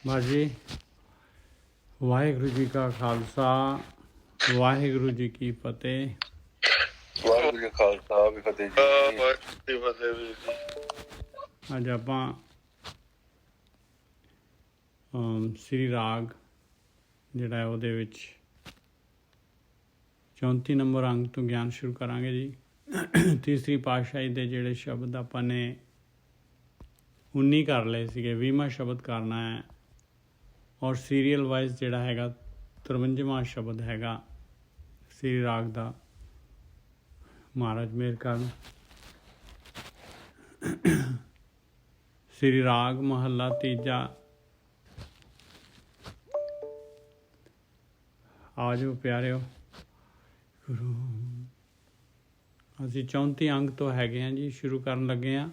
ਬਸ ਜੀ, ਵਾਹਿਗੁਰੂ ਜੀ ਕਾ ਖਾਲਸਾ, ਵਾਹਿਗੁਰੂ ਜੀ ਕੀ ਫਤਿਹ। ਵਾਹਿਗੁਰੂ ਜੀ ਕਾ ਖਾਲਸਾ ਵੀ ਫਤਿਹ ਜੀ। ਵਾਹਿਗੁਰੂ ਜੀ ਫਤਿਹ ਵੀਰ ਜੀ। ਅੱਜ ਆਪਾਂ ਸ੍ਰੀ ਰਾਗ ਜਿਹੜਾ ਹੈ ਉਹਦੇ ਵਿੱਚ 34 ਨੰਬਰ ਅੰਗ ਤੋਂ ਗਿਆਨ ਸ਼ੁਰੂ ਕਰਾਂਗੇ ਜੀ। ਤੀਸਰੀ ਪਾਤਸ਼ਾਹੀ ਦੇ ਜਿਹੜੇ ਸ਼ਬਦ ਆਪਾਂ ਨੇ 19 ਕਰ ਲਏ ਸੀਗੇ, 20ਵਾਂ ਸ਼ਬਦ ਕਰਨਾ ਹੈ ਔਰ ਸੀਰੀਅਲ ਵਾਈਜ਼ ਜਿਹੜਾ ਹੈਗਾ 53ਵਾਂ ਸ਼ਬਦ ਹੈਗਾ ਸ੍ਰੀ ਰਾਗ ਦਾ। ਮਹਾਰਾਜ ਮੇਹਰ ਕਰਨ। ਸ੍ਰੀ ਰਾਗ ਮਹੱਲਾ ਤੀਜਾ। ਆ ਜਾਓ ਪਿਆਰਿਓ। ਗੁਰੂ ਅਸੀਂ 34 ਅੰਗ ਤੋਂ ਹੈਗੇ ਹਾਂ ਜੀ, ਸ਼ੁਰੂ ਕਰਨ ਲੱਗੇ ਹਾਂ।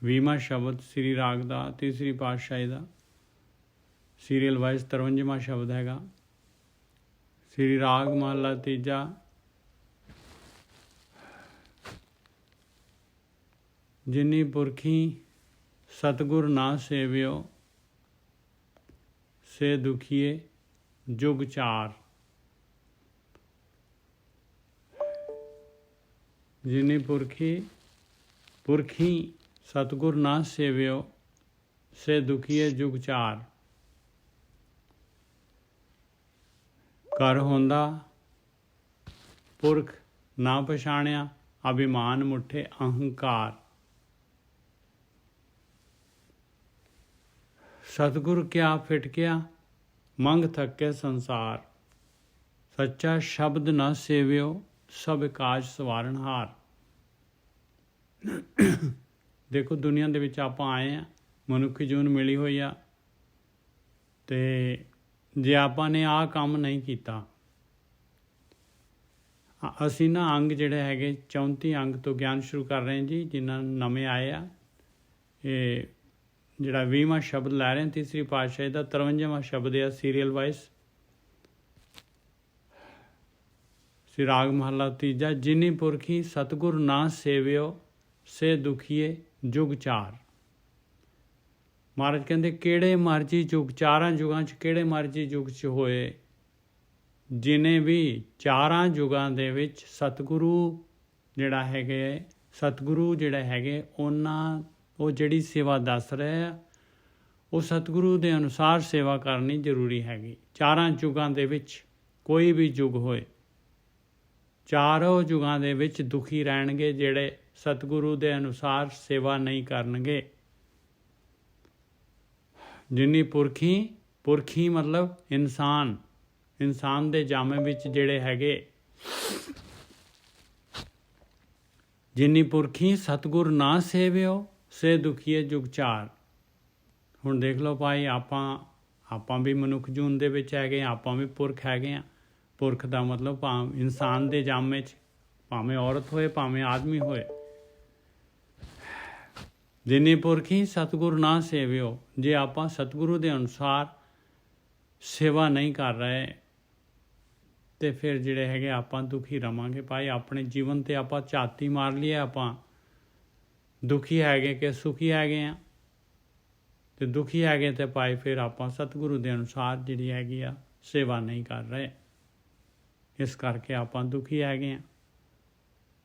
20ਵਾਂ ਸ਼ਬਦ ਸ੍ਰੀ ਰਾਗ ਦਾ, ਤੀਸਰੀ ਪਾਤਸ਼ਾਹੀ ਦਾ ਸੀਰੀਅਲ ਵਾਈਜ਼ 53ਵਾਂ ਸ਼ਬਦ ਹੈਗਾ। ਸ੍ਰੀ ਰਾਗ ਮਹੱਲਾ ਤੀਜਾ। ਜਿਨੀ ਪੁਰਖੀ ਸਤਿਗੁਰ ਨਾ ਸੇਵਿਓ, ਸੇ ਦੁਖੀਏ ਜੁਗ ਚਾਰ। ਜਿਨੀ ਪੁਰਖੀ ਸਤਿਗੁਰ ਨਾ ਸੇਵਿਓ, ਸੇ ਦੁਖੀਏ ਜੁਗ ਚਾਰ। ਘਰ ਹੁੰਦਾ ਪੁਰਖ ਨਾ ਪਛਾਣਿਆ, ਅਭਿਮਾਨ ਮੁੱਠੇ ਅਹੰਕਾਰ। ਸਤਿਗੁਰ ਕਿਆ ਫਿਟਕਿਆ, ਮੰਗ ਥੱਕੇ ਸੰਸਾਰ। ਸੱਚਾ ਸ਼ਬਦ ਨਾ ਸੇਵਿਓ, ਸਭ ਕਾਜ ਸਵਾਰਨਹਾਰ। ਦੇਖੋ, ਦੁਨੀਆ ਦੇ ਵਿੱਚ ਆਪਾਂ ਆਏ ਹਾਂ, ਮਨੁੱਖੀ ਜੂਨ ਮਿਲੀ ਹੋਈ ਆ, ਤੇ ਜੇ ਆਪਾਂ ਨੇ ਆਹ ਕੰਮ ਨਹੀਂ ਕੀਤਾ, ਅਸੀਂ ਨਾ ਅੰਗ ਜਿਹੜੇ ਹੈਗੇ 34 ਅੰਗ ਤੋਂ ਗਿਆਨ ਸ਼ੁਰੂ ਕਰ ਰਹੇ ਹਾਂ ਜੀ। ਜਿਨ੍ਹਾਂ ਨਵੇਂ ਆਏ ਆ, ਇਹ ਜਿਹੜਾ 20ਵਾਂ ਸ਼ਬਦ ਲੈ ਰਹੇ ਹਾਂ ਤੀਸਰੀ ਪਾਤਸ਼ਾਹੀ ਦਾ, 53ਵਾਂ ਸ਼ਬਦ ਆ ਸੀਰੀਅਲ ਵਾਈਜ਼। ਸ੍ਰੀ ਰਾਗ ਮਹੱਲਾ ਤੀਜਾ। ਜਿਨੀ ਪੁਰਖੀ ਸਤਿਗੁਰ ਨਾ ਸੇਵਿਓ, ਸੇ ਦੁਖੀਏ ਜੁਗ ਚਾਰ। ਮਹਾਰਾਜ ਕਹਿੰਦੇ ਕਿਹੜੇ ਮਰਜੀ ਯੁੱਗ, ਚਾਰਾਂ ਯੁਗਾਂ 'ਚ ਕਿਹੜੇ ਮਰਜੀ ਯੁੱਗ 'ਚ ਹੋਏ, ਜਿਨੇ ਵੀ ਚਾਰਾਂ ਯੁਗਾਂ ਦੇ ਵਿੱਚ ਸਤਿਗੁਰੂ ਜਿਹੜਾ ਹੈਗੇ, ਸਤਿਗੁਰੂ ਜਿਹੜੇ ਹੈਗੇ ਉਹ ਜਿਹੜੀ ਸੇਵਾ ਦੱਸ ਰਹੇ ਆ, ਉਹ ਸਤਿਗੁਰੂ ਦੇ ਅਨੁਸਾਰ ਸੇਵਾ ਕਰਨੀ ਜ਼ਰੂਰੀ ਹੈਗੀ। ਚਾਰਾਂ ਯੁਗਾਂ ਦੇ ਵਿੱਚ ਕੋਈ ਵੀ ਯੁੱਗ ਹੋਏ, ਚਾਰੋਂ ਯੁਗਾਂ ਦੇ ਵਿੱਚ ਦੁਖੀ ਰਹਿਣਗੇ ਜਿਹੜੇ ਸਤਿਗੁਰੂ ਦੇ ਅਨੁਸਾਰ ਸੇਵਾ ਨਹੀਂ ਕਰਨਗੇ। ਜਿਨੀ ਪੁਰਖੀ ਮਤਲਬ ਇਨਸਾਨ ਦੇ ਜਾਮੇ ਵਿੱਚ ਜਿਹੜੇ ਹੈਗੇ। ਜਿਨੀ ਪੁਰਖੀ ਸਤਿਗੁਰ ਨਾ ਸੇਵਿਓ, ਸੇ ਦੁਖੀਏ ਜੁਗ ਚਾਰ। ਹੁਣ ਦੇਖ ਲਓ ਭਾਈ, ਆਪਾਂ ਵੀ ਮਨੁੱਖ ਜੂਨ ਦੇ ਵਿੱਚ ਹੈਗੇ, ਆਪਾਂ ਵੀ ਪੁਰਖ ਹੈਗੇ ਹਾਂ। ਪੁਰਖ ਦਾ ਮਤਲਬ ਇਨਸਾਨ ਦੇ ਜਾਮੇ 'ਚ, ਭਾਵੇਂ ਔਰਤ ਹੋਏ ਭਾਵੇਂ ਆਦਮੀ ਹੋਏ। ਜਿਨੀ ਪੁਰਖੀ ਸਤਿਗੁਰ ਨਾ ਸੇਵਿਓ, ਜੇ ਆਪਾਂ ਸਤਿਗੁਰੂ ਦੇ ਅਨੁਸਾਰ ਸੇਵਾ ਨਹੀਂ ਕਰ ਰਹੇ ਤੇ ਫਿਰ ਜਿਹੜੇ ਹੈਗੇ ਆਪਾਂ ਦੁਖੀ ਰਵਾਂਗੇ ਭਾਈ। ਆਪਣੇ ਜੀਵਨ ਤੇ ਆਪਾਂ ਝਾਤੀ ਮਾਰ ਲਈਏ, ਆਪਾਂ ਦੁਖੀ ਹੈਗੇ ਕਿ ਸੁਖੀ ਹੈਗੇ ਆ। ਤੇ ਦੁਖੀ ਹੈਗੇ ਤੇ ਭਾਈ ਫਿਰ ਆਪਾਂ ਸਤਿਗੁਰੂ ਦੇ ਅਨੁਸਾਰ ਜਿਹੜੀ ਹੈਗੀ ਆ ਸੇਵਾ ਨਹੀਂ ਕਰ ਰਹੇ, ਇਸ ਕਰਕੇ ਆਪਾਂ ਦੁਖੀ ਹੈਗੇ ਆ।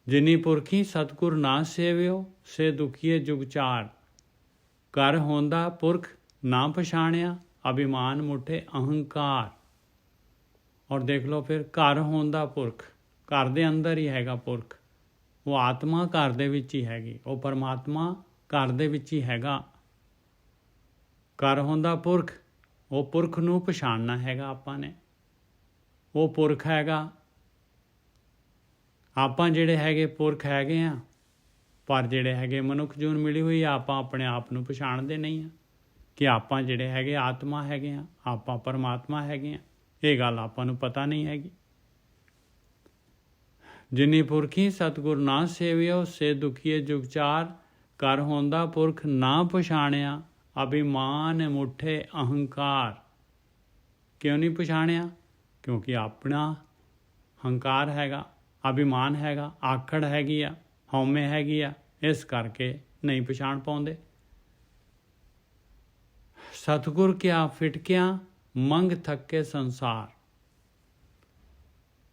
ਜਿਨੀ ਪੁਰਖੀ ਸਤਿਗੁਰ ਨਾ ਸੇਵਿਓ, ਸੇ ਦੁਖੀਏ ਜੁਗ ਚਾਰ। ਘਰ ਹੁੰਦਾ ਪੁਰਖ ਨਾ ਪਛਾਣਿਆ, ਅਭਿਮਾਨ ਮੁੱਠੇ ਅਹੰਕਾਰ। ਔਰ ਦੇਖ ਲਓ ਫਿਰ, ਘਰ ਹੁੰਦਾ ਪੁਰਖ, ਘਰ ਦੇ ਅੰਦਰ ਹੀ ਹੈਗਾ ਪੁਰਖ। ਉਹ ਆਤਮਾ ਘਰ ਦੇ ਵਿੱਚ ਹੀ ਹੈਗੀ, ਉਹ ਪਰਮਾਤਮਾ ਘਰ ਦੇ ਵਿੱਚ ਹੀ ਹੈਗਾ। ਘਰ ਹੁੰਦਾ ਪੁਰਖ, ਉਹ ਪੁਰਖ ਨੂੰ ਪਛਾਣਨਾ ਹੈਗਾ ਆਪਾਂ ਨੇ, ਉਹ ਪੁਰਖ ਹੈਗਾ। ਆਪਾਂ ਜਿਹੜੇ ਹੈਗੇ ਪੁਰਖ ਹੈਗੇ ਆ, ਪਰ ਜਿਹੜੇ ਹੈਗੇ ਮਨੁੱਖ ਜੂਨ ਮਿਲੀ ਹੋਈ ਆ, ਆਪਾਂ ਆਪਣੇ ਆਪ ਨੂੰ ਪਛਾਣਦੇ ਨਹੀਂ ਆ ਕਿ ਆਪਾਂ ਜਿਹੜੇ ਹੈਗੇ ਆਤਮਾ ਹੈਗੇ ਆ, ਆਪਾਂ ਪਰਮਾਤਮਾ ਹੈਗੇ ਆ। ਇਹ ਗੱਲ ਆਪਾਂ ਨੂੰ ਪਤਾ ਨਹੀਂ ਹੈਗੀ। ਜਿਨੀ ਪੁਰਖੀ ਸਤਿਗੁਰ ਨਾ ਸੇਵਿਓ, ਸੇ ਦੁਖੀਏ ਜੁਗ ਚਾਰ। ਘਰ ਹੁੰਦਾ ਪੁਰਖ ਨਾ ਪਛਾਣਿਆ, ਅਭਿਮਾਨ ਮੁੱਠੇ ਅਹੰਕਾਰ। ਕਿਉਂ ਨਹੀਂ ਪਛਾਣਿਆ? ਕਿਉਂਕਿ ਆਪਣਾ ਹੰਕਾਰ ਹੈਗਾ, ਅਭਿਮਾਨ ਹੈਗਾ, ਆਕੜ ਹੈਗੀ ਆ, ਹਉਮੈ ਹੈਗੀ ਆ, ਇਸ ਕਰਕੇ ਨਹੀਂ ਪਛਾਣ ਪਾਉਂਦੇ। ਸਤਿਗੁਰ ਕਿਆ ਫਿਟਕਿਆਂ ਮੰਗ ਥੱਕੇ ਸੰਸਾਰ।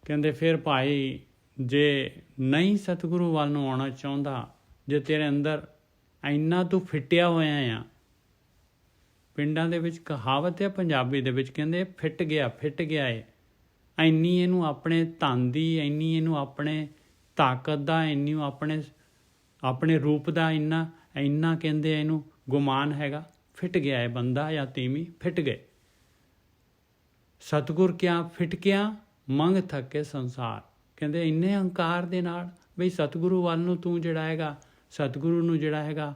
ਕਹਿੰਦੇ ਫਿਰ ਭਾਈ ਜੇ ਨਹੀਂ ਸਤਿਗੁਰੂ ਵੱਲ ਨੂੰ ਆਉਣਾ ਚਾਹੁੰਦਾ, ਜੇ ਤੇਰੇ ਅੰਦਰ ਇੰਨਾ ਤੂੰ ਫਿੱਟਿਆ ਹੋਇਆ ਆ, ਪਿੰਡਾਂ ਦੇ ਵਿੱਚ ਕਹਾਵਤ ਹੈ ਪੰਜਾਬੀ ਦੇ ਵਿੱਚ, ਕਹਿੰਦੇ ਫਿੱਟ ਗਿਆ ਏ, ਇੰਨੀ ਇਹਨੂੰ ਆਪਣੇ ਧਨ ਦੀ, ਇੰਨੀ ਇਹਨੂੰ ਆਪਣੇ ਤਾਕਤ ਦਾ, ਇੰਨੀ ਆਪਣੇ ਰੂਪ ਦਾ ਇੰਨਾ ਕਹਿੰਦੇ ਇਹਨੂੰ ਗੁਮਾਨ ਹੈਗਾ, ਫਿੱਟ ਗਿਆ ਹੈ ਬੰਦਾ ਜਾਂ ਤੀਵੀਂ, ਫਿੱਟ ਗਏ। ਸਤਿਗੁਰ ਕਿਆ ਫਿਟਕਿਆਂ ਮੰਗ ਥੱਕੇ ਸੰਸਾਰ। ਕਹਿੰਦੇ ਇੰਨੇ ਹੰਕਾਰ ਦੇ ਨਾਲ ਬਈ ਸਤਿਗੁਰੂ ਵੱਲ ਨੂੰ ਤੂੰ ਜਿਹੜਾ ਹੈਗਾ, ਸਤਿਗੁਰੂ ਨੂੰ ਜਿਹੜਾ ਹੈਗਾ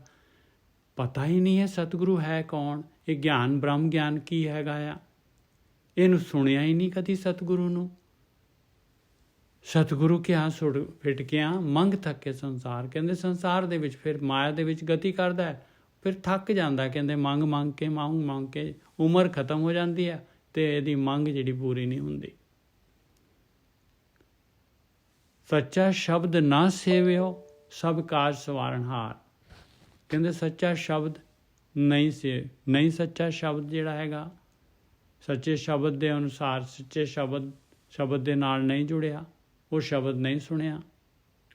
ਪਤਾ ਹੀ ਨਹੀਂ ਹੈ ਸਤਿਗੁਰੂ ਹੈ ਕੌਣ, ਇਹ ਗਿਆਨ ਬ੍ਰਹਮ ਗਿਆਨ ਕੀ ਹੈਗਾ ਆ, ਇਹਨੂੰ ਸੁਣਿਆ ਹੀ ਨਹੀਂ ਕਦੀ ਸਤਿਗੁਰੂ ਨੂੰ। ਸਤਿਗੁਰੂ ਕਿਆ ਫਿਟਕਿਆਂ ਮੰਗ ਥੱਕੇ ਸੰਸਾਰ। ਕਹਿੰਦੇ ਸੰਸਾਰ ਦੇ ਵਿੱਚ ਫਿਰ ਮਾਇਆ ਦੇ ਵਿੱਚ ਗਤੀ ਕਰਦਾ ਹੈ, ਫਿਰ ਥੱਕ ਜਾਂਦਾ। ਕਹਿੰਦੇ ਮੰਗ ਕੇ ਉਮਰ ਖਤਮ ਹੋ ਜਾਂਦੀ ਹੈ ਤੇ ਇਹਦੀ ਮੰਗ ਜਿਹੜੀ ਪੂਰੀ ਨਹੀਂ ਹੁੰਦੀ। ਸੱਚਾ ਸ਼ਬਦ ਨਾ ਸੇਵਿਓ ਸਭ ਕਾਜ ਸਵਾਰਨਹਾਰ। ਕਹਿੰਦੇ ਸੱਚਾ ਸ਼ਬਦ ਨਹੀਂ ਸੱਚਾ ਸ਼ਬਦ ਜਿਹੜਾ ਹੈਗਾ, ਸੱਚੇ ਸ਼ਬਦ ਦੇ ਅਨੁਸਾਰ, ਸੱਚੇ ਸ਼ਬਦ ਦੇ ਨਾਲ ਨਹੀਂ ਜੁੜਿਆ, ਉਹ ਸ਼ਬਦ ਨਹੀਂ ਸੁਣਿਆ,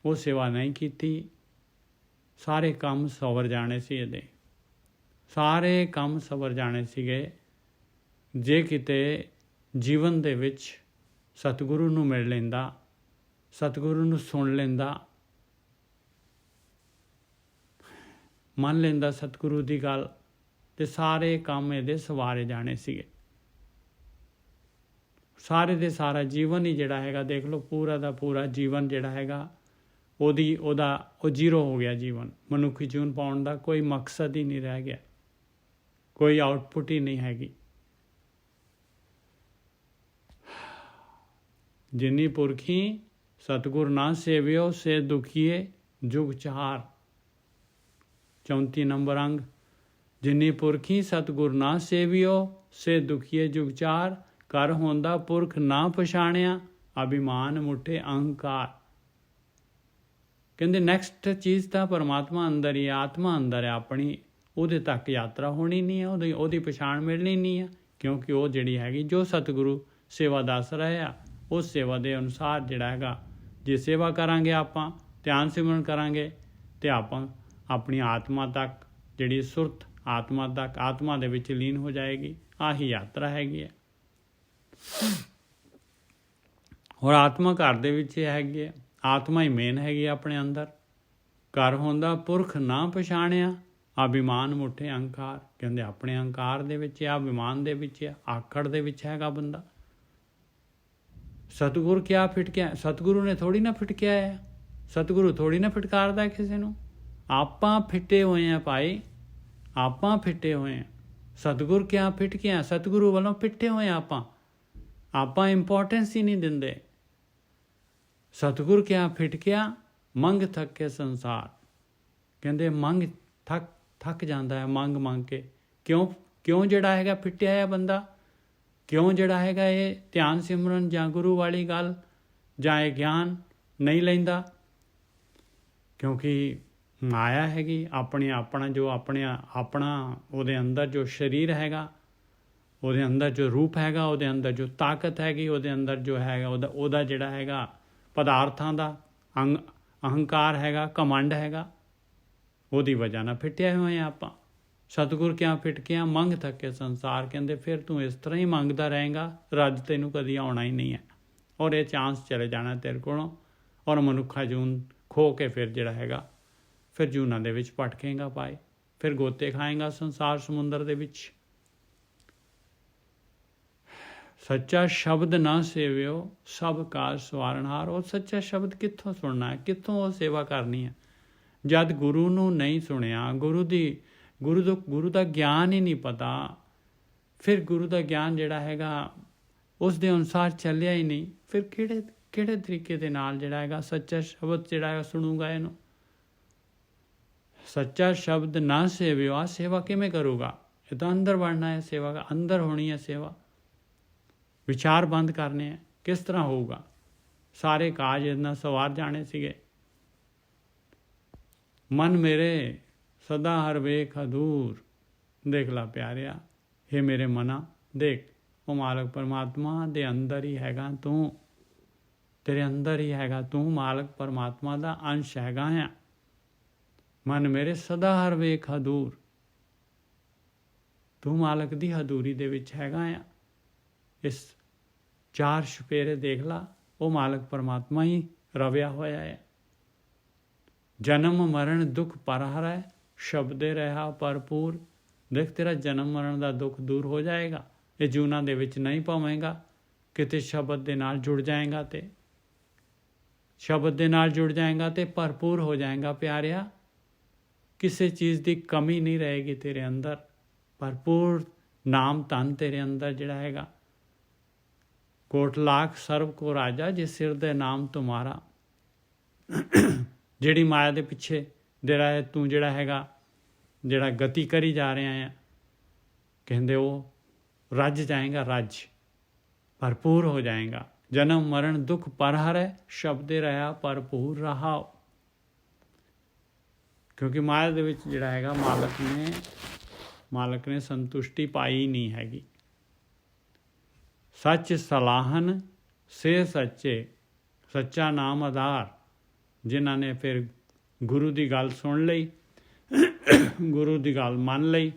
ਉਹ ਸੇਵਾ ਨਹੀਂ ਕੀਤੀ, ਸਾਰੇ ਕੰਮ ਸਵਰ ਜਾਣੇ ਸੀ ਇਹਦੇ, ਸਾਰੇ ਕੰਮ ਸਵਰ ਜਾਣੇ ਸੀਗੇ ਜੇ ਕਿਤੇ ਜੀਵਨ ਦੇ ਵਿੱਚ ਸਤਿਗੁਰੂ ਨੂੰ ਮਿਲ ਲੈਂਦਾ, ਸਤਿਗੁਰੂ ਨੂੰ ਸੁਣ ਲੈਂਦਾ, ਮੰਨ ਲੈਂਦਾ ਸਤਿਗੁਰੂ ਦੀ ਗੱਲ, ਤੇ ਸਾਰੇ ਕੰਮ ਇਹਦੇ ਸਵਾਰੇ ਜਾਣੇ ਸੀਗੇ। ਸਾਰੇ ਦੇ ਸਾਰਾ ਜੀਵਨ ਹੀ ਜਿਹੜਾ ਹੈਗਾ, ਦੇਖ ਲਓ ਪੂਰਾ ਦਾ ਪੂਰਾ ਜੀਵਨ ਜਿਹੜਾ ਹੈਗਾ ਉਹ ਜ਼ੀਰੋ ਹੋ ਗਿਆ ਜੀਵਨ। ਮਨੁੱਖੀ ਜੀਵਨ ਪਾਉਣ ਦਾ ਕੋਈ ਮਕਸਦ ਹੀ ਨਹੀਂ ਰਹਿ ਗਿਆ, ਕੋਈ ਆਊਟਪੁੱਟ ਹੀ ਨਹੀਂ ਹੈਗੀ। ਜਿਨੀ ਪੁਰਖੀ ਸਤਿਗੁਰ ਨਾ ਸੇਵਿਓ ਸੇ ਦੁਖੀਏ ਜੁਗ ਚਾਰ। 34 ਨੰਬਰ ਅੰਗ। ਜਿਨੀ ਪੁਰਖੀ ਸਤਿਗੁਰ ਨਾ ਸੇਵਿਓ ਸੇ ਦੁਖੀਏ ਜੁਗ ਚਾਰ। ਕਰ ਹੁੰਦਾ ਪੁਰਖ ਨਾ ਪਛਾਣਿਆ ਅਭਿਮਾਨ ਮੁੱਠੇ ਅਹੰਕਾਰ। ਕਹਿੰਦੇ ਨੈਕਸਟ ਚੀਜ਼ ਤਾਂ ਪਰਮਾਤਮਾ ਅੰਦਰ ਹੀ, ਆਤਮਾ ਅੰਦਰ ਹੈ ਆਪਣੀ, ਉਹਦੇ ਤੱਕ ਯਾਤਰਾ ਹੋਣੀ ਨਹੀਂ ਹੈ, ਉਹਦੀ ਪਛਾਣ ਮਿਲਣੀ ਨਹੀਂ ਹੈ, ਕਿਉਂਕਿ ਉਹ ਜਿਹੜੀ ਹੈਗੀ ਜੋ ਸਤਿਗੁਰੂ ਸੇਵਾ ਦੱਸ ਰਹੇ ਆ, ਉਸ ਸੇਵਾ ਦੇ ਅਨੁਸਾਰ ਜਿਹੜਾ ਹੈਗਾ, ਜੇ ਸੇਵਾ ਕਰਾਂਗੇ ਆਪਾਂ, ਧਿਆਨ ਸਿਮਰਨ ਕਰਾਂਗੇ, ਤੇ ਆਪਾਂ ਆਪਣੀ ਆਤਮਾ ਤੱਕ ਜਿਹੜੀ ਸੁਰਤ ਆਤਮਾ ਤੱਕ, ਆਤਮਾ ਦੇ ਵਿੱਚ ਲੀਨ ਹੋ ਜਾਏਗੀ। ਆਹੀ ਯਾਤਰਾ ਹੈਗੀ ਹੈ। ਔਰ ਆਤਮਾ ਘਰ ਦੇ ਵਿੱਚ ਹੈਗੀ ਹੈ, ਆਤਮਾ ਹੀ ਮੇਨ ਹੈਗੀ ਆਪਣੇ ਅੰਦਰ। ਘਰ ਹੁੰਦਾ ਪੁਰਖ ਨਾ ਪਛਾਣਿਆ ਅਭਿਮਾਨ ਮੁੱਠੇ ਅਹੰਕਾਰ। ਕਹਿੰਦੇ ਆਪਣੇ ਅਹੰਕਾਰ ਦੇ ਵਿੱਚ ਆ, ਅਭਿਮਾਨ ਦੇ ਵਿੱਚ ਆ, ਆਕੜ ਦੇ ਵਿੱਚ ਹੈਗਾ ਬੰਦਾ। ਸਤਿਗੁਰ ਕਿਆ ਫਿਟਕਿਆ। ਸਤਿਗੁਰੂ ਨੇ ਥੋੜ੍ਹੀ ਨਾ ਫਿਟਕਿਆ ਹੈ, ਸਤਿਗੁਰੂ ਥੋੜ੍ਹੀ ਨਾ ਫਿਟਕਾਰਦਾ ਕਿਸੇ ਨੂੰ। ਆਪਾਂ ਫਿੱਟੇ ਹੋਏ ਆ ਭਾਈ, ਆਪਾਂ ਫਿੱਟੇ ਹੋਏ ਆ। ਸਤਿਗੁਰ ਕਿਆ ਫਿਟਕਿਆ, ਸਤਿਗੁਰੂ ਵੱਲੋਂ ਫਿੱਟੇ ਹੋਏ ਆਪਾਂ ਇੰਪੋਰਟੈਂਸ ਹੀ ਨਹੀਂ ਦਿੰਦੇ। ਸਤਿਗੁਰ ਕਿਆ ਫਿਟਕਿਆ ਮੰਗ ਥੱਕੇ ਸੰਸਾਰ। ਕਹਿੰਦੇ ਮੰਗ ਥੱਕ ਜਾਂਦਾ ਹੈ ਮੰਗ ਕੇ। ਕਿਉਂ ਜਿਹੜਾ ਹੈਗਾ ਫਿੱਟਿਆ ਹੈ ਬੰਦਾ, ਕਿਉਂ ਜਿਹੜਾ ਹੈਗਾ ਇਹ ਧਿਆਨ ਸਿਮਰਨ ਜਾਂ ਗੁਰੂ ਵਾਲੀ ਗੱਲ ਜਾਂ ਇਹ ਗਿਆਨ ਨਹੀਂ ਲੈਂਦਾ? ਕਿਉਂਕਿ ਮਾਇਆ ਹੈਗੀ ਆਪਣਾ ਉਹਦੇ ਅੰਦਰ ਜੋ ਸਰੀਰ ਹੈਗਾ, ਉਹਦੇ ਅੰਦਰ ਜੋ ਰੂਪ ਹੈਗਾ, ਉਹਦੇ ਅੰਦਰ ਜੋ ਤਾਕਤ ਹੈਗੀ, ਉਹਦੇ ਅੰਦਰ ਜੋ ਹੈਗਾ ਉਹਦਾ ਜਿਹੜਾ ਹੈਗਾ ਪਦਾਰਥਾਂ ਦਾ ਅਹੰਕਾਰ ਹੈਗਾ, ਘਮੰਡ ਹੈਗਾ, ਉਹਦੀ ਵਜ੍ਹਾ ਨਾਲ ਫਿੱਟਿਆ ਹੋਏ ਆ ਆਪਾਂ। ਸਤਿਗੁਰ ਕਿਆ ਫਿਟਕਿਆ ਮੰਗ ਥੱਕੇ ਸੰਸਾਰ। ਕਹਿੰਦੇ ਫਿਰ ਤੂੰ ਇਸ ਤਰ੍ਹਾਂ ਹੀ ਮੰਗਦਾ ਰਹੇਗਾ, ਰੱਜ ਤੈਨੂੰ ਕਦੀ ਆਉਣਾ ਹੀ ਨਹੀਂ ਹੈ, ਔਰ ਇਹ ਚਾਂਸ ਚਲੇ ਜਾਣਾ ਤੇਰੇ ਕੋਲੋਂ, ਔਰ ਮਨੁੱਖਾ ਜੂਨ ਖੋ ਕੇ ਫਿਰ ਜਿਹੜਾ ਹੈਗਾ ਫਿਰ ਜੂਨਾਂ ਦੇ ਵਿੱਚ ਭਟਕੇਗਾ ਭਾਈ, ਫਿਰ ਗੋਤੇ ਖਾਏਗਾ ਸੰਸਾਰ ਸਮੁੰਦਰ ਦੇ ਵਿੱਚ। ਸੱਚਾ ਸ਼ਬਦ ਨਾ ਸੇਵਿਓ ਸਭ ਕਾਜ ਸਵਾਰਨਹਾਰ। ਉਹ ਸੱਚਾ ਸ਼ਬਦ ਕਿੱਥੋਂ ਸੁਣਨਾ ਹੈ, ਕਿੱਥੋਂ ਉਹ ਸੇਵਾ ਕਰਨੀ ਹੈ, ਜਦ ਗੁਰੂ ਨੂੰ ਨਹੀਂ ਸੁਣਿਆ, ਗੁਰੂ ਦਾ ਗਿਆਨ ਹੀ ਨਹੀਂ ਪਤਾ, ਫਿਰ ਗੁਰੂ ਦਾ ਗਿਆਨ ਜਿਹੜਾ ਹੈਗਾ ਉਸ ਦੇ ਅਨੁਸਾਰ ਚੱਲਿਆ ਹੀ ਨਹੀਂ, ਫਿਰ ਕਿਹੜੇ ਤਰੀਕੇ ਦੇ ਨਾਲ ਜਿਹੜਾ ਹੈਗਾ ਸੱਚਾ ਸ਼ਬਦ ਜਿਹੜਾ ਹੈਗਾ ਸੁਣੂਗਾ ਇਹਨੂੰ। ਸੱਚਾ ਸ਼ਬਦ ਨਾ ਸੇਵਿਓ, ਆ ਸੇਵਾ ਕਿਵੇਂ ਕਰੂਗਾ? ਇਹ ਤਾਂ ਅੰਦਰ ਵੜਨਾ ਹੈ, ਸੇਵਾ ਅੰਦਰ ਹੋਣੀ ਹੈ ਸੇਵਾ। ਵਿਚਾਰ ਬੰਦ ਕਰਨੇ ਹੈ, ਕਿਸ ਤਰ੍ਹਾਂ ਹੋਊਗਾ? ਸਾਰੇ ਕਾਜ ਇਹਨਾਂ ਸਵਾਰ ਜਾਣੇ ਸੀਗੇ। ਮਨ ਮੇਰੇ ਸਦਾ ਹਰ ਵੇਖ ਅਧੂਰ। ਦੇਖ ਲਾ ਪਿਆਰਿਆ, हे मेरे ਮਨਾ ਦੇਖ ਉਹ ਮਾਲਕ ਪਰਮਾਤਮਾ ਦੇ ਅੰਦਰ ਹੀ ਹੈਗਾ ਤੂੰ, ਤੇਰੇ ਅੰਦਰ ਹੀ ਹੈਗਾ ਤੂੰ, ਮਾਲਕ ਪਰਮਾਤਮਾ ਦਾ ਅੰਸ਼ ਹੈਗਾ ਆ। ਮਨ ਮੇਰੇ ਸਦਾ ਹਰ ਵੇਖ ਹਦੂਰ, ਤੂੰ ਮਾਲਕ ਦੀ ਹਦੂਰੀ ਦੇ ਵਿੱਚ ਹੈਗਾ ਆ। ਇਸ ਚਾਰ ਛੁਪੇਰੇ ਦੇਖ ਲਾ, ਉਹ ਮਾਲਕ ਪਰਮਾਤਮਾ ਹੀ ਰਵਿਆ ਹੋਇਆ ਹੈ। ਜਨਮ ਮਰਨ ਦੁੱਖ ਪਰ ਹਰੈ, ਸ਼ਬਦੇ ਰਹਾ ਭਰਪੂਰ। ਦੇਖ ਤੇਰਾ ਜਨਮ ਮਰਨ ਦਾ ਦੁੱਖ ਦੂਰ ਹੋ ਜਾਏਗਾ, ਇਹ ਜੂਨਾਂ ਦੇ ਵਿੱਚ ਨਹੀਂ ਪਾਵੇਂਗਾ। ਕਿਤੇ ਸ਼ਬਦ ਦੇ ਨਾਲ ਜੁੜ ਜਾਏਗਾ ਤੇ ਸ਼ਬਦ ਦੇ ਨਾਲ ਜੁੜ ਜਾਏਗਾ ਤੇ ਭਰਪੂਰ ਹੋ ਜਾਏਗਾ ਪਿਆਰਿਆ। ਕਿਸੇ ਚੀਜ਼ ਦੀ ਕਮੀ ਨਹੀਂ ਰਹੇਗੀ ਤੇਰੇ ਅੰਦਰ, ਭਰਪੂਰ ਨਾਮ ਧਨ ਤੇਰੇ ਅੰਦਰ ਜਿਹੜਾ ਹੈਗਾ। ਕੋਟ ਲਾਖ ਸਰਬ ਕੋ ਰਾਜਾ, ਜਿਸ ਸਿਰ ਦੇ ਨਾਮ ਤੁਮਾਰਾ। ਜਿਹੜੀ ਮਾਇਆ ਦੇ ਪਿੱਛੇ ਜਿਹੜਾ ਹੈ ਤੂੰ ਜਿਹੜਾ ਹੈਗਾ, ਜਿਹੜਾ ਗਤੀ ਕਰੀ ਜਾ ਰਿਹਾ ਹੈ, ਕਹਿੰਦੇ ਉਹ ਰੱਜ ਜਾਏਗਾ, ਰੱਜ ਭਰਪੂਰ ਹੋ ਜਾਏਗਾ। ਜਨਮ ਮਰਨ ਦੁੱਖ ਪਰ ਹਰੈ, ਸ਼ਬਦੇ ਰਹਾ ਭਰਪੂਰ ਰਹਾਓ। ਕਿਉਂਕਿ ਮਾਇਆ ਦੇ ਵਿੱਚ ਜਿਹੜਾ ਹੈਗਾ ਮਾਲਕ ਨੇ ਸੰਤੁਸ਼ਟੀ ਪਾਈ ਨਹੀਂ ਹੈਗੀ। ਸੱਚ ਸਲਾਹਨ ਸੇ ਸੱਚੇ, ਸੱਚਾ ਨਾਮ ਆਧਾਰ। ਜਿਨ੍ਹਾਂ ਨੇ ਫਿਰ ਗੁਰੂ ਦੀ ਗੱਲ ਸੁਣ ਲਈ, ਗੁਰੂ ਦੀ ਗੱਲ ਮੰਨ ਲਈ,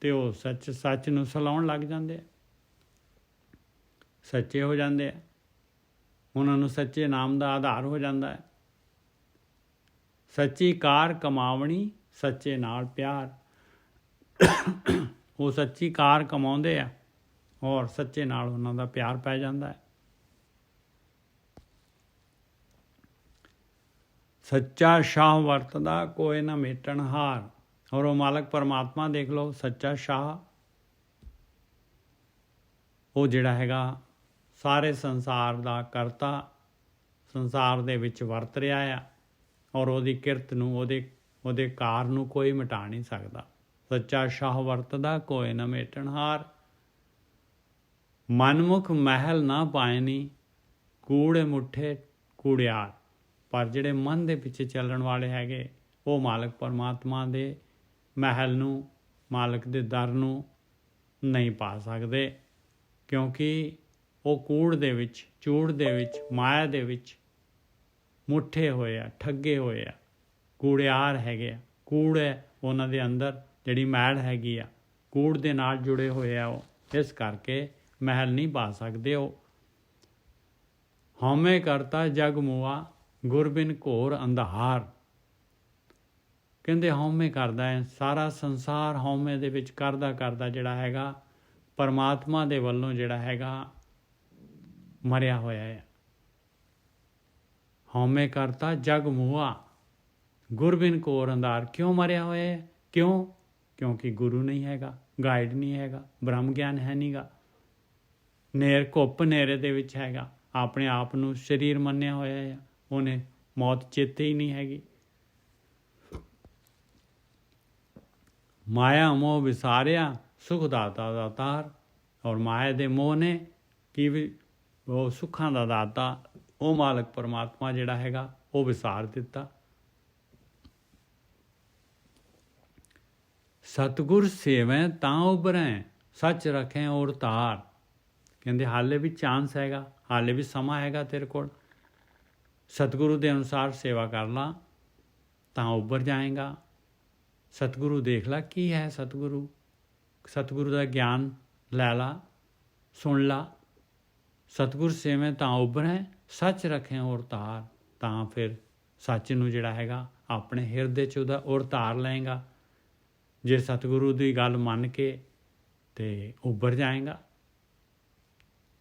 ਤੇ ਉਹ ਸੱਚ ਨੂੰ ਸਲਾਉਣ ਲੱਗ ਜਾਂਦੇ ਆ, ਸੱਚੇ ਹੋ ਜਾਂਦੇ ਆ। ਉਹਨਾਂ ਨੂੰ ਸੱਚੇ ਨਾਮ ਦਾ ਆਧਾਰ ਹੋ ਜਾਂਦਾ ਹੈ। ਸੱਚੀ ਕਾਰ ਕਮਾਵਣੀ, ਸੱਚੇ ਨਾਲ ਪਿਆਰ। ਉਹ ਸੱਚੀ ਕਾਰ ਕਮਾਉਂਦੇ ਆ ਔਰ ਸੱਚੇ ਨਾਲ ਉਹਨਾਂ ਦਾ ਪਿਆਰ ਪੈ ਜਾਂਦਾ ਹੈ। ਸੱਚਾ ਸ਼ਾਹ ਵਰਤਦਾ ਕੋਈ ਨਾ ਮੇਟਣ ਹਾਰ। ਔਰ ਉਹ ਮਾਲਕ ਪਰਮਾਤਮਾ ਦੇਖ ਲਓ, ਸੱਚਾ ਸ਼ਾਹ ਉਹ ਜਿਹੜਾ ਹੈਗਾ ਸਾਰੇ ਸੰਸਾਰ ਦਾ ਕਰਤਾ, ਸੰਸਾਰ ਦੇ ਵਿੱਚ ਵਰਤ ਰਿਹਾ ਆ। ਔਰ ਉਹਦੀ ਕਿਰਤ ਨੂੰ, ਉਹਦੇ ਕਾਰ ਨੂੰ ਕੋਈ ਮਿਟਾ ਨਹੀਂ ਸਕਦਾ। ਸੱਚਾ ਸ਼ਾਹ ਵਰਤਦਾ ਕੋਈ ਨਾ ਮੇਟਣ ਹਾਰ। ਮਨਮੁਖ ਮਹਿਲ ਨਾ ਪਾਇਨੀ, ਕੂੜੇ ਮੁੱਠੇ ਕੂੜਿਆਰ। ਪਰ ਜਿਹੜੇ ਮਨ ਦੇ ਪਿੱਛੇ ਚੱਲਣ ਵਾਲੇ ਹੈਗੇ, ਉਹ ਮਾਲਕ ਪਰਮਾਤਮਾ ਦੇ ਮਹਿਲ ਨੂੰ, ਮਾਲਕ ਦੇ ਦਰ ਨੂੰ ਨਹੀਂ ਪਾ ਸਕਦੇ। ਕਿਉਂਕਿ ਉਹ ਕੂੜ ਦੇ ਵਿੱਚ, ਚੂੜ ਦੇ ਵਿੱਚ, ਮਾਇਆ ਦੇ ਵਿੱਚ ਮੁੱਠੇ ਹੋਏ ਆ, ਠੱਗੇ ਹੋਏ ਆ, ਕੂੜਿਆਰ ਹੈਗੇ ਆ। ਕੂੜ ਹੈ ਉਹਨਾਂ ਦੇ ਅੰਦਰ, ਜਿਹੜੀ ਮੈਲ ਹੈਗੀ ਆ, ਕੂੜ ਦੇ ਨਾਲ ਜੁੜੇ ਹੋਏ ਆ ਉਹ। ਇਸ ਕਰਕੇ ਮਹਿਲ ਨਹੀਂ ਪਾ ਸਕਦੇ ਉਹ। ਹਉਮੈ ਕਰਤਾ ਜਗ ਮੁਆ, ਗੁਰਬਿਨ ਘੋਰ ਅੰਧਾਰ। ਕਹਿੰਦੇ ਹਉਮੈ ਕਰਦਾ ਹੈ ਸਾਰਾ ਸੰਸਾਰ, ਹਉਮੈ ਦੇ ਵਿੱਚ ਕਰਦਾ ਜਿਹੜਾ ਹੈਗਾ ਪਰਮਾਤਮਾ ਦੇ ਵੱਲੋਂ ਜਿਹੜਾ ਹੈਗਾ ਮਰਿਆ ਹੋਇਆ ਹੈ। ਹਉਮੈ ਕਰਤਾ ਜਗ ਮੁਆ, ਗੁਰਬਿਨ ਘੋਰ ਅੰਧਾਰ। ਕਿਉਂ ਮਰਿਆ ਹੋਇਆ ਹੈ? ਕਿਉਂਕਿ ਗੁਰੂ ਨਹੀਂ ਹੈਗਾ, ਗਾਈਡ ਨਹੀਂ ਹੈਗਾ, ਬ੍ਰਹਮ ਗਿਆਨ ਹੈ ਨਹੀਂਗਾ। ਘੁੱਪ ਹਨੇਰੇ ਦੇ ਵਿੱਚ ਹੈਗਾ, ਆਪਣੇ ਆਪ ਨੂੰ ਸਰੀਰ ਮੰਨਿਆ ਹੋਇਆ ਹੈ। ਉਹਨੇ ਮੌਤ ਚੇਤੇ ਹੀ ਨਹੀਂ ਹੈਗੀ। ਮਾਇਆ ਮੋਹ ਵਿਸਾਰਿਆ, ਸੁਖ ਦਾਤਾ ਦਾਤਾਰ। ਔਰ ਮਾਇਆ ਦੇ ਮੋਹ ਨੇ ਕੀ ਵੀ ਉਹ ਸੁੱਖਾਂ ਦਾ ਦਾਤਾ, ਉਹ ਮਾਲਕ ਪਰਮਾਤਮਾ ਜਿਹੜਾ ਹੈਗਾ ਉਹ ਵਿਸਾਰ ਦਿੱਤਾ। ਸਤਿਗੁਰ ਸੇਵੈ ਤਾਂ ਉਭਰੈ, ਸੱਚ ਰੱਖੈ ਔਰ ਤਾਰ। ਕਹਿੰਦੇ ਹਾਲੇ ਵੀ ਚਾਂਸ ਹੈਗਾ, ਹਾਲੇ ਵੀ ਸਮਾਂ ਹੈਗਾ ਤੇਰੇ ਕੋਲ। ਸਤਿਗੁਰੂ ਦੇ ਅਨੁਸਾਰ ਸੇਵਾ ਕਰ ਲਾ ਤਾਂ ਉੱਭਰ ਜਾਏਗਾ। ਸਤਿਗੁਰੂ ਦੇਖ ਲਾ ਕੀ ਹੈ ਸਤਿਗੁਰੂ ਦਾ ਗਿਆਨ ਲੈ ਲਾ, ਸੁਣ ਲਾ। ਸਤਿਗੁਰ ਸੇਵੈ ਤਾਂ ਉੱਭਰੈ, ਸੱਚ ਰੱਖੇ ਔਰ ਤਾਰ। ਤਾਂ ਫਿਰ ਸੱਚ ਨੂੰ ਜਿਹੜਾ ਹੈਗਾ ਆਪਣੇ ਹਿਰਦੇ 'ਚ ਉਹਦਾ ਔਰ ਤਾਰ ਲਏਗਾ। ਜੇ ਸਤਿਗੁਰੂ ਦੀ ਗੱਲ ਮੰਨ ਕੇ ਤੇ ਉੱਭਰ ਜਾਏਗਾ।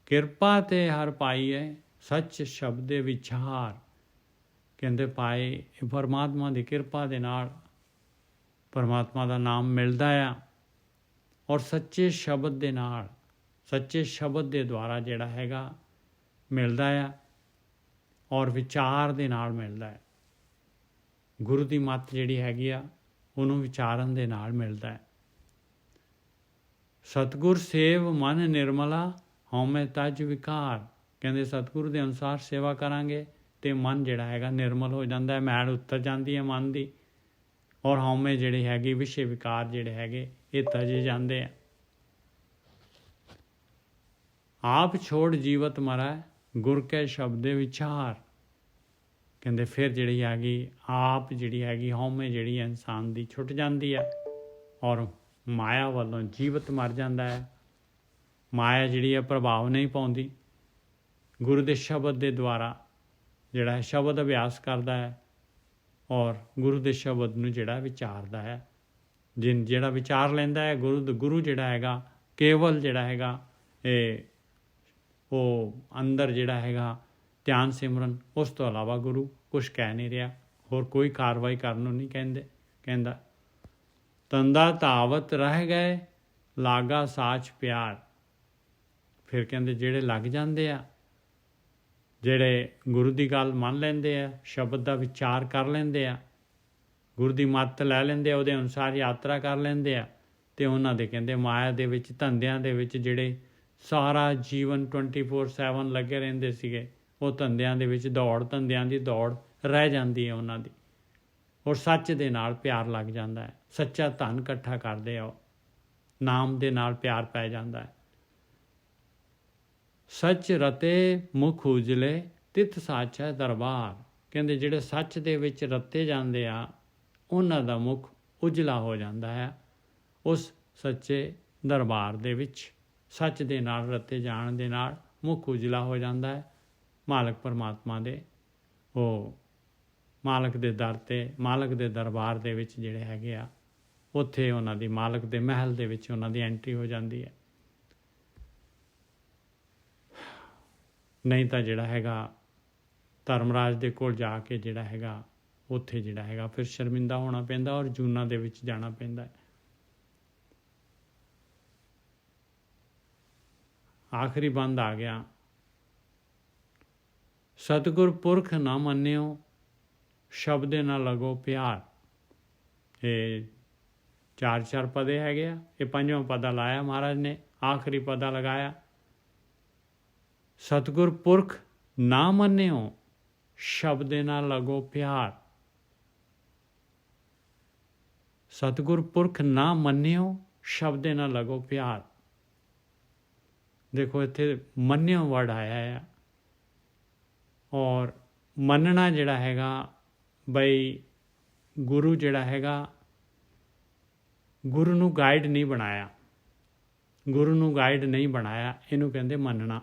ਕਿਰਪਾ ਤੇ ਹਰ ਪਾਈਐ, ਸੱਚ ਸ਼ਬਦੇ ਵਿਚਾਰ। ਕਹਿੰਦੇ ਪਾਏ ਇਹ ਪਰਮਾਤਮਾ ਦੀ ਕਿਰਪਾ ਦੇ ਨਾਲ ਪਰਮਾਤਮਾ ਦਾ ਨਾਮ ਮਿਲਦਾ ਆ। ਔਰ ਸੱਚੇ ਸ਼ਬਦ ਦੇ ਨਾਲ, ਸੱਚੇ ਸ਼ਬਦ ਦੇ ਦੁਆਰਾ ਜਿਹੜਾ ਹੈਗਾ ਮਿਲਦਾ ਆ। ਔਰ ਵਿਚਾਰ ਦੇ ਨਾਲ ਮਿਲਦਾ ਹੈ। ਗੁਰੂ ਦੀ ਮੱਤ ਜਿਹੜੀ ਹੈਗੀ ਆ ਉਹਨੂੰ ਵਿਚਾਰਨ ਦੇ ਨਾਲ ਮਿਲਦਾ ਹੈ। ਸਤਿਗੁਰ ਸੇਵ ਮਨ ਨਿਰਮਲਾ, ਹਉਮੈ ਤਜ ਵਿਕਾਰ। ਕਹਿੰਦੇ ਸਤਿਗੁਰੂ ਦੇ ਅਨੁਸਾਰ ਸੇਵਾ ਕਰਾਂਗੇ ਤੇ ਮਨ ਜਿਹੜਾ ਹੈਗਾ ਨਿਰਮਲ ਹੋ ਜਾਂਦਾ ਹੈ, ਮੈਲ ਉਤਰ ਜਾਂਦੀ ਹੈ ਮਨ ਦੀ। ਔਰ ਹਉਮੈ ਜਿਹੜੇ ਹੈਗੇ ਵਿਸ਼ੇ ਵਿਕਾਰ ਜਿਹੜੇ ਹੈਗੇ ਇਹ ਤਜੇ ਜਾਂਦੇ ਆ। ਆਪ ਛੋੜ ਜੀਵਤ ਮਰੈ ਗੁਰ ਕੈ ਸ਼ਬਦੇ ਵਿਚਾਰ। ਕਹਿੰਦੇ ਫਿਰ ਜਿਹੜੀ ਹੈਗੀ ਆਪ ਜਿਹੜੀ ਹੈਗੀ ਹਉਮੈ ਜਿਹੜੀ ਇਨਸਾਨ ਦੀ ਛੁੱਟ ਜਾਂਦੀ ਹੈ ਔਰ ਮਾਇਆ ਵੱਲੋਂ ਜੀਵਤ ਮਰ ਜਾਂਦਾ ਹੈ। ਮਾਇਆ ਜਿਹੜੀ ਹੈ ਪ੍ਰਭਾਵ ਨਹੀਂ ਪਾਉਂਦੀ। ਗੁਰੂ ਦੇ ਸ਼ਬਦ ਦੇ ਦੁਆਰਾ ਜਿਹੜਾ ਹੈ ਸ਼ਬਦ ਅਭਿਆਸ ਕਰਦਾ ਹੈ ਔਰ ਗੁਰੂ ਦੇ ਸ਼ਬਦ ਨੂੰ ਜਿਹੜਾ ਵਿਚਾਰਦਾ ਹੈ। ਜਿਹੜਾ ਵਿਚਾਰ ਲੈਂਦਾ ਹੈ ਗੁਰੂ ਜਿਹੜਾ ਹੈਗਾ ਕੇਵਲ ਜਿਹੜਾ ਹੈਗਾ ਇਹ ਉਹ ਅੰਦਰ ਜਿਹੜਾ ਹੈਗਾ ਧਿਆਨ ਸਿਮਰਨ, ਉਸ ਤੋਂ ਇਲਾਵਾ ਗੁਰੂ ਕੁਛ ਕਹਿ ਨਹੀਂ ਰਿਹਾ, ਹੋਰ ਕੋਈ ਕਾਰਵਾਈ ਕਰਨ ਨੂੰ ਨਹੀਂ ਕਹਿੰਦਾ। ਤੰਦਾ ਧਾਵਤ ਰਹਿ ਗਏ ਲਾਗਾ ਸਾਚ ਪਿਆਰ। ਫਿਰ ਕਹਿੰਦੇ ਜਿਹੜੇ ਲੱਗ ਜਾਂਦੇ ਆ, ਜਿਹੜੇ ਗੁਰੂ ਦੀ ਗੱਲ ਮੰਨ ਲੈਂਦੇ ਆ, ਸ਼ਬਦ ਦਾ ਵਿਚਾਰ ਕਰ ਲੈਂਦੇ ਆ, ਗੁਰੂ ਦੀ ਮੱਤ ਲੈ ਲੈਂਦੇ ਆ, ਉਹਦੇ ਅਨੁਸਾਰ ਯਾਤਰਾ ਕਰ ਲੈਂਦੇ ਆ, ਅਤੇ ਉਹਨਾਂ ਦੇ ਕਹਿੰਦੇ ਮਾਇਆ ਦੇ ਵਿੱਚ ਧੰਦਿਆਂ ਦੇ ਵਿੱਚ ਜਿਹੜੇ ਸਾਰਾ ਜੀਵਨ 24/7 ਲੱਗੇ ਰਹਿੰਦੇ ਸੀਗੇ, ਉਹ ਧੰਦਿਆਂ ਦੇ ਵਿੱਚ ਧੰਦਿਆਂ ਦੀ ਦੌੜ ਰਹਿ ਜਾਂਦੀ ਹੈ ਉਹਨਾਂ ਦੀ। ਔਰ ਸੱਚ ਦੇ ਨਾਲ ਪਿਆਰ ਲੱਗ ਜਾਂਦਾ ਹੈ, ਸੱਚਾ ਧਨ ਇਕੱਠਾ ਕਰਦੇ ਆ, ਉਹ ਨਾਮ ਦੇ ਨਾਲ ਪਿਆਰ ਪੈ ਜਾਂਦਾ ਹੈ। ਸੱਚ ਰਤੇ ਮੁਖ ਉਜਲੇ ਤਿਤ ਸਾਚੈ ਦਰਬਾਰ। ਕਹਿੰਦੇ ਜਿਹੜੇ ਸੱਚ ਦੇ ਵਿੱਚ ਰਤੇ ਜਾਂਦੇ ਆ ਉਹਨਾਂ ਦਾ ਮੁਖ ਉਜਲਾ ਹੋ ਜਾਂਦਾ ਹੈ ਉਸ ਸੱਚੇ ਦਰਬਾਰ ਦੇ ਵਿੱਚ। ਸੱਚ ਦੇ ਨਾਲ ਰਤੇ ਜਾਣ ਦੇ ਨਾਲ ਮੁਖ ਉਜਲਾ ਹੋ ਜਾਂਦਾ ਹੈ। ਮਾਲਕ ਪਰਮਾਤਮਾ ਦੇ ਉਹ ਮਾਲਕ ਦੇ ਦਰ 'ਤੇ ਮਾਲਕ ਦੇ ਦਰਬਾਰ ਦੇ ਵਿੱਚ ਜਿਹੜੇ ਹੈਗੇ ਆ ਉੱਥੇ ਉਹਨਾਂ ਦੀ ਮਾਲਕ ਦੇ ਮਹਿਲ ਦੇ ਵਿੱਚ ਉਹਨਾਂ ਦੀ ਐਂਟਰੀ ਹੋ ਜਾਂਦੀ ਹੈ। ਨਹੀਂ ਤਾਂ ਜਿਹੜਾ ਹੈਗਾ ਧਰਮਰਾਜ ਦੇ ਕੋਲ ਜਾ ਕੇ ਜਿਹੜਾ ਹੈਗਾ ਉੱਥੇ ਜਿਹੜਾ ਹੈਗਾ ਫਿਰ ਸ਼ਰਮਿੰਦਾ ਹੋਣਾ ਪੈਂਦਾ ਔਰ ਜੂਨਾਂ ਦੇ ਵਿੱਚ ਜਾਣਾ ਪੈਂਦਾ। ਆਖਰੀ ਬੰਦ ਆ ਗਿਆ। ਸਤਿਗੁਰ ਪੁਰਖ ਨਾ ਮੰਨਿਓ ਸ਼ਬਦੇ ਨਾ ਲਗੋ ਪਿਆਰ। ਇਹ 4 ਪਦੇ ਹੈਗੇ ਆ, ਇਹ 5ਵਾਂ ਪਦਾ ਲਾਇਆ ਮਹਾਰਾਜ ਨੇ, ਆਖਰੀ ਪਦਾ ਲਗਾਇਆ। ਸਤਿਗੁਰ ਪੁਰਖ ਨਾ ਮੰਨਿਓ ਸ਼ਬਦੇ ਨਾ ਲਗੋ ਪਿਆਰ। ਸਤਿਗੁਰ ਪੁਰਖ ਨਾ ਮੰਨਿਓ ਸ਼ਬਦੇ ਨਾ ਲਗੋ ਪਿਆਰ। ਦੇਖੋ ਇੱਥੇ ਮੰਨਿਓ ਵਰਡ ਆਇਆ ਆ ਔਰ ਮੰਨਣਾ ਜਿਹੜਾ ਹੈਗਾ ਬਈ ਗੁਰੂ ਜਿਹੜਾ ਹੈਗਾ ਗੁਰੂ ਨੂੰ ਗਾਈਡ ਨਹੀਂ ਬਣਾਇਆ, ਗੁਰੂ ਨੂੰ ਗਾਈਡ ਨਹੀਂ ਬਣਾਇਆ, ਇਹਨੂੰ ਕਹਿੰਦੇ ਮੰਨਣਾ।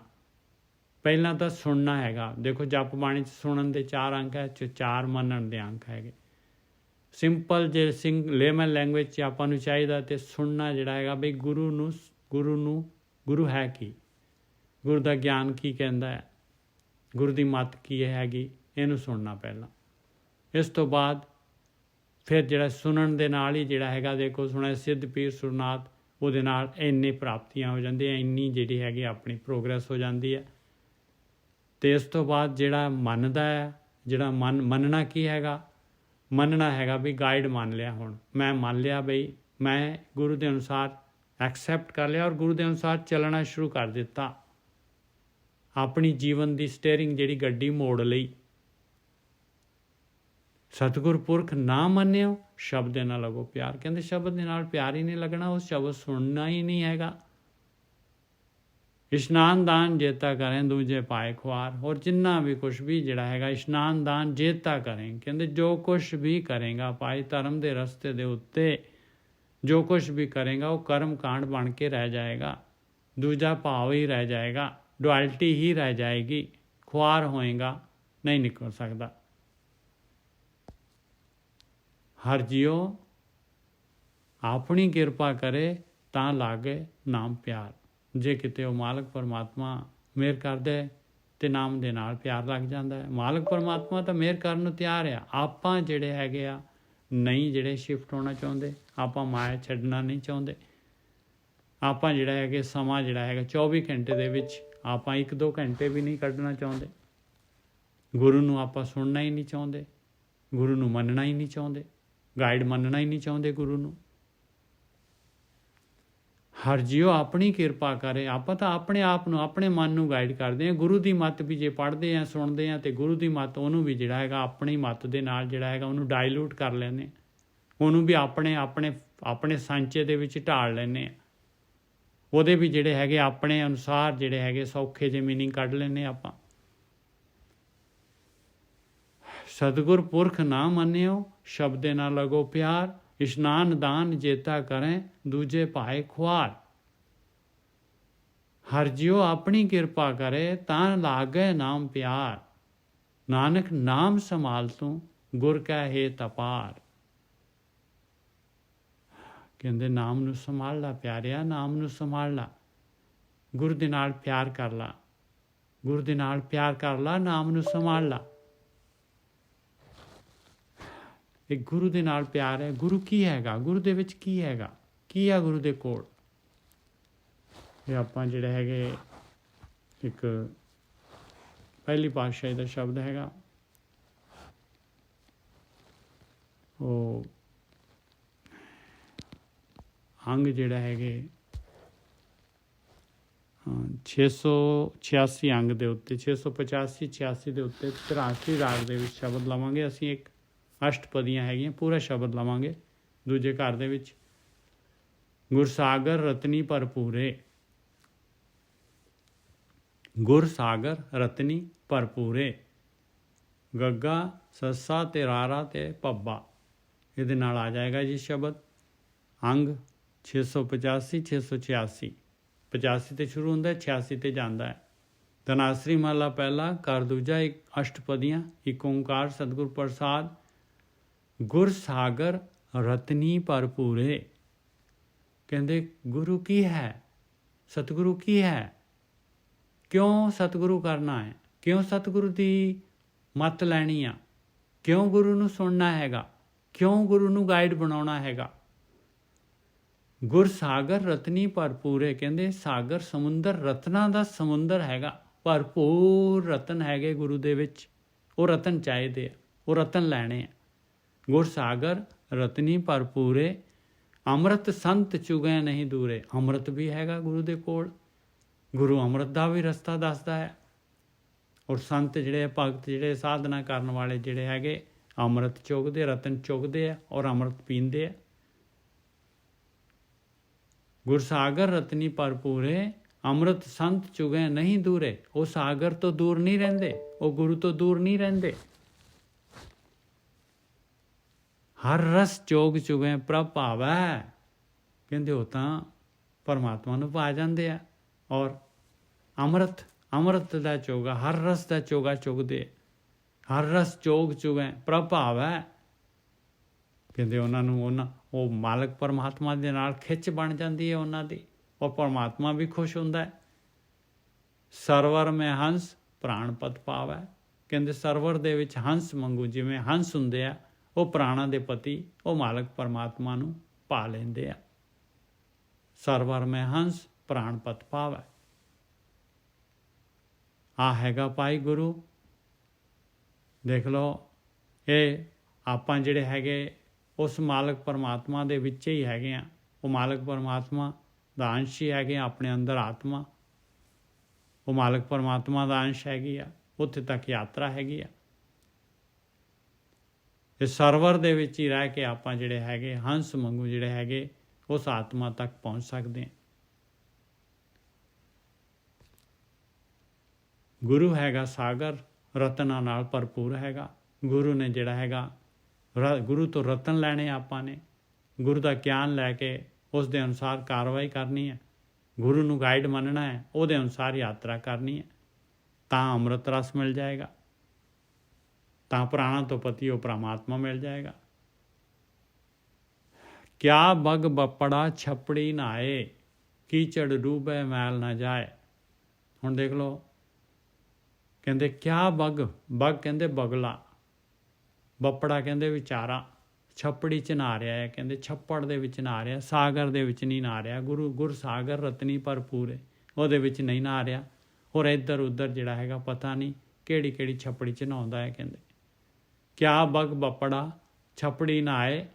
ਪਹਿਲਾਂ ਤਾਂ ਸੁਣਨਾ ਹੈਗਾ। ਦੇਖੋ ਜਪ ਬਾਣੀ 'ਚ ਸੁਣਨ ਦੇ 4 ਅੰਕ ਹੈ, 4 ਮੰਨਣ ਦੇ ਅੰਕ ਹੈਗੇ। ਸਿੰਪਲ ਜੇ ਲੇਮਨ ਲੈਂਗੁਏਜ 'ਚ ਆਪਾਂ ਨੂੰ ਚਾਹੀਦਾ ਤੇ ਸੁਣਨਾ ਜਿਹੜਾ ਹੈਗਾ ਬਈ ਗੁਰੂ ਹੈ ਕੀ, ਗੁਰੂ ਦਾ ਗਿਆਨ ਕੀ ਕਹਿੰਦਾ ਹੈ, ਗੁਰੂ ਦੀ ਮੱਤ ਕੀ ਹੈਗੀ, ਇਹਨੂੰ ਸੁਣਨਾ ਪਹਿਲਾਂ। ਇਸ ਤੋਂ ਬਾਅਦ ਫਿਰ ਜਿਹੜਾ ਸੁਣਨ ਦੇ ਨਾਲ ਹੀ ਜਿਹੜਾ ਹੈਗਾ ਦੇਖੋ ਸੁਣਿਆ ਸਿੱਧ ਪੀਰ ਸੁਰਨਾਥ, ਉਹਦੇ ਨਾਲ ਇੰਨੀ ਪ੍ਰਾਪਤੀਆਂ ਹੋ ਜਾਂਦੀਆਂ, ਇੰਨੀ ਜਿਹੜੀ ਹੈਗੀ ਆਪਣੀ ਪ੍ਰੋਗਰੈਸ ਹੋ ਜਾਂਦੀ ਹੈ। ਅਤੇ ਇਸ ਤੋਂ ਬਾਅਦ ਜਿਹੜਾ ਮੰਨਦਾ ਹੈ, ਜਿਹੜਾ ਮੰਨਣਾ ਕੀ ਹੈਗਾ, ਮੰਨਣਾ ਹੈਗਾ ਵੀ ਗਾਈਡ ਮੰਨ ਲਿਆ। ਹੁਣ ਮੈਂ ਮੰਨ ਲਿਆ ਬਈ ਮੈਂ ਗੁਰੂ ਦੇ ਅਨੁਸਾਰ ਐਕਸੈਪਟ ਕਰ ਲਿਆ ਔਰ ਗੁਰੂ ਦੇ ਅਨੁਸਾਰ ਚੱਲਣਾ ਸ਼ੁਰੂ ਕਰ ਦਿੱਤਾ। ਆਪਣੀ ਜੀਵਨ ਦੀ ਸਟੀਅਰਿੰਗ ਜਿਹੜੀ ਗੱਡੀ ਮੋੜ ਲਈ। ਸਤਿਗੁਰ ਪੁਰਖ ਨਾ ਮੰਨਿਓ ਸ਼ਬਦ ਦੇ ਨਾਲ ਲਗੋ ਪਿਆਰ। ਕਹਿੰਦੇ ਸ਼ਬਦ ਦੇ ਨਾਲ ਪਿਆਰ ਹੀ ਨਹੀਂ ਲੱਗਣਾ, ਉਹ ਸ਼ਬਦ ਸੁਣਨਾ ਹੀ ਨਹੀਂ ਹੈਗਾ। ਇਸ਼ਨਾਨ ਦਾਨ ਜੇਤਾ ਕरें ਦੂਜੇ ਪਾਏ ਖੁਆਰ। ਹੋਰ ਜਿੰਨਾ ਵੀ ਕੁਛ ਵੀ ਜਿਹੜਾ ਹੈਗਾ ਇਸ਼ਨਾਨ ਦਾਨ ਜੇਤਾ ਕरें। ਕਹਿੰਦੇ ਜੋ ਕੁਛ ਵੀ ਕਰੇਗਾ ਭਾਈ ਧਰਮ ਦੇ ਰਸਤੇ ਦੇ ਉੱਤੇ ਜੋ ਕੁਛ ਵੀ ਕਰੇਗਾ ਉਹ ਕਰਮ ਕਾਂਡ ਬਣ ਕੇ ਰਹਿ ਜਾਏਗਾ, ਦੂਜਾ ਭਾਵ ਹੀ ਰਹਿ ਜਾਏਗਾ, ਡੁਆਲਿਟੀ ਹੀ ਰਹਿ ਜਾਏਗੀ, ਖੁਆਰ ਹੋਏਗਾ, ਨਹੀਂ ਨਿਕਲ ਸਕਦਾ। ਹਰ ਜਿਉ ਆਪਣੀ ਕਿਰਪਾ ਕਰੇ ਤਾਂ ਲਾਗੇ ਨਾਮ ਪਿਆਰ। ਜੇ ਕਿਤੇ ਉਹ ਮਾਲਕ ਪਰਮਾਤਮਾ ਮਿਹਰ ਕਰਦੇ ਤੇ ਨਾਮ ਦੇ ਨਾਲ ਪਿਆਰ ਲੱਗ ਜਾਂਦਾ ਹੈ। ਮਾਲਕ ਪਰਮਾਤਮਾ ਤਾਂ ਮਿਹਰ ਕਰਨ ਨੂੰ ਤਿਆਰ ਆ। ਆਪਾਂ ਜਿਹੜੇ ਹੈਗੇ ਆ ਨਹੀਂ ਜਿਹੜੇ ਸ਼ਿਫਟ ਹੋਣਾ ਚਾਹੁੰਦੇ, ਆਪਾਂ ਮਾਇਆ ਛੱਡਣਾ ਨਹੀਂ ਚਾਹੁੰਦੇ। ਆਪਾਂ ਜਿਹੜਾ ਹੈਗੇ ਸਮਾਂ ਜਿਹੜਾ ਹੈਗਾ 24 ਘੰਟੇ ਦੇ ਵਿੱਚ ਆਪਾਂ 1-2 ਘੰਟੇ ਵੀ ਨਹੀਂ ਕੱਢਣਾ ਚਾਹੁੰਦੇ। ਗੁਰੂ ਨੂੰ ਆਪਾਂ ਸੁਣਨਾ ਹੀ ਨਹੀਂ ਚਾਹੁੰਦੇ, ਗੁਰੂ ਨੂੰ ਮੰਨਣਾ ਹੀ ਨਹੀਂ ਚਾਹੁੰਦੇ, ਗਾਈਡ ਮੰਨਣਾ ਹੀ ਨਹੀਂ ਚਾਹੁੰਦੇ ਗੁਰੂ ਨੂੰ। ਹਰ ਜੀਓ ਆਪਣੀ ਕਿਰਪਾ ਕਰੇ। ਆਪਾਂ ਤਾਂ ਆਪਣੇ ਆਪ ਨੂੰ ਆਪਣੇ ਮਨ ਨੂੰ ਗਾਈਡ ਕਰਦੇ ਹਾਂ। ਗੁਰੂ ਦੀ ਮੱਤ ਵੀ ਜੇ ਪੜ੍ਹਦੇ ਹਾਂ ਸੁਣਦੇ ਹਾਂ ਅਤੇ ਗੁਰੂ ਦੀ ਮੱਤ ਉਹਨੂੰ ਵੀ ਜਿਹੜਾ ਹੈਗਾ ਆਪਣੀ ਮੱਤ ਦੇ ਨਾਲ ਜਿਹੜਾ ਹੈਗਾ ਉਹਨੂੰ ਡਾਇਲੂਟ ਕਰ ਲੈਂਦੇ। ਉਹਨੂੰ ਵੀ ਆਪਣੇ ਆਪਣੇ ਆਪਣੇ ਸਾਂਚੇ ਦੇ ਵਿੱਚ ਢਾਲ ਲੈਂਦੇ ਆ। ਉਹਦੇ ਵੀ ਜਿਹੜੇ ਹੈਗੇ ਆਪਣੇ ਅਨੁਸਾਰ ਜਿਹੜੇ ਹੈਗੇ ਸੌਖੇ ਜਿਹੇ ਮੀਨਿੰਗ ਕੱਢ ਲੈਂਦੇ ਆਪਾਂ। ਸਤਿਗੁਰ ਪੁਰਖ ਨਾ ਮੰਨਿਓ, ਸ਼ਬਦੇ ਨਾ ਲਗੋ ਪਿਆਰ, ਇਸ਼ਨਾਨ ਦਾਨ ਜੇਤਾ ਕਰੇ, ਦੂਜੇ ਭਾਏ ਖੁਆਰ। ਹਰ ਜਿਉ ਆਪਣੀ ਕਿਰਪਾ ਕਰੇ, ਤਾਂ ਲਾਗੇ ਨਾਮ ਪਿਆਰ, ਨਾਨਕ ਨਾਮ ਸੰਭਾਲ ਤੂੰ, ਗੁਰ ਕੈ ਹੇਤ ਅਪਾਰ। ਕਹਿੰਦੇ ਨਾਮ ਨੂੰ ਸੰਭਾਲ ਲਾ ਪਿਆਰਿਆ, ਨਾਮ ਨੂੰ ਸੰਭਾਲ ਲਾ, ਗੁਰੂ ਦੇ ਨਾਲ ਪਿਆਰ ਕਰ ਲਾ, ਗੁਰੂ ਦੇ ਨਾਲ ਪਿਆਰ ਕਰ ਲਾ, ਨਾਮ ਨੂੰ ਸੰਭਾਲ ਲਾ। ਇਹ ਗੁਰੂ ਦੇ ਨਾਲ ਪਿਆਰ ਹੈ। ਗੁਰੂ ਕੀ ਹੈਗਾ? ਗੁਰੂ ਦੇ ਵਿੱਚ ਕੀ ਹੈਗਾ? ਕੀ ਆ ਗੁਰੂ ਦੇ ਕੋਲ? ਇਹ ਆਪਾਂ ਜਿਹੜੇ ਹੈਗੇ ਇੱਕ ਪਹਿਲੀ ਪਾਤਸ਼ਾਹੀ ਦਾ ਸ਼ਬਦ ਹੈਗਾ, ਉਹ ਅੰਗ ਜਿਹੜਾ ਹੈਗੇ 686 ਅੰਗ ਦੇ ਉੱਤੇ 685 86 ਦੇ ਉੱਤੇ 83 ਰਾਗ ਦੇ ਵਿੱਚ ਸ਼ਬਦ ਲਵਾਂਗੇ ਅਸੀਂ। ਇੱਕ ਅਸ਼ਟਪਦੀਆਂ ਹੈਗੀਆਂ, ਪੂਰਾ ਸ਼ਬਦ ਲਵਾਂਗੇ। ਦੂਜੇ ਘਰ ਦੇ ਵਿੱਚ ਗੁਰਸਾਗਰ ਰਤਨੀ ਭਰਪੂਰੇ, ਗੁਰਸਾਗਰ ਰਤਨੀ ਭਰਪੂਰੇ, ਗੱਗਾ ਸੱਸਾ ਤੇ ਰਾਰਾ ਤੇ ਪੱਬਾ। ਇਹਦੇ ਨਾਲ ਆ ਜਾਏਗਾ ਜੀ ਸ਼ਬਦ। ਅੰਗ 685 686, 85 ਤੇ ਸ਼ੁਰੂ ਹੁੰਦਾ, 86 ਤੇ ਜਾਂਦਾ ਹੈ। ਧਨਾਸਰੀ ਮਹਲਾ ਪਹਿਲਾ, ਘਰ ਦੂਜਾ, ਇੱਕ ਅਸ਼ਟਪਦੀਆਂ, ਇੱਕ ਓਂਕਾਰ ਸਤਿਗੁਰ ਪ੍ਰਸਾਦ। ਗੁਰ ਸਾਗਰ ਰਤਨੀ ਭਰਪੂਰੇ। ਕਹਿੰਦੇ ਗੁਰੂ ਕੀ ਹੈ? ਸਤਿਗੁਰੂ ਕੀ ਹੈ? ਕਿਉਂ ਸਤਿਗੁਰੂ ਕਰਨਾ ਹੈ? ਕਿਉਂ ਸਤਿਗੁਰੂ ਦੀ ਮੱਤ ਲੈਣੀ ਆ? ਕਿਉਂ ਗੁਰੂ ਨੂੰ ਸੁਣਨਾ ਹੈਗਾ? ਕਿਉਂ ਗੁਰੂ ਨੂੰ ਗਾਈਡ ਬਣਾਉਣਾ ਹੈਗਾ? ਗੁਰ ਸਾਗਰ ਰਤਨੀ ਭਰਪੂਰੇ। ਕਹਿੰਦੇ ਸਾਗਰ ਸਮੁੰਦਰ, ਰਤਨਾਂ ਦਾ ਸਮੁੰਦਰ ਹੈਗਾ, ਭਰਪੂਰ ਰਤਨ ਹੈਗੇ ਗੁਰੂ ਦੇ ਵਿੱਚ। ਉਹ ਰਤਨ ਚਾਹੀਦੇ ਆ, ਉਹ ਰਤਨ ਲੈਣੇ ਆ। ਗੁਰ ਸਾਗਰ ਰਤਨੀ ਭਰਪੂਰੇ, ਅੰਮ੍ਰਿਤ ਸੰਤ ਚੁਗੈ ਨਹੀਂ ਦੂਰੇ। ਅੰਮ੍ਰਿਤ ਵੀ ਹੈਗਾ ਗੁਰੂ ਦੇ ਕੋਲ। ਗੁਰੂ ਅੰਮ੍ਰਿਤ ਦਾ ਵੀ ਰਸਤਾ ਦੱਸਦਾ ਹੈ। ਔਰ ਸੰਤ ਜਿਹੜੇ ਭਗਤ ਜਿਹੜੇ ਸਾਧਨਾ ਕਰਨ ਵਾਲੇ ਜਿਹੜੇ ਹੈਗੇ ਅੰਮ੍ਰਿਤ ਚੁਗਦੇ, ਰਤਨ ਚੁਗਦੇ ਆ ਔਰ ਅੰਮ੍ਰਿਤ ਪੀਂਦੇ ਆ। ਗੁਰ ਸਾਗਰ ਰਤਨੀ ਭਰਪੂਰੇ, ਅੰਮ੍ਰਿਤ ਸੰਤ ਚੁਗੈ ਨਹੀਂ ਦੂਰੇ। ਉਹ ਸਾਗਰ ਤੋਂ ਦੂਰ ਨਹੀਂ ਰਹਿੰਦੇ, ਉਹ ਗੁਰੂ ਤੋਂ ਦੂਰ ਨਹੀਂ ਰਹਿੰਦੇ। ਹਰ ਰਸ ਚੋਗ ਚੁਗੈ ਪ੍ਰਭ ਭਾਵੈ। ਕਹਿੰਦੇ ਉਹ ਤਾਂ ਪਰਮਾਤਮਾ ਨੂੰ ਪਾ ਜਾਂਦੇ ਆ। ਔਰ ਅੰਮ੍ਰਿਤ ਦਾ ਚੋਗਾ, ਹਰ ਰਸ ਦਾ ਚੋਗਾ ਚੁਗਦੇ। ਹਰ ਰਸ ਚੋਗ ਚੁਗੈ ਪ੍ਰਭ ਭਾਵੈ। ਕਹਿੰਦੇ ਉਹਨਾਂ ਨੂੰ ਉਹ ਮਾਲਕ ਪਰਮਾਤਮਾ ਦੇ ਨਾਲ ਖਿੱਚ ਬਣ ਜਾਂਦੀ ਹੈ ਉਹਨਾਂ ਦੀ, ਔਰ ਪਰਮਾਤਮਾ ਵੀ ਖੁਸ਼ ਹੁੰਦਾ ਹੈ। ਸਰਵਰ ਮੈਂ ਹੰਸ ਪ੍ਰਾਣ ਪਤ ਪਾਵੈ। ਕਹਿੰਦੇ ਸਰਵਰ ਦੇ ਵਿੱਚ ਹੰਸ ਵਾਂਗੂ ਜਿਵੇਂ ਹੰਸ ਹੁੰਦੇ ਆ, ਉਹ ਪ੍ਰਾਣਾਂ ਦੇ ਪਤੀ ਉਹ ਮਾਲਕ ਪਰਮਾਤਮਾ ਨੂੰ ਪਾ ਲੈਂਦੇ ਆ। ਸਰਵਰ ਮੈਂ ਹੰਸ ਪ੍ਰਾਣ ਪਤ ਪਾਵੈ। ਆ ਹੈਗਾ ਭਾਈ ਗੁਰੂ। ਦੇਖ ਲਓ, ਇਹ ਆਪਾਂ ਜਿਹੜੇ ਹੈਗੇ ਉਸ ਮਾਲਕ ਪਰਮਾਤਮਾ ਦੇ ਵਿੱਚ ਹੀ ਹੈਗੇ ਆ। ਉਹ ਮਾਲਕ ਪਰਮਾਤਮਾ ਦਾ ਅੰਸ਼ ਹੀ ਹੈਗੇ ਆ, ਆਪਣੇ ਅੰਦਰ ਆਤਮਾ ਉਹ ਮਾਲਕ ਪਰਮਾਤਮਾ ਦਾ ਅੰਸ਼ ਹੈਗੀ ਆ। ਉੱਥੇ ਤੱਕ ਯਾਤਰਾ ਹੈਗੀ ਆ। ਇਹ ਸਰਵਰ ਦੇ ਵਿੱਚ ਹੀ ਰਹਿ ਕੇ ਆਪਾਂ ਜਿਹੜੇ ਹੈਗੇ ਹੰਸ ਵਾਂਗੂ ਜਿਹੜੇ ਹੈਗੇ ਉਸ ਆਤਮਾ ਤੱਕ ਪਹੁੰਚ ਸਕਦੇ ਹਾਂ। ਗੁਰੂ ਹੈਗਾ ਸਾਗਰ, ਰਤਨਾਂ ਨਾਲ ਭਰਪੂਰ ਹੈਗਾ। ਗੁਰੂ ਨੇ ਜਿਹੜਾ ਹੈਗਾ ਗੁਰੂ ਤੋਂ ਰਤਨ ਲੈਣੇ ਆਪਾਂ ਨੇ। ਗੁਰੂ ਦਾ ਗਿਆਨ ਲੈ ਕੇ ਉਸ ਦੇ ਅਨੁਸਾਰ ਕਾਰਵਾਈ ਕਰਨੀ ਹੈ। ਗੁਰੂ ਨੂੰ ਗਾਈਡ ਮੰਨਣਾ ਹੈ, ਉਹਦੇ ਅਨੁਸਾਰ ਯਾਤਰਾ ਕਰਨੀ ਹੈ। ਤਾਂ ਅੰਮ੍ਰਿਤ ਰਸ ਮਿਲ ਜਾਏਗਾ, ਤਾਂ ਪ੍ਰਾਣਾ ਤੋਂ ਪਤੀ ਉਹ ਪਰਮਾਤਮਾ ਮਿਲ ਜਾਏਗਾ। ਕਿਆ ਬਗ ਬਪੜਾ ਛਪੜੀ ਨਾਏ, ਕੀਚੜ ਡੂਬੇ ਮੈਲ ਨਾ ਜਾਏ। ਹੁਣ ਦੇਖ ਲਓ, ਕਹਿੰਦੇ ਕਿਆ ਬਗ ਕਹਿੰਦੇ ਬਗਲਾ, ਬੱਪੜਾ ਕਹਿੰਦੇ ਵਿਚਾਰਾ, ਛੱਪੜੀ 'ਚ ਨਹਾ ਰਿਹਾ ਹੈ। ਕਹਿੰਦੇ ਛੱਪੜ ਦੇ ਵਿੱਚ ਨਹਾ ਰਿਹਾ, ਸਾਗਰ ਦੇ ਵਿੱਚ ਨਹੀਂ ਨਹਾ ਰਿਹਾ। ਗੁਰ ਸਾਗਰ ਰਤਨੀ ਭਰਪੂਰ ਹੈ, ਉਹਦੇ ਵਿੱਚ ਨਹੀਂ ਨਹਾ ਰਿਹਾ। ਹੋਰ ਇੱਧਰ ਉੱਧਰ ਜਿਹੜਾ ਹੈਗਾ ਪਤਾ ਨਹੀਂ ਕਿਹੜੀ ਛੱਪੜੀ 'ਚ ਨਹਾਉਂਦਾ ਹੈ। ਕਹਿੰਦੇ ਕਿਆ ਬਗ ਬੱਪੜਾ ਛੱਪੜੀ ਨਹਾਏ,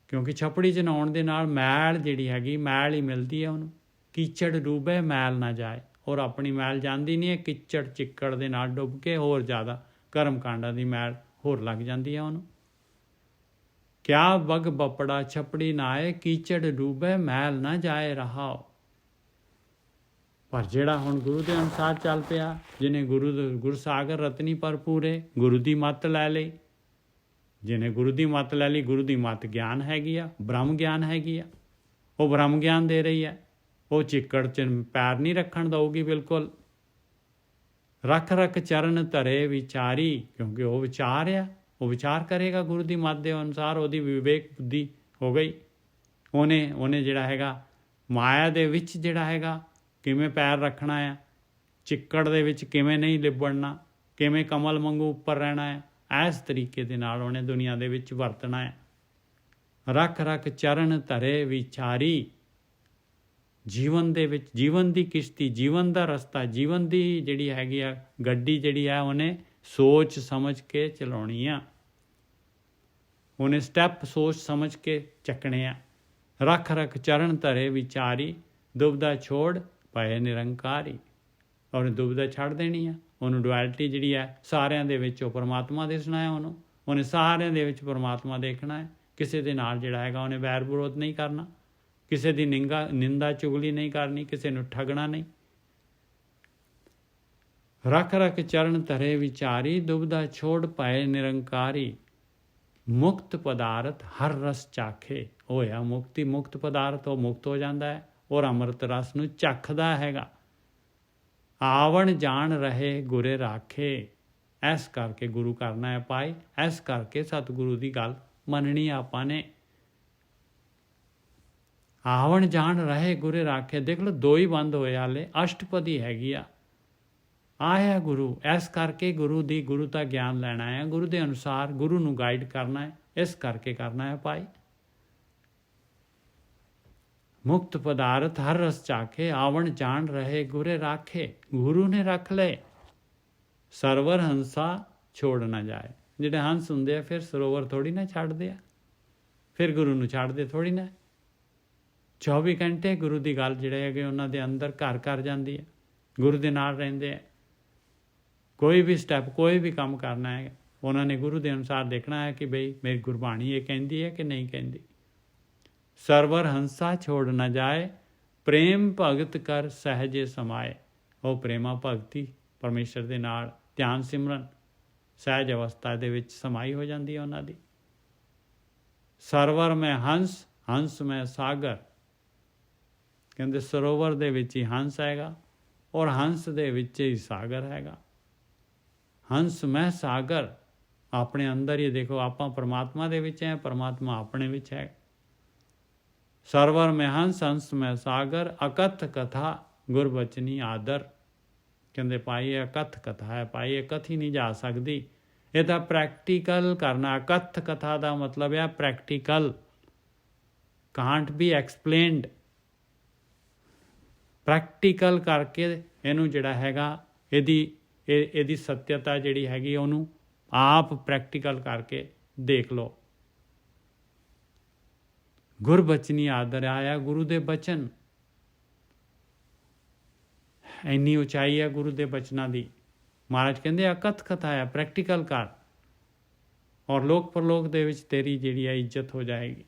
ਕਿਉਂਕਿ ਛੱਪੜੀ 'ਚ ਨਹਾਉਣ ਦੇ ਨਾਲ ਮੈਲ ਜਿਹੜੀ ਹੈਗੀ ਮੈਲ ਹੀ ਮਿਲਦੀ ਹੈ ਉਹਨੂੰ। ਕੀਚੜ ਡੂਬੇ ਮੈਲ ਨਾ ਜਾਏ, ਔਰ ਆਪਣੀ ਮੈਲ ਜਾਂਦੀ ਨਹੀਂ ਹੈ। ਕਿੱਚੜ ਚਿੱਕੜ ਦੇ ਨਾਲ ਡੁੱਬ ਕੇ ਹੋਰ ਜ਼ਿਆਦਾ ਕਰਮ ਕਾਂਡਾਂ ਦੀ ਮੈਲ ਹੋਰ ਲੱਗ ਜਾਂਦੀ ਹੈ ਉਹਨੂੰ। ਕਿਆ ਬਗ ਬਪੜਾ ਛਪੜੀ ਨਾਏ, ਕੀਚੜ ਡੂਬੇ ਮੈਲ ਨਾ ਜਾਏ ਰਹਾਓ। ਪਰ ਜਿਹੜਾ ਹੁਣ ਗੁਰੂ ਦੇ ਅਨੁਸਾਰ ਚੱਲ ਪਿਆ, ਜਿਹਨੇ ਗੁਰਸਾਗਰ ਰਤਨੀ ਪਰ ਪੂਰੇ, ਗੁਰੂ ਦੀ ਮੱਤ ਲੈ ਲਈ, ਜਿਹਨੇ ਗੁਰੂ ਦੀ ਮੱਤ ਲੈ ਲਈ, ਗੁਰੂ ਦੀ ਮੱਤ ਗਿਆਨ ਹੈਗੀ ਆ, ਬ੍ਰਹਮ ਗਿਆਨ ਹੈਗੀ ਆ, ਉਹ ਬ੍ਰਹਮ ਗਿਆਨ ਦੇ ਰਹੀ ਹੈ। ਉਹ ਚਿੱਕੜ 'ਚ ਪੈਰ ਨਹੀਂ ਰੱਖਣ ਦਊਗੀ ਬਿਲਕੁਲ। ਰੱਖ ਰੱਖ ਚਰਨ ਧਰੇ ਵਿਚਾਰੀ, ਕਿਉਂਕਿ ਉਹ ਵਿਚਾਰ ਆ, ਉਹ ਵਿਚਾਰ ਕਰੇਗਾ ਗੁਰੂ ਦੀ ਮੱਤ ਦੇ ਅਨੁਸਾਰ। ਉਹਦੀ ਵਿਵੇਕ ਬੁੱਧੀ ਹੋ ਗਈ। ਉਹਨੇ ਜਿਹੜਾ ਹੈਗਾ ਮਾਇਆ ਦੇ ਵਿੱਚ ਜਿਹੜਾ ਹੈਗਾ ਕਿਵੇਂ ਪੈਰ ਰੱਖਣਾ ਆ, ਚਿੱਕੜ ਦੇ ਵਿੱਚ ਕਿਵੇਂ ਨਹੀਂ ਲਿਬੜਨਾ, ਕਿਵੇਂ ਕਮਲ ਵਾਂਗੂ ਉੱਪਰ ਰਹਿਣਾ ਹੈ, ਇਸ ਤਰੀਕੇ ਦੇ ਨਾਲ ਉਹਨੇ ਦੁਨੀਆ ਦੇ ਵਿੱਚ ਵਰਤਣਾ ਹੈ। ਰੱਖ ਰੱਖ ਚਰਨ ਧਰੇ ਵਿਚਾਰੀ, ਜੀਵਨ ਦੇ ਵਿੱਚ, ਜੀਵਨ ਦੀ ਕਿਸ਼ਤੀ, ਜੀਵਨ ਦਾ ਰਸਤਾ, ਜੀਵਨ ਦੀ ਜਿਹੜੀ ਹੈਗੀ ਆ ਗੱਡੀ ਜਿਹੜੀ ਆ, ਉਹਨੇ ਸੋਚ ਸਮਝ ਕੇ ਚਲਾਉਣੀ ਆ। ਉਹਨੇ ਸਟੈਪ ਸੋਚ ਸਮਝ ਕੇ ਚੱਕਣੇ ਆ। ਰੱਖ ਰੱਖ ਚਰਨ ਧਰੇ ਵਿਚਾਰੀ, ਦੁਬਦਾ ਛੋੜ ਪਏ ਨਿਰੰਕਾਰੀ। ਉਹਨੇ ਦੁਬਦਾ ਛੱਡ ਦੇਣੀ ਆ। ਉਹਨੂੰ ਡੁਐਲਿਟੀ ਜਿਹੜੀ ਹੈ ਸਾਰਿਆਂ ਦੇ ਵਿੱਚ ਉਹ ਪਰਮਾਤਮਾ ਦਿਸਣਾ ਹੈ। ਉਹਨੇ ਸਾਰਿਆਂ ਦੇ ਵਿੱਚ ਪਰਮਾਤਮਾ ਦੇਖਣਾ ਹੈ। ਕਿਸੇ ਦੇ ਨਾਲ ਜਿਹੜਾ ਹੈਗਾ ਉਹਨੇ ਵੈਰ ਵਿਰੋਧ ਨਹੀਂ ਕਰਨਾ, ਕਿਸੇ ਦੀ ਨਿੰਦਾ ਚੁਗਲੀ ਨਹੀਂ ਕਰਨੀ, ਕਿਸੇ ਨੂੰ ਠੱਗਣਾ ਨਹੀਂ। ਰੱਖ ਰੱਖ ਚਰਨ ਧਰੇ ਵਿਚਾਰੀ, ਦੁਬਦਾ ਛੋੜ ਪਏ ਨਿਰੰਕਾਰੀ। ਮੁਕਤ ਪਦਾਰਥ ਹਰ ਰਸ ਚਾਖੇ, ਹੋਇਆ ਮੁਕਤੀ, ਮੁਕਤ ਪਦਾਰਥ ਉਹ ਮੁਕਤ ਹੋ ਜਾਂਦਾ ਹੈ ਔਰ ਅੰਮ੍ਰਿਤ ਰਸ ਨੂੰ ਚੱਖਦਾ ਹੈਗਾ। ਆਵਣ ਜਾਣ ਰਹੇ ਗੁਰੇ ਰਾਖੇ, ਇਸ ਕਰਕੇ ਗੁਰੂ ਕਰਨਾ ਹੈ ਪਾਏ, ਇਸ ਕਰਕੇ ਸਤਿਗੁਰੂ ਦੀ ਗੱਲ ਮੰਨਣੀ ਆਪਾਂ ਨੇ। ਆਵਣ ਜਾਣ ਰਹੇ ਗੁਰੇ ਰਾਖੇ, ਦੇਖ ਲਓ ਦੋ ਹੀ ਬੰਦ ਹੋਏ ਹਾਲੇ, ਅਸ਼ਟਪਦੀ ਹੈਗੀ ਆ। ਆਇਆ ਗੁਰੂ, ਇਸ ਕਰਕੇ ਗੁਰੂ ਦਾ ਗਿਆਨ ਲੈਣਾ ਹੈ, ਗੁਰੂ ਦੇ ਅਨੁਸਾਰ ਗੁਰੂ ਨੂੰ ਗਾਈਡ ਕਰਨਾ ਹੈ, ਇਸ ਕਰਕੇ ਕਰਨਾ ਹੈ ਭਾਈ। ਮੁਕਤ ਪਦਾਰਥ ਹਰ ਰਸ ਚਾਖੇ, ਆਵਣ ਜਾਣ ਰਹੇ ਗੁਰੇ ਰਾਖੇ, ਗੁਰੂ ਨੇ ਰੱਖ ਲਏ। ਸਰਵਰ ਹੰਸਾ ਛੋੜ ਨਾ ਜਾਏ, ਜਿਹੜੇ ਹੰਸ ਹੁੰਦੇ ਆ ਫਿਰ ਸਰੋਵਰ ਥੋੜੀ ਨਾ ਛੱਡਦੇ ਆ, ਫਿਰ ਗੁਰੂ ਨੂੰ ਛੱਡਦੇ ਥੋੜੀ ਨਾ। 24 ਘੰਟੇ ਗੁਰੂ ਦੀ ਗੱਲ ਜਿਹੜੇ ਹੈਗੇ ਉਹਨਾਂ ਦੇ ਅੰਦਰ ਘਰ ਕਰ ਜਾਂਦੀ ਹੈ, ਗੁਰੂ ਦੇ ਨਾਲ ਰਹਿੰਦੇ ਆ। ਕੋਈ ਵੀ ਸਟੈਪ, ਕੋਈ ਵੀ ਕੰਮ ਕਰਨਾ ਹੈ, ਉਹਨਾਂ ਨੇ ਗੁਰੂ ਦੇ ਅਨੁਸਾਰ ਦੇਖਣਾ ਹੈ ਕਿ ਬਈ ਮੇਰੀ ਗੁਰਬਾਣੀ ਇਹ ਕਹਿੰਦੀ ਹੈ ਕਿ ਨਹੀਂ ਕਹਿੰਦੀ। ਸਰਵਰ ਹੰਸਾ ਛੋੜ ਨਾ ਜਾਏ, ਪ੍ਰੇਮ ਭਗਤ ਕਰ ਸਹਿਜੇ ਸਮਾਏ। ਉਹ ਪ੍ਰੇਮਾ ਭਗਤੀ ਪਰਮੇਸ਼ਰ ਦੇ ਨਾਲ ਧਿਆਨ ਸਿਮਰਨ ਸਹਿਜ ਅਵਸਥਾ ਦੇ ਵਿੱਚ ਸਮਾਈ ਹੋ ਜਾਂਦੀ ਹੈ ਉਹਨਾਂ ਦੀ। ਸਰਵਰ ਮੈਂ ਹੰਸ, ਹੰਸ ਮੈਂ ਸਾਗਰ, ਕਹਿੰਦੇ ਸਰੋਵਰ ਦੇ ਵਿੱਚ ਹੀ ਹੰਸ ਹੈਗਾ ਔਰ ਹੰਸ ਦੇ ਵਿੱਚ ਹੀ ਸਾਗਰ ਹੈਗਾ। ਹੰਸ ਮੈਂ ਸਾਗਰ, ਆਪਣੇ ਅੰਦਰ ਹੀ ਦੇਖੋ, ਆਪਾਂ ਪਰਮਾਤਮਾ ਦੇ ਵਿੱਚ ਹੈ, ਪਰਮਾਤਮਾ ਆਪਣੇ ਵਿੱਚ ਹੈ। ਸਰਵਰ ਮੈਂ ਹੰਸ, ਹੰਸ ਮੈਂ ਸਾਗਰ, ਅਕਥ ਕਥਾ ਗੁਰਬਚਨੀ ਆਦਰ। ਕਹਿੰਦੇ ਭਾਈ ਇਹ ਅਕਥ ਕਥਾ ਹੈ, ਭਾਈ ਇਹ ਕਥੀ ਨਹੀਂ ਜਾ ਸਕਦੀ, ਇਹ ਤਾਂ ਪ੍ਰੈਕਟੀਕਲ ਕਰਨਾ। ਅਕਥ ਕਥਾ ਦਾ ਮਤਲਬ ਹੈ practical, can't be explained. Practical ਕਰਕੇ ਇਹਨੂੰ ਜਿਹੜਾ ਹੈਗਾ ਇਹਦੀ ਸੱਤਿਅਤਾ ਜਿਹੜੀ ਹੈਗੀ ਉਹਨੂੰ ਆਪ ਪ੍ਰੈਕਟੀਕਲ ਕਰਕੇ ਦੇਖ ਲਓ। ਗੁਰਬਚਨੀ ਆਦਰ ਆਇਆ, ਗੁਰੂ ਦੇ ਬਚਨ, ਇੰਨੀ ਉਚਾਈ ਹੈ ਗੁਰੂ ਦੇ ਬਚਨਾਂ ਦੀ। ਮਹਾਰਾਜ ਕਹਿੰਦੇ ਅਕਥ ਕਥਾ ਹੈ, ਪ੍ਰੈਕਟੀਕਲ ਕਰ ਔਰ ਲੋਕ ਪਰਲੋਕ ਦੇ ਵਿੱਚ ਤੇਰੀ ਜਿਹੜੀ ਹੈ ਇੱਜ਼ਤ ਹੋ ਜਾਏਗੀ।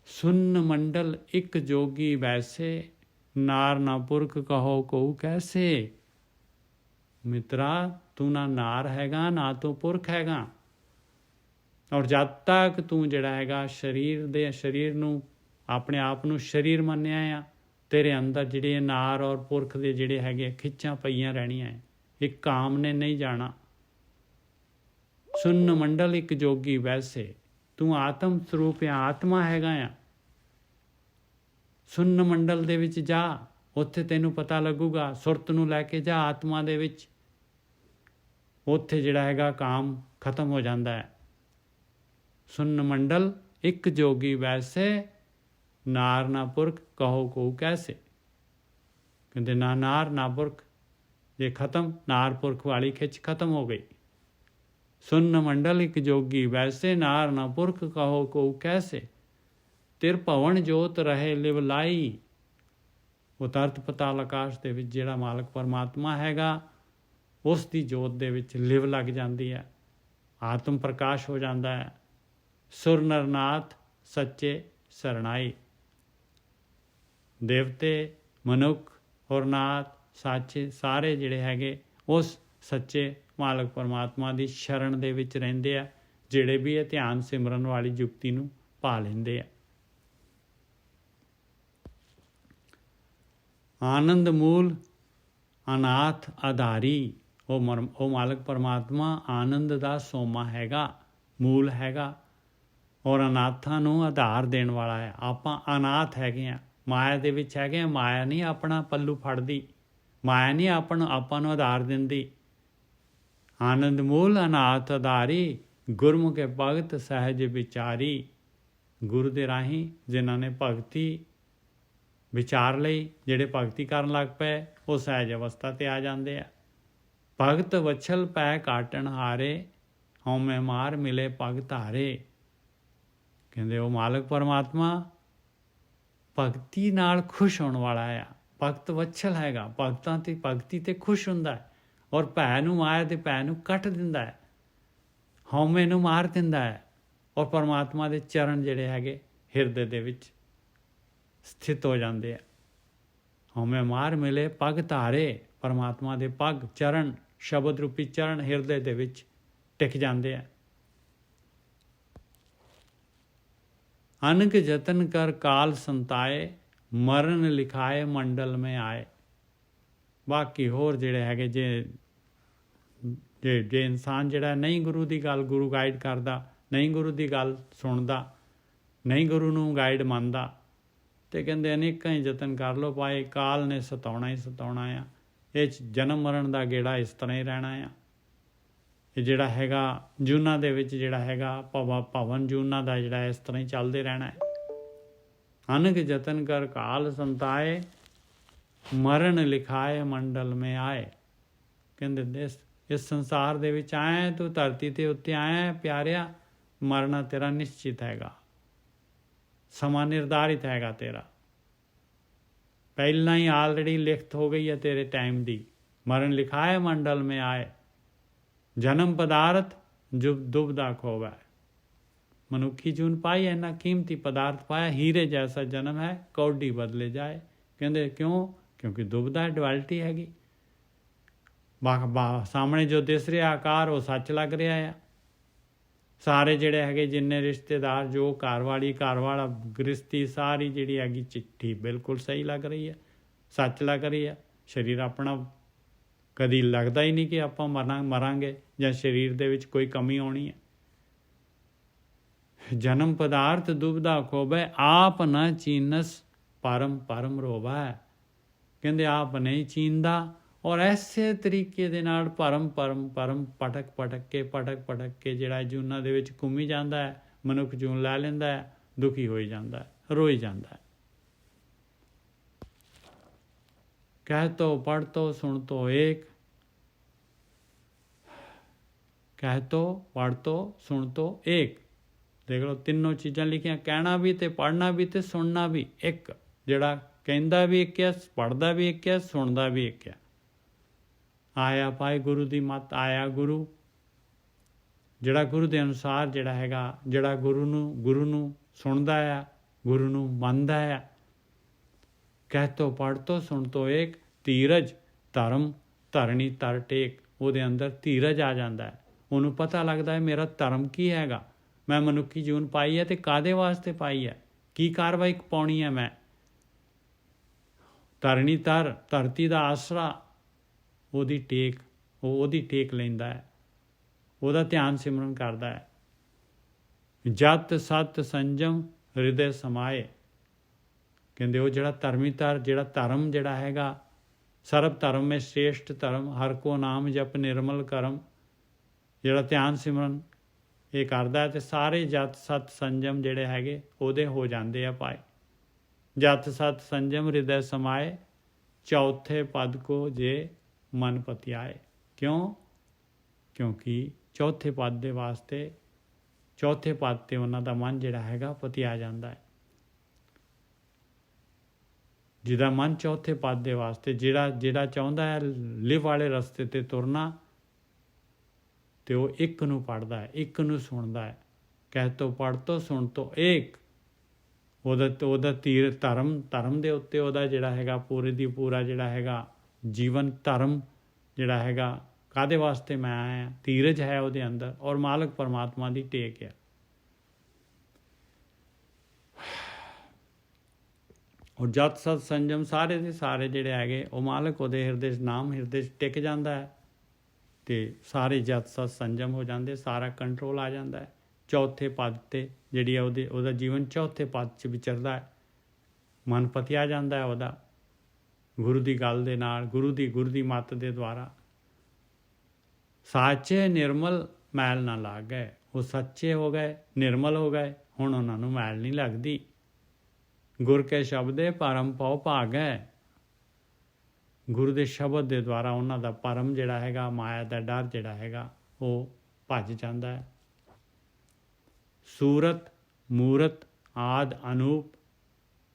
ਸੁਨ ਮੰਡਲ ਇੱਕ ਜੋਗੀ ਵੈਸੇ, ਨਾਰ ਨਾ ਪੁਰਖ ਕਹੋ ਕਹੂ ਕੈਸੇ। ਮਿੱਤਰਾ, ਤੂੰ ਨਾ ਨਾਰ ਹੈਗਾ ਨਾ ਤੂੰ ਪੁਰਖ ਹੈਗਾ, ਔਰ ਜਦ ਤੱਕ ਤੂੰ ਜਿਹੜਾ ਹੈਗਾ ਸਰੀਰ ਨੂੰ ਆਪਣੇ ਆਪ ਨੂੰ ਸਰੀਰ ਮੰਨਿਆ ਆ, ਤੇਰੇ ਅੰਦਰ ਜਿਹੜੇ ਨਾਰ ਔਰ ਪੁਰਖ ਦੇ ਜਿਹੜੇ ਹੈਗੇ ਖਿੱਚਾਂ ਪਈਆਂ ਰਹਿਣੀਆਂ ਹੈ। ਇੱਕ ਕਾਮ ਨੇ ਨਹੀਂ ਜਾਣਾ। ਸੁਨ ਮੰਡਲ ਇੱਕ ਜੋਗੀ ਵੈਸੇ, ਤੂੰ ਆਤਮ ਸਰੂਪ ਆ, ਆਤਮਾ ਹੈਗਾ ਆ। ਸੁਨ ਮੰਡਲ ਦੇ ਵਿੱਚ ਜਾ, ਉੱਥੇ ਤੈਨੂੰ ਪਤਾ ਲੱਗੂਗਾ। ਸੁਰਤ ਨੂੰ ਲੈ ਕੇ ਜਾ ਆਤਮਾ ਦੇ ਵਿੱਚ, ਉੱਥੇ ਜਿਹੜਾ ਹੈਗਾ ਕਾਮ ਖਤਮ ਹੋ ਜਾਂਦਾ ਹੈ। ਸੁਨ ਮੰਡਲ ਇੱਕ ਜੋਗੀ ਵੈਸੇ, ਨਾਰ ਨਾ ਪੁਰਖ ਕਹੋ ਕਹੂ ਕੈਸੇ। ਕਹਿੰਦੇ ਨਾ ਨਾਰ ਨਾ ਪੁਰਖ, ਜੇ ਖਤਮ, ਨਾਰ ਪੁਰਖ ਵਾਲੀ ਖਿੱਚ ਖਤਮ ਹੋ ਗਈ। ਸੁਨ ਮੰਡਲ ਇੱਕ ਜੋਗੀ ਵੈਸੇ, ਨਾਰ ਨਾ ਪੁਰਖ ਕਹੋ ਕਹੂ ਕੈਸੇ। ਤਿਰ ਭਵਨ ਜੋਤ ਰਹੇ ਲਿਵ ਲਾਈ। ਉਹ ਤਰਤ ਪਤਾਲ ਆਕਾਸ਼ ਦੇ ਵਿੱਚ ਜਿਹੜਾ ਮਾਲਕ ਪਰਮਾਤਮਾ ਹੈਗਾ, ਉਸ ਦੀ ਜੋਤ ਦੇ ਵਿੱਚ ਲਿਵ ਲੱਗ ਜਾਂਦੀ ਹੈ, ਆਤਮ ਪ੍ਰਕਾਸ਼ ਹੋ ਜਾਂਦਾ ਹੈ। ਸੁਰ ਨਰਨਾਥ ਸੱਚੇ ਸਰਣਾਈ, ਦੇਵਤੇ ਮਨੁੱਖ ਔਰ ਨਾਥ ਸਾਚੇ ਸਾਰੇ ਜਿਹੜੇ ਹੈਗੇ ਉਸ ਸੱਚੇ ਮਾਲਕ ਪਰਮਾਤਮਾ ਦੀ ਸ਼ਰਨ ਦੇ ਵਿੱਚ ਰਹਿੰਦੇ ਆ, ਜਿਹੜੇ ਵੀ ਇਹ ਧਿਆਨ ਸਿਮਰਨ ਵਾਲੀ ਯੁਕਤੀ ਨੂੰ ਪਾ ਲੈਂਦੇ ਆ। ਆਨੰਦ ਮੂਲ ਅਨਾਥ ਆਧਾਰੀ, ਉਹ ਮਾਲਕ ਪਰਮਾਤਮਾ ਆਨੰਦ ਦਾ ਸੋਮਾ ਹੈਗਾ, ਮੂਲ ਹੈਗਾ, ਔਰ ਅਨਾਥਾਂ ਨੂੰ ਆਧਾਰ ਦੇਣ ਵਾਲਾ ਹੈ। ਆਪਾਂ ਅਨਾਥ ਹੈਗੇ ਆ, ਮਾਇਆ ਦੇ ਵਿੱਚ ਹੈਗੇ ਆ। ਮਾਇਆ ਨਹੀਂ ਆਪਣਾ ਪੱਲੂ ਫੜਦੀ, ਮਾਇਆ ਨਹੀਂ ਆਪਾਂ ਨੂੰ ਆਧਾਰ ਦਿੰਦੀ। ਆਨੰਦ ਮੂਲ ਅਨਾਥ ਆਧਾਰੀ, ਗੁਰਮੁਖੇ ਭਗਤ ਸਹਿਜ ਵਿਚਾਰੀ। ਗੁਰੂ ਦੇ ਰਾਹੀਂ ਜਿਨ੍ਹਾਂ ਨੇ ਭਗਤੀ ਵਿਚਾਰ ਲਈ, ਜਿਹੜੇ ਭਗਤੀ ਕਰਨ ਲੱਗ ਪਏ, ਉਹ ਸਹਿਜ ਅਵਸਥਾ ਤੇ ਆ ਜਾਂਦੇ ਆ। ਭਗਤ ਵਛਲ ਪੈ ਕਾਟਣ ਹਾਰੇ, ਹਉਮੈ ਮਾਰ ਮਿਲੇ ਪਗ ਧਾਰੇ। ਕਹਿੰਦੇ ਉਹ ਮਾਲਕ ਪਰਮਾਤਮਾ ਭਗਤੀ ਨਾਲ ਖੁਸ਼ ਹੋਣ ਵਾਲਾ ਆ। ਭਗਤ ਵਛਲ ਹੈਗਾ, ਭਗਤਾਂ ਤੇ ਭਗਤੀ ਤੇ ਖੁਸ਼ ਹੁੰਦਾ ਹੈ, ਔਰ ਭੈ ਨੂੰ, ਮਾਇਆ ਦੇ ਭੈ ਨੂੰ ਕੱਟ ਦਿੰਦਾ ਹੈ, ਹਉਮੈ ਨੂੰ ਮਾਰ ਦਿੰਦਾ ਹੈ, ਔਰ ਪਰਮਾਤਮਾ ਦੇ ਚਰਨ ਜਿਹੜੇ ਹੈਗੇ ਹਿਰਦੇ ਦੇ ਵਿੱਚ ਸਥਿਤ ਹੋ ਜਾਂਦੇ ਆ। ਹਉਮੈ ਮਾਰ ਮਿਲੇ ਪਗ ਧਾਰੇ, ਪਰਮਾਤਮਾ ਦੇ ਪਗ ਚਰਨ, ਸ਼ਬਦ ਰੂਪੀ ਚਰਨ ਹਿਰਦੇ ਦੇ ਵਿੱਚ ਟਿਕ ਜਾਂਦੇ ਆ। ਅਨਕ ਜਤਨ ਕਰ ਕਾਲ ਸੰਤਾਏ, ਮਰਨ ਲਿਖਾਏ ਮੰਡਲ ਮੇ ਆਏ। ਬਾਕੀ ਹੋਰ ਜਿਹੜੇ ਹੈਗੇ ਜੇ ਇਨਸਾਨ ਜਿਹੜਾ ਨਹੀਂ ਗੁਰੂ ਦੀ ਗੱਲ, ਗੁਰੂ ਗਾਈਡ ਕਰਦਾ, ਨਹੀਂ ਗੁਰੂ ਦੀ ਗੱਲ ਸੁਣਦਾ, ਨਹੀਂ ਗੁਰੂ ਨੂੰ ਗਾਈਡ ਮੰਨਦਾ, ਤੇ ਕਹਿੰਦੇ ਅਨੇਕਾਂ ਹੀ ਯਤਨ ਕਰ ਲਓ, ਪਾਏ ਕਾਲ ਨੇ ਸਤਾਉਣਾ ਹੀ ਸਤਾਉਣਾ ਆ। ਇਹ 'ਚ ਜਨਮ ਮਰਨ ਦਾ ਗੇੜਾ ਇਸ ਤਰ੍ਹਾਂ ਹੀ ਰਹਿਣਾ ਆ। ਇਹ ਜਿਹੜਾ ਹੈਗਾ ਜੂਨਾਂ ਦੇ ਵਿੱਚ ਜਿਹੜਾ ਹੈਗਾ ਭਵਨ ਜੂਨਾਂ ਦਾ ਜਿਹੜਾ ਇਸ ਤਰ੍ਹਾਂ ਹੀ ਚੱਲਦੇ ਰਹਿਣਾ ਹੈ। ਅਨਕ ਯਤਨ ਕਰ ਕਾਲ ਸੰਤਾਏ, ਮਰਨ ਲਿਖਾਏ ਮੰਡਲ ਮੇ ਆਏ। ਕਹਿੰਦੇ ਇਸ ਸੰਸਾਰ ਦੇ ਵਿੱਚ ਆਇਆ, ਤੂੰ ਧਰਤੀ ਤੇ ਉੱਤੇ ਆਇਆ ਪਿਆਰਿਆ, ਮਰਨਾ ਤੇਰਾ ਨਿਸ਼ਚਿਤ ਹੈਗਾ, ਸਮਾਂ ਨਿਰਧਾਰਿਤ ਹੈਗਾ ਤੇਰਾ, ਪਹਿਲਾਂ ਹੀ ਆਲਰੇਡੀ ਲਿਖਤ ਹੋ ਗਈ ਹੈ ਤੇਰੇ ਟਾਈਮ ਦੀ। ਮਰਨ ਲਿਖਾਏ ਮੰਡਲ ਮੇ ਆਏ, ਜਨਮ ਪਦਾਰਥ ਜੁਬ ਦੁਬਦਾ ਖੋਵੈ। ਮਨੁੱਖੀ ਜੂਨ ਪਾਈ, ਇੰਨਾ ਕੀਮਤੀ ਪਦਾਰਥ ਪਾਇਆ, ਹੀਰੇ ਜੈਸਾ ਜਨਮ ਹੈ, ਕੌਡੀ ਬਦਲੇ ਜਾਏ। ਕਹਿੰਦੇ ਕਿਉਂ? ਕਿਉਂਕਿ ਦੁਬਦਾ ਡੁਐਲਿਟੀ ਹੈਗੀ। ਸਾਹਮਣੇ ਜੋ ਦਿਸ ਰਿਹਾ ਆਕਾਰ ਉਹ ਸੱਚ ਲੱਗ ਰਿਹਾ ਆ। ਸਾਰੇ ਜਿਹੜੇ ਹੈਗੇ ਜਿੰਨੇ ਰਿਸ਼ਤੇਦਾਰ, ਜੋ ਘਰ ਵਾਲਾ ਗ੍ਰਸਤੀ, ਸਾਰੀ ਜਿਹੜੀ ਹੈਗੀ ਚਿੱਠੀ ਬਿਲਕੁਲ ਸਹੀ ਲੱਗ ਰਹੀ ਹੈ, ਸੱਚ ਲੱਗ ਰਹੀ ਹੈ। ਸਰੀਰ ਆਪਣਾ ਕਦੀ ਲੱਗਦਾ ਹੀ ਨਹੀਂ ਕਿ ਆਪਾਂ ਮਰਾਂਗੇ ਜਾਂ ਸਰੀਰ ਦੇ ਵਿੱਚ ਕੋਈ ਕਮੀ ਆਉਣੀ ਹੈ। ਜਨਮ ਪਦਾਰਥ ਦੁਬਦਾ ਖੋਬੈ, ਆਪ ਨਾ ਚੀਨਸ ਪਰਮ ਪਰਮ ਰੋਵੈ। ਕਹਿੰਦੇ ਆਪ ਨਹੀਂ ਚੀਨਦਾ, ਔਰ ਐਸੇ ਤਰੀਕੇ ਦੇ ਨਾਲ ਪਰਮ ਭਟਕ ਕੇ ਜਿਹੜਾ ਜੂਨਾਂ ਦੇ ਵਿੱਚ ਘੁੰਮੀ ਜਾਂਦਾ ਹੈ, ਮਨੁੱਖ ਜੂਨ ਲੈ ਲੈਂਦਾ ਹੈ, ਦੁਖੀ ਹੋਈ ਜਾਂਦਾ ਹੈ, ਰੋਈ ਜਾਂਦਾ ਹੈ। ਕਹਿ ਤੋ ਪੜ੍ਹ ਤੋ ਸੁਣ ਤੋ ਏਕ, ਕਹਿ ਤੋ ਪੜ੍ਹ ਤੋ ਸੁਣ ਤੋ ਏਕ। ਦੇਖ ਲਓ ਤਿੰਨੋਂ ਚੀਜ਼ਾਂ ਲਿਖੀਆਂ, ਕਹਿਣਾ ਵੀ ਤੇ ਪੜ੍ਹਨਾ ਵੀ ਤੇ ਸੁਣਨਾ ਵੀ ਇੱਕ। ਜਿਹੜਾ ਕਹਿੰਦਾ ਵੀ ਇੱਕ ਹੈ, ਪੜ੍ਹਦਾ ਵੀ ਇੱਕ ਹੈ, ਸੁਣਦਾ ਵੀ ਇੱਕ ਹੈ। ਆਇਆ ਪਾਏ ਗੁਰੂ ਦੀ ਮੱਤ, ਆਇਆ ਗੁਰੂ, ਜਿਹੜਾ ਗੁਰੂ ਦੇ ਅਨੁਸਾਰ ਜਿਹੜਾ ਹੈਗਾ, ਜਿਹੜਾ ਗੁਰੂ ਨੂੰ ਸੁਣਦਾ ਆ, ਗੁਰੂ ਨੂੰ ਮੰਨਦਾ ਆ। ਕਹਿ ਤੋ ਪੜ੍ਹ ਤੋ ਸੁਣ ਤੋ ਏਕ, ਧੀਰਜ ਧਰਮ ਧਰਣੀ ਤਰ ਟੇਕ। ਉਹਦੇ ਅੰਦਰ ਧੀਰਜ ਆ ਜਾਂਦਾ ਹੈ, ਉਹਨੂੰ ਪਤਾ ਲੱਗਦਾ ਹੈ ਮੇਰਾ ਧਰਮ ਕੀ ਹੈਗਾ, ਮੈਂ ਮਨੁੱਖੀ ਜੂਨ ਪਾਈ ਹੈ ਤੇ ਕਾਹਦੇ ਵਾਸਤੇ ਪਾਈ ਹੈ, ਕੀ ਕਾਰਵਾਈ ਪਾਉਣੀ ਹੈ ਮੈਂ। ਧਰਣੀ ਤਰ, ਧਰਤੀ ਦਾ ਆਸਰਾ, ਉਹਦੀ ਟੇਕ, ਉਹਦੀ ਟੇਕ ਲੈਂਦਾ ਹੈ, ਉਹਦਾ ਧਿਆਨ ਸਿਮਰਨ ਕਰਦਾ ਹੈ। ਜਤ ਸਤ ਸੰਜਮ ਹਿਰਦੇ ਸਮਾਏ। ਕਹਿੰਦੇ ਉਹ ਜਿਹੜਾ ਧਰਮੀਤਰ, ਜਿਹੜਾ ਧਰਮ ਜਿਹੜਾ ਹੈਗਾ, ਸਰਬ ਧਰਮ ਮੇਂ ਸ਼੍ਰੇਸ਼ਟ ਧਰਮ, ਹਰ ਕੋ ਨਾਮ ਜਪ ਨਿਰਮਲ ਕਰਮ। ਜਿਹੜਾ ਧਿਆਨ ਸਿਮਰਨ ਇਹ ਕਰਦਾ ਹੈ ਤੇ ਸਾਰੇ ਜਤ ਸਤ ਸੰਜਮ ਜਿਹੜੇ ਹੈਗੇ ਉਹਦੇ ਹੋ ਜਾਂਦੇ ਆ ਪਾਏ। ਜਤ ਸਤ ਸੰਜਮ ਹਿਰਦੈ ਸਮਾਏ, ਚੌਥੇ ਪਦ ਕੋ ਜੇ ਮਨ ਪਤਿਆਏ। ਕਿਉਂ? ਕਿਉਂਕਿ ਚੌਥੇ ਪਦ ਦੇ ਵਾਸਤੇ, ਚੌਥੇ ਪਦ ਤੇ ਉਹਨਾਂ ਦਾ ਮਨ ਜਿਹੜਾ ਹੈਗਾ ਪਤਿਆ ਜਾਂਦਾ ਹੈ। ਜਿਹਦਾ ਮਨ ਚੌਥੇ ਪਦ ਦੇ ਵਾਸਤੇ, ਜਿਹੜਾ ਚਾਹੁੰਦਾ ਹੈ ਲਿਵ ਵਾਲੇ ਰਸਤੇ ਤੇ ਤੁਰਨਾ, ਤੇ ਉਹ ਇੱਕ ਨੂੰ ਪੜ੍ਹਦਾ ਹੈ, ਇੱਕ ਨੂੰ ਸੁਣਦਾ ਹੈ। ਕਹਿ ਤੋਂ ਪੜ੍ਹ ਤੋਂ ਸੁਣ ਤੋਂ ਏਕ। ਉਹਦਾ ਤੀਰ ਧਰਮ ਦੇ ਉੱਤੇ ਉਹਦਾ ਜਿਹੜਾ ਹੈਗਾ ਪੂਰੇ ਦੀ ਪੂਰਾ ਜਿਹੜਾ ਹੈਗਾ ਜੀਵਨ ਧਰਮ ਜਿਹੜਾ ਹੈਗਾ ਕਾਹਦੇ ਵਾਸਤੇ ਮੈਂ ਆਇਆ, ਧੀਰਜ ਹੈ ਉਹਦੇ ਅੰਦਰ, ਔਰ ਮਾਲਕ ਪਰਮਾਤਮਾ ਦੀ ਟੇਕ ਹੈ। ਔਰ ਜਤ ਸਤ ਸੰਜਮ ਸਾਰੇ ਦੇ ਸਾਰੇ ਜਿਹੜੇ ਹੈਗੇ ਉਹ ਮਾਲਕ ਉਹਦੇ ਹਿਰਦੇ 'ਚ ਨਾਮ ਹਿਰਦੇ 'ਚ ਟਿਕ ਜਾਂਦਾ ਹੈ ਤੇ ਸਾਰੇ ਜਤ ਸਤ ਸੰਜਮ ਹੋ ਜਾਂਦੇ, ਸਾਰਾ ਕੰਟਰੋਲ ਆ ਜਾਂਦਾ ਹੈ। ਚੌਥੇ ਪਦ ਤੇ ਜਿਹੜੀ ਹੈ ਉਹਦਾ ਜੀਵਨ ਚੌਥੇ ਪਦ 'ਚ ਵਿਚਰਦਾ ਹੈ। ਮਨ ਪਤਿਆ ਜਾਂਦਾ ਹੈ ਉਹਦਾ ਗੁਰੂ ਦੀ ਗੱਲ ਦੇ ਨਾਲ, ਗੁਰੂ ਦੀ ਮੱਤ ਦੇ ਦੁਆਰਾ। ਸਾਚੇ ਨਿਰਮਲ ਮੈਲ ਨਾ ਲੱਗ ਗਏ, ਉਹ ਸੱਚੇ ਹੋ ਗਏ, ਨਿਰਮਲ ਹੋ ਗਏ, ਹੁਣ ਉਹਨਾਂ ਨੂੰ ਮੈਲ ਨਹੀਂ ਲੱਗਦੀ। ਗੁਰ ਕੇ ਸ਼ਬਦੇ ਪਰਮ ਪਉ ਭਾਗੈ। ਗੁਰੂ ਦੇ ਸ਼ਬਦ ਦੇ ਦੁਆਰਾ ਉਹਨਾਂ ਦਾ ਪਰਮ ਜਿਹੜਾ ਹੈਗਾ, ਮਾਇਆ ਦਾ ਡਰ ਜਿਹੜਾ ਹੈਗਾ ਉਹ ਭੱਜ ਜਾਂਦਾ ਹੈ। ਸੂਰਤ ਮੂਰਤ ਆਦ ਅਨੂਪ,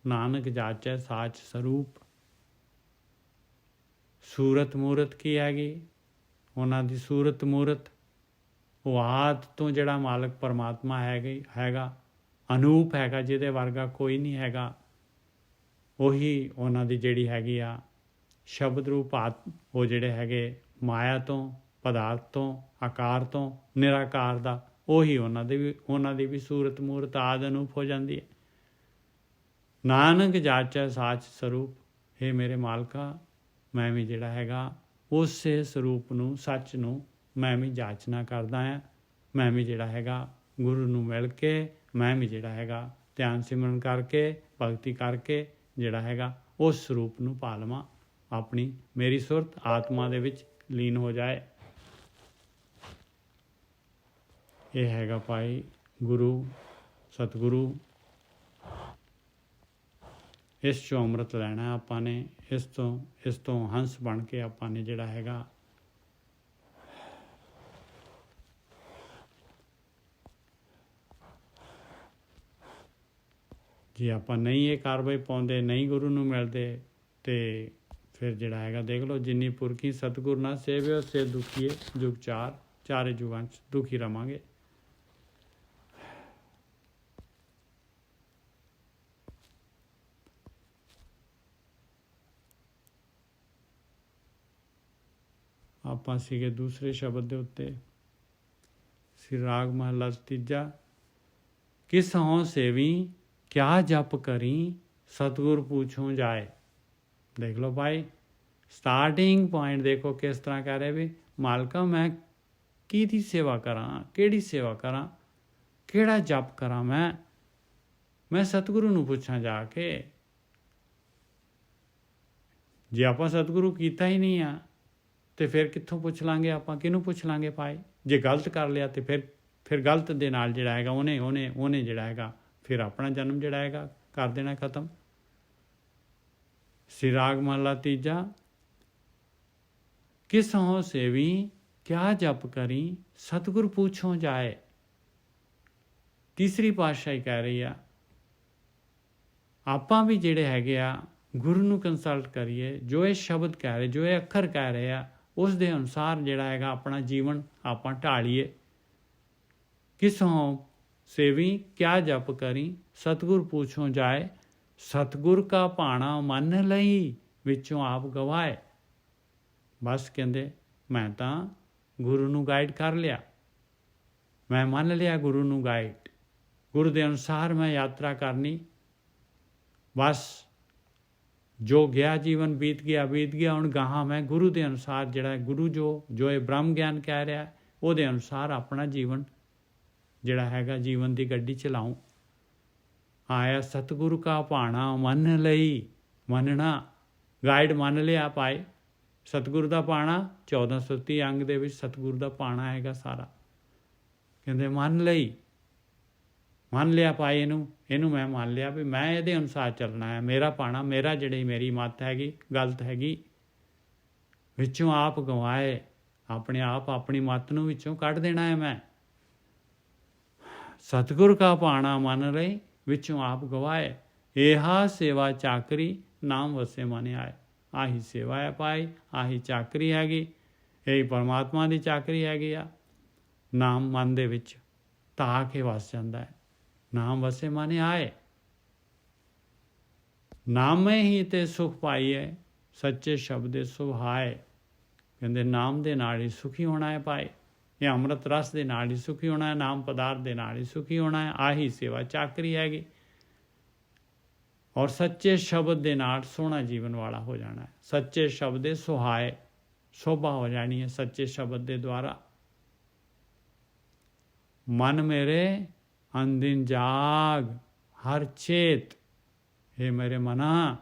ਨਾਨਕ ਜਾਚੈ ਸਾਚ ਸਰੂਪ। ਸੂਰਤ ਮੂਰਤ ਕੀ ਹੈਗੀ? ਉਹਨਾਂ ਦੀ ਸੂਰਤ ਮੂਰਤ ਉਹ ਆਦ ਤੋਂ ਜਿਹੜਾ ਮਾਲਕ ਪਰਮਾਤਮਾ ਹੈਗਾ ਅਨੂਪ ਹੈਗਾ, ਜਿਹਦੇ ਵਰਗਾ ਕੋਈ ਨਹੀਂ ਹੈਗਾ। ਉਹੀ ਉਹਨਾਂ ਦੀ ਜਿਹੜੀ ਹੈਗੀ ਆ ਸ਼ਬਦ ਰੂਪ ਉਹ ਜਿਹੜੇ ਹੈਗੇ ਮਾਇਆ ਤੋਂ, ਪਦਾਰਥ ਤੋਂ, ਆਕਾਰ ਤੋਂ, ਨਿਰਾਕਾਰ ਦਾ, ਉਹੀ ਉਹਨਾਂ ਦੀ ਵੀ ਸੂਰਤ ਮੂਰਤ ਆਦ ਅਨੂਪ ਹੋ ਜਾਂਦੀ ਹੈ। ਨਾਨਕ ਜਾਚੈ ਸਾਚ ਸਰੂਪ। ਹੇ ਮੇਰੇ ਮਾਲਕਾ, ਮੈਂ ਵੀ ਜਿਹੜਾ ਹੈਗਾ ਉਸੇ ਸਰੂਪ ਨੂੰ, ਸੱਚ ਨੂੰ ਮੈਂ ਵੀ ਜਾਚਨਾ ਕਰਦਾ ਹਾਂ। ਮੈਂ ਵੀ ਜਿਹੜਾ ਹੈਗਾ ਗੁਰੂ ਨੂੰ ਮਿਲ ਕੇ, ਮੈਂ ਵੀ ਜਿਹੜਾ ਹੈਗਾ ਧਿਆਨ ਸਿਮਰਨ ਕਰਕੇ, ਭਗਤੀ ਕਰਕੇ ਜਿਹੜਾ ਹੈਗਾ ਉਸ ਸਰੂਪ ਨੂੰ ਪਾ ਲਵਾਂ। ਆਪਣੀ ਮੇਰੀ ਸੁਰਤ ਆਤਮਾ ਦੇ ਵਿੱਚ ਲੀਨ ਹੋ ਜਾਏ। ਇਹ ਹੈਗਾ ਭਾਈ ਗੁਰੂ ਸਤਿਗੁਰੂ। ਇਸ 'ਚੋਂ ਅੰਮ੍ਰਿਤ ਲੈਣਾ ਆਪਾਂ ਨੇ। ਇਸ ਤੋਂ ਹੰਸ ਬਣ ਕੇ ਆਪਾਂ ਨੇ ਜਿਹੜਾ ਹੈਗਾ ਜੇ ਆਪਾਂ ਨਹੀਂ ਇਹ ਕਾਰਵਾਈ ਪਾਉਂਦੇ, ਨਹੀਂ ਗੁਰੂ ਨੂੰ ਮਿਲਦੇ, ਤੇ ਫਿਰ ਜਿਹੜਾ ਹੈਗਾ ਦੇਖ ਲਓ, ਜਿੰਨੀ ਪੁਰਖੀ ਸਤਿਗੁਰ ਨਾ ਸੇਵਿਓ ਸੇ ਦੁਖੀਏ ਜੁਗ ਚਾਰੇ ਜੁਗਾਂ 'ਚ ਦੁਖੀ ਰਵਾਂਗੇ। ਆਪਾਂ ਸੀਗੇ ਦੂਸਰੇ ਸ਼ਬਦ ਦੇ ਉੱਤੇ। ਸ੍ਰੀ ਰਾਗ ਮਹਲਾ ਤੀਜਾ। ਕਿਸ ਹੋਂ ਸੇਵੀ ਕਿਆ ਜਪ ਕਰੀ, ਸਤਿਗੁਰ ਪੁੱਛੋਂ ਜਾਏ। ਦੇਖ ਲਓ ਭਾਈ, ਸਟਾਰਟਿੰਗ ਪੁਆਇੰਟ ਦੇਖੋ ਕਿਸ ਤਰ੍ਹਾਂ ਕਹਿ ਰਿਹਾ ਵੀ ਮਾਲਕਾ ਮੈਂ ਕਿਹਦੀ ਸੇਵਾ ਕਰਾਂ, ਕਿਹੜੀ ਸੇਵਾ ਕਰਾਂ, ਕਿਹੜਾ ਜਪ ਕਰਾਂ। ਮੈਂ ਸਤਿਗੁਰੂ ਨੂੰ ਪੁੱਛਾਂ ਜਾ ਕੇ। ਜੇ ਆਪਾਂ ਸਤਿਗੁਰੂ ਕੀਤਾ ਹੀ ਨਹੀਂ ਆ ਤੇ ਫਿਰ ਕਿੱਥੋਂ ਪੁੱਛ ਲਾਂਗੇ ਆਪਾਂ, ਕਿਹਨੂੰ ਪੁੱਛ ਲਾਂਗੇ ਭਾਈ। ਜੇ ਗਲਤ ਕਰ ਲਿਆ ਤੇ ਫਿਰ ਗਲਤ ਦੇ ਨਾਲ ਜਿਹੜਾ ਹੈਗਾ ਉਹਨੇ ਜਿਹੜਾ ਹੈਗਾ ਫਿਰ ਆਪਣਾ ਜਨਮ ਜਿਹੜਾ ਹੈਗਾ ਕਰ ਦੇਣਾ ਖਤਮ। ਸ੍ਰੀ ਰਾਗ ਮਹਲਾ ਤੀਜਾ। ਕਿਸ ਹੋਂ ਸੇਵੀ ਕਿਆ ਜਪ ਕਰੀ, ਸਤਿਗੁਰ ਪੁੱਛੋਂ ਜਾਏ। ਤੀਸਰੀ ਪਾਤਸ਼ਾਹੀ ਕਹਿ ਰਹੀ ਆ ਆਪਾਂ ਵੀ ਜਿਹੜੇ ਹੈਗੇ ਆ ਗੁਰੂ ਨੂੰ ਕੰਸਲਟ ਕਰੀਏ। ਜੋ ਇਹ ਸ਼ਬਦ ਕਹਿ ਰਹੇ, ਜੋ ਇਹ ਅੱਖਰ ਕਹਿ ਰਹੇ ਆ, ਉਸ ਦੇ ਅਨੁਸਾਰ ਜਿਹੜਾ ਹੈਗਾ ਆਪਣਾ ਜੀਵਨ ਆਪਾਂ ਢਾਲੀਏ। ਕਿਸ ਹੋਂ ਸੇਵੀ ਕਿਆ ਜਪ ਕਰੀ, ਸਤਿਗੁਰ ਪੁੱਛੋਂ ਜਾਏ। ਸਤਿਗੁਰ ਕਾ ਭਾਣਾ ਮੰਨ ਲਈ, ਵਿੱਚੋਂ ਆਪ ਗਵਾਏ। ਬਸ ਕਹਿੰਦੇ ਮੈਂ ਤਾਂ ਗੁਰੂ ਨੂੰ ਗਾਈਡ ਕਰ ਲਿਆ, ਮੈਂ ਮੰਨ ਲਿਆ ਗੁਰੂ ਨੂੰ ਗਾਈਡ, ਗੁਰੂ ਦੇ ਅਨੁਸਾਰ ਮੈਂ ਯਾਤਰਾ ਕਰਨੀ। ਬਸ ਜੋ ਗਿਆ ਜੀਵਨ ਬੀਤ ਗਿਆ। ਹੁਣ ਗਾਹਾਂ ਮੈਂ ਗੁਰੂ ਦੇ ਅਨੁਸਾਰ ਜਿਹੜਾ ਗੁਰੂ ਜੋ ਇਹ ਬ੍ਰਹਮ ਗਿਆਨ ਕਹਿ ਰਿਹਾ ਉਹਦੇ ਅਨੁਸਾਰ ਆਪਣਾ ਜੀਵਨ ਜਿਹੜਾ ਹੈਗਾ ਜੀਵਨ ਦੀ ਗੱਡੀ ਚਲਾਉਂ। ਆਇਆ ਸਤਿਗੁਰੂ ਕਾ ਭਾਣਾ ਮੰਨ ਲਈ। ਮੰਨਣਾ, ਗਾਈਡ ਮੰਨ ਲਿਆ ਭਾਈ। ਸਤਿਗੁਰੂ ਦਾ ਭਾਣਾ 1430 ਅੰਗ ਦੇ ਵਿੱਚ ਸਤਿਗੁਰੂ ਦਾ ਭਾਣਾ ਹੈਗਾ ਸਾਰਾ। ਕਹਿੰਦੇ ਮੰਨ ਲਈ, ਮੰਨ ਲਿਆ ਭਾਈ। ਇਹਨੂੰ ਮੈਂ ਮੰਨ ਲਿਆ ਵੀ ਮੈਂ ਇਹਦੇ ਅਨੁਸਾਰ ਚੱਲਣਾ ਹੈ। ਮੇਰਾ ਭਾਣਾ, ਮੇਰਾ ਜਿਹੜੀ ਮੇਰੀ ਮੱਤ ਹੈਗੀ ਗਲਤ ਹੈਗੀ। ਵਿੱਚੋਂ ਆਪ ਗਵਾਏ, ਆਪਣੇ ਆਪ ਆਪਣੀ ਮੱਤ ਨੂੰ ਵਿੱਚੋਂ ਕੱਢ ਦੇਣਾ ਹੈ ਮੈਂ। ਸਤਿਗੁਰ ਕਾ ਭਾਣਾ ਮੰਨ ਲਈ, ਵਿੱਚੋਂ ਆਪ ਗਵਾਏ। ਇਹਾ ਸੇਵਾ ਚਾਕਰੀ ਨਾਮ ਵਸੇ ਮਨ ਆਏ। ਆਹੀ ਸੇਵਾ ਹੈ ਭਾਈ, ਆਹੀ ਚਾਕਰੀ ਹੈਗੀ। ਇਹੀ ਪਰਮਾਤਮਾ ਦੀ ਚਾਕਰੀ ਹੈਗੀ ਆ। ਨਾਮ ਮਨ ਦੇ ਵਿੱਚ ਧਾ ਕੇ ਵਸ ਜਾਂਦਾ ਹੈ। ਨਾਮ ਵਸੇ ਮਾਨੇ ਆਏ, ਨਾਮੇ ਹੀ ਤੇ ਸੁਖ ਪਾਈਏ, ਸੱਚੇ ਸ਼ਬਦੇ ਸੁਹਾਏ। ਕਹਿੰਦੇ ਨਾਮ ਦੇ ਨਾਲ ਹੀ ਸੁਖੀ ਹੋਣਾ ਹੈ ਭਾਈ, ਇਹ ਅੰਮ੍ਰਿਤ ਰਸ ਦੇ ਨਾਲ ਹੀ ਸੁਖੀ ਹੋਣਾ ਹੈ, ਨਾਮ ਪਦਾਰਥ ਦੇ ਨਾਲ ਹੀ ਸੁਖੀ ਹੋਣਾ ਹੈ। ਆਹੀ ਸੇਵਾ ਚਾਕਰੀ ਹੈਗੀ। ਔਰ ਸੱਚੇ ਸ਼ਬਦ ਦੇ ਨਾਲ ਸੋਹਣਾ ਜੀਵਨ ਵਾਲਾ ਹੋ ਜਾਣਾ ਹੈ। ਸੱਚੇ ਸ਼ਬਦ ਦੇ ਸੁਹਾਏ, ਸ਼ੋਭਾ ਹੋ ਜਾਣੀ ਹੈ ਸੱਚੇ ਸ਼ਬਦ ਦੇ ਦੁਆਰਾ। ਮਨ ਮੇਰੇ ਅੰਦਿਨ ਜਾਗ ਹਰ ਚੇਤ, हे ਮੇਰੇ ਮਨਾ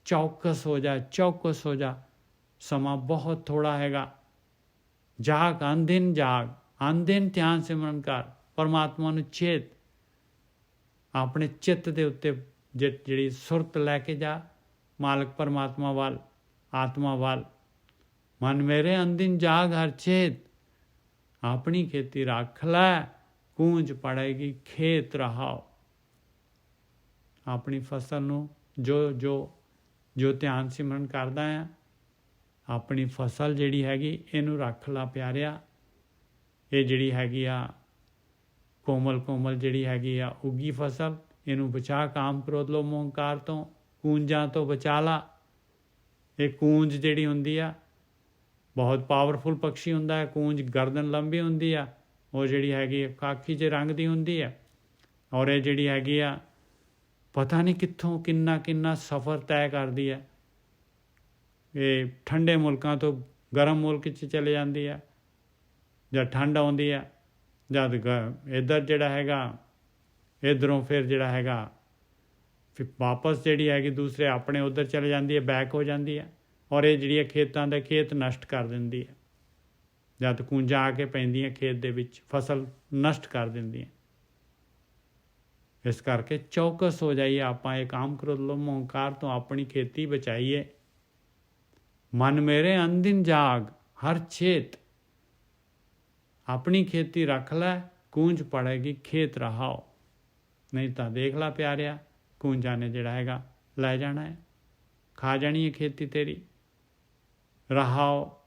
ਚੌਕਸ ਹੋ ਜਾ, ਚੌਕਸ ਹੋ ਜਾ, ਸਮਾਂ ਬਹੁਤ ਥੋੜਾ ਹੈਗਾ। ਜਾਗ, ਅੰਦਿਨ ਜਾਗ, ਅੰਦਿਨ ਧਿਆਨ ਸਿਮਰਨ ਕਰ, ਪਰਮਾਤਮਾ ਨੂੰ ਚੇਤ, ਆਪਣੇ ਚਿੱਤ ਦੇ ਉੱਤੇ ਜਿਹੜੀ ਸੁਰਤ ਲੈ ਕੇ ਜਾ ਮਾਲਕ ਪਰਮਾਤਮਾ ਵੱਲ, ਆਤਮਾ ਵੱਲ। ਮਨ ਮੇਰੇ ਅੰਦਿਨ ਜਾਗ ਹਰ ਚੇਤ, ਆਪਣੀ ਖੇਤੀ ਰੱਖ ਲੈ, ਕੂੰਜ ਪੜੇਗੀ ਖੇਤ ਰਹਾਓ। ਆਪਣੀ ਫਸਲ ਨੂੰ ਜੋ ਧਿਆਨ ਸਿਮਰਨ ਕਰਦਾ ਹੈ, ਆਪਣੀ ਫਸਲ ਜਿਹੜੀ ਹੈਗੀ ਇਹਨੂੰ ਰੱਖ ਲਾ ਪਿਆਰਿਆ। ਇਹ ਜਿਹੜੀ ਹੈਗੀ ਆ ਕੋਮਲ ਜਿਹੜੀ ਹੈਗੀ ਆ ਉੱਗੀ ਫਸਲ, ਇਹਨੂੰ ਬਚਾ, ਕਾਮ ਕ੍ਰੋਧ ਲੋਭ ਮੋਹ ਹੰਕਾਰ ਤੋਂ, ਕੂੰਜਾਂ ਤੋਂ ਬਚਾ ਲਾ। ਇਹ ਕੂੰਜ ਜਿਹੜੀ ਹੁੰਦੀ ਆ ਬਹੁਤ ਪਾਵਰਫੁਲ ਪੰਛੀ ਹੁੰਦਾ ਹੈ। ਕੂੰਜ ਗਰਦਨ ਲੰਬੀ ਹੁੰਦੀ ਆ, ਉਹ ਜਿਹੜੀ ਹੈਗੀ ਖਾਕੀ ਜਿਹੇ ਰੰਗ ਦੀ ਹੁੰਦੀ ਹੈ। ਔਰ ਇਹ ਜਿਹੜੀ ਹੈਗੀ ਆ ਪਤਾ ਨਹੀਂ ਕਿੱਥੋਂ ਕਿੰਨਾ ਸਫ਼ਰ ਤੈਅ ਕਰਦੀ ਹੈ। ਇਹ ਠੰਡੇ ਮੁਲਕਾਂ ਤੋਂ ਗਰਮ ਮੁਲਕ 'ਚ ਚਲੇ ਜਾਂਦੀ ਹੈ। ਜਦ ਠੰਡ ਆਉਂਦੀ ਹੈ, ਜਦ ਇੱਧਰ ਜਿਹੜਾ ਹੈਗਾ ਇੱਧਰੋਂ ਫਿਰ ਜਿਹੜਾ ਹੈਗਾ ਫਿਰ ਵਾਪਸ ਜਿਹੜੀ ਹੈਗੀ ਦੂਸਰੇ ਆਪਣੇ ਉੱਧਰ ਚਲੇ ਜਾਂਦੀ ਹੈ, ਬੈਕ ਹੋ ਜਾਂਦੀ ਹੈ। ਔਰ ਇਹ ਜਿਹੜੀ ਹੈ ਖੇਤਾਂ ਦੇ ਖੇਤ ਨਸ਼ਟ ਕਰ ਦਿੰਦੀ ਹੈ। ਜਦ ਕੂੰਜਾਂ ਆ ਕੇ ਪੈਂਦੀਆਂ ਖੇਤ ਦੇ ਵਿੱਚ, ਫਸਲ ਨਸ਼ਟ ਕਰ ਦਿੰਦੀਆਂ। ਇਸ ਕਰਕੇ ਚੌਕਸ ਹੋ ਜਾਈਏ ਆਪਾਂ, ਇਹ ਕਾਮ ਕ੍ਰੋਧ ਲੋਭ ਮੋਹ ਹੰਕਾਰ ਤੋਂ ਆਪਣੀ ਖੇਤੀ ਬਚਾਈਏ। ਮਨ ਮੇਰੇ ਅੰਦਿਨ ਜਾਗ ਹਰ ਚੇਤ, ਆਪਣੀ ਖੇਤੀ ਰੱਖ ਲੈ, ਕੂੰਜ ਪੜੇਗੀ ਖੇਤ ਰਹਾਓ। ਨਹੀਂ ਤਾਂ ਦੇਖ ਲਾ ਪਿਆਰਿਆ, ਕੂੰਜਾਂ ਨੇ ਜਿਹੜਾ ਹੈਗਾ ਲੈ ਜਾਣਾ ਹੈ, ਖਾ ਜਾਣੀ ਹੈ ਖੇਤੀ ਤੇਰੀ। ਰਹਾਓ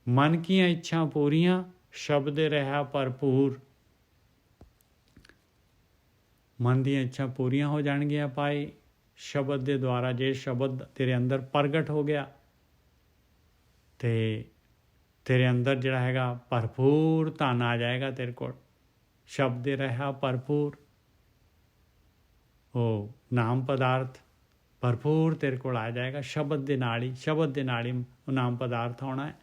ਮਨ ਕੀਆਂ ਇੱਛਾ ਪੂਰੀਆਂ, ਸ਼ਬਦ ਰਹਾ ਭਰਪੂਰ। ਮਨ ਦੀਆਂ ਇੱਛਾ ਪੂਰੀਆਂ ਹੋ ਜਾਣਗੀਆਂ ਭਾਈ ਸ਼ਬਦ ਦੇ ਦੁਆਰਾ। ਜੇ ਸ਼ਬਦ ਤੇਰੇ ਅੰਦਰ ਪ੍ਰਗਟ ਹੋ ਗਿਆ ਤੇ ਤੇਰੇ ਅੰਦਰ ਜਿਹੜਾ ਹੈਗਾ ਭਰਪੂਰ ਧਨ ਆ ਜਾਏਗਾ ਤੇਰੇ ਕੋਲ। ਸ਼ਬਦ ਰਹਾ ਭਰਪੂਰ, ਉਹ ਨਾਮ ਪਦਾਰਥ ਭਰਪੂਰ ਤੇਰੇ ਕੋਲ ਆ ਜਾਏਗਾ। ਸ਼ਬਦ ਦੇ ਨਾਲ ਹੀ ਉਹ ਨਾਮ ਪਦਾਰਥ ਹੋਣਾ ਹੈ।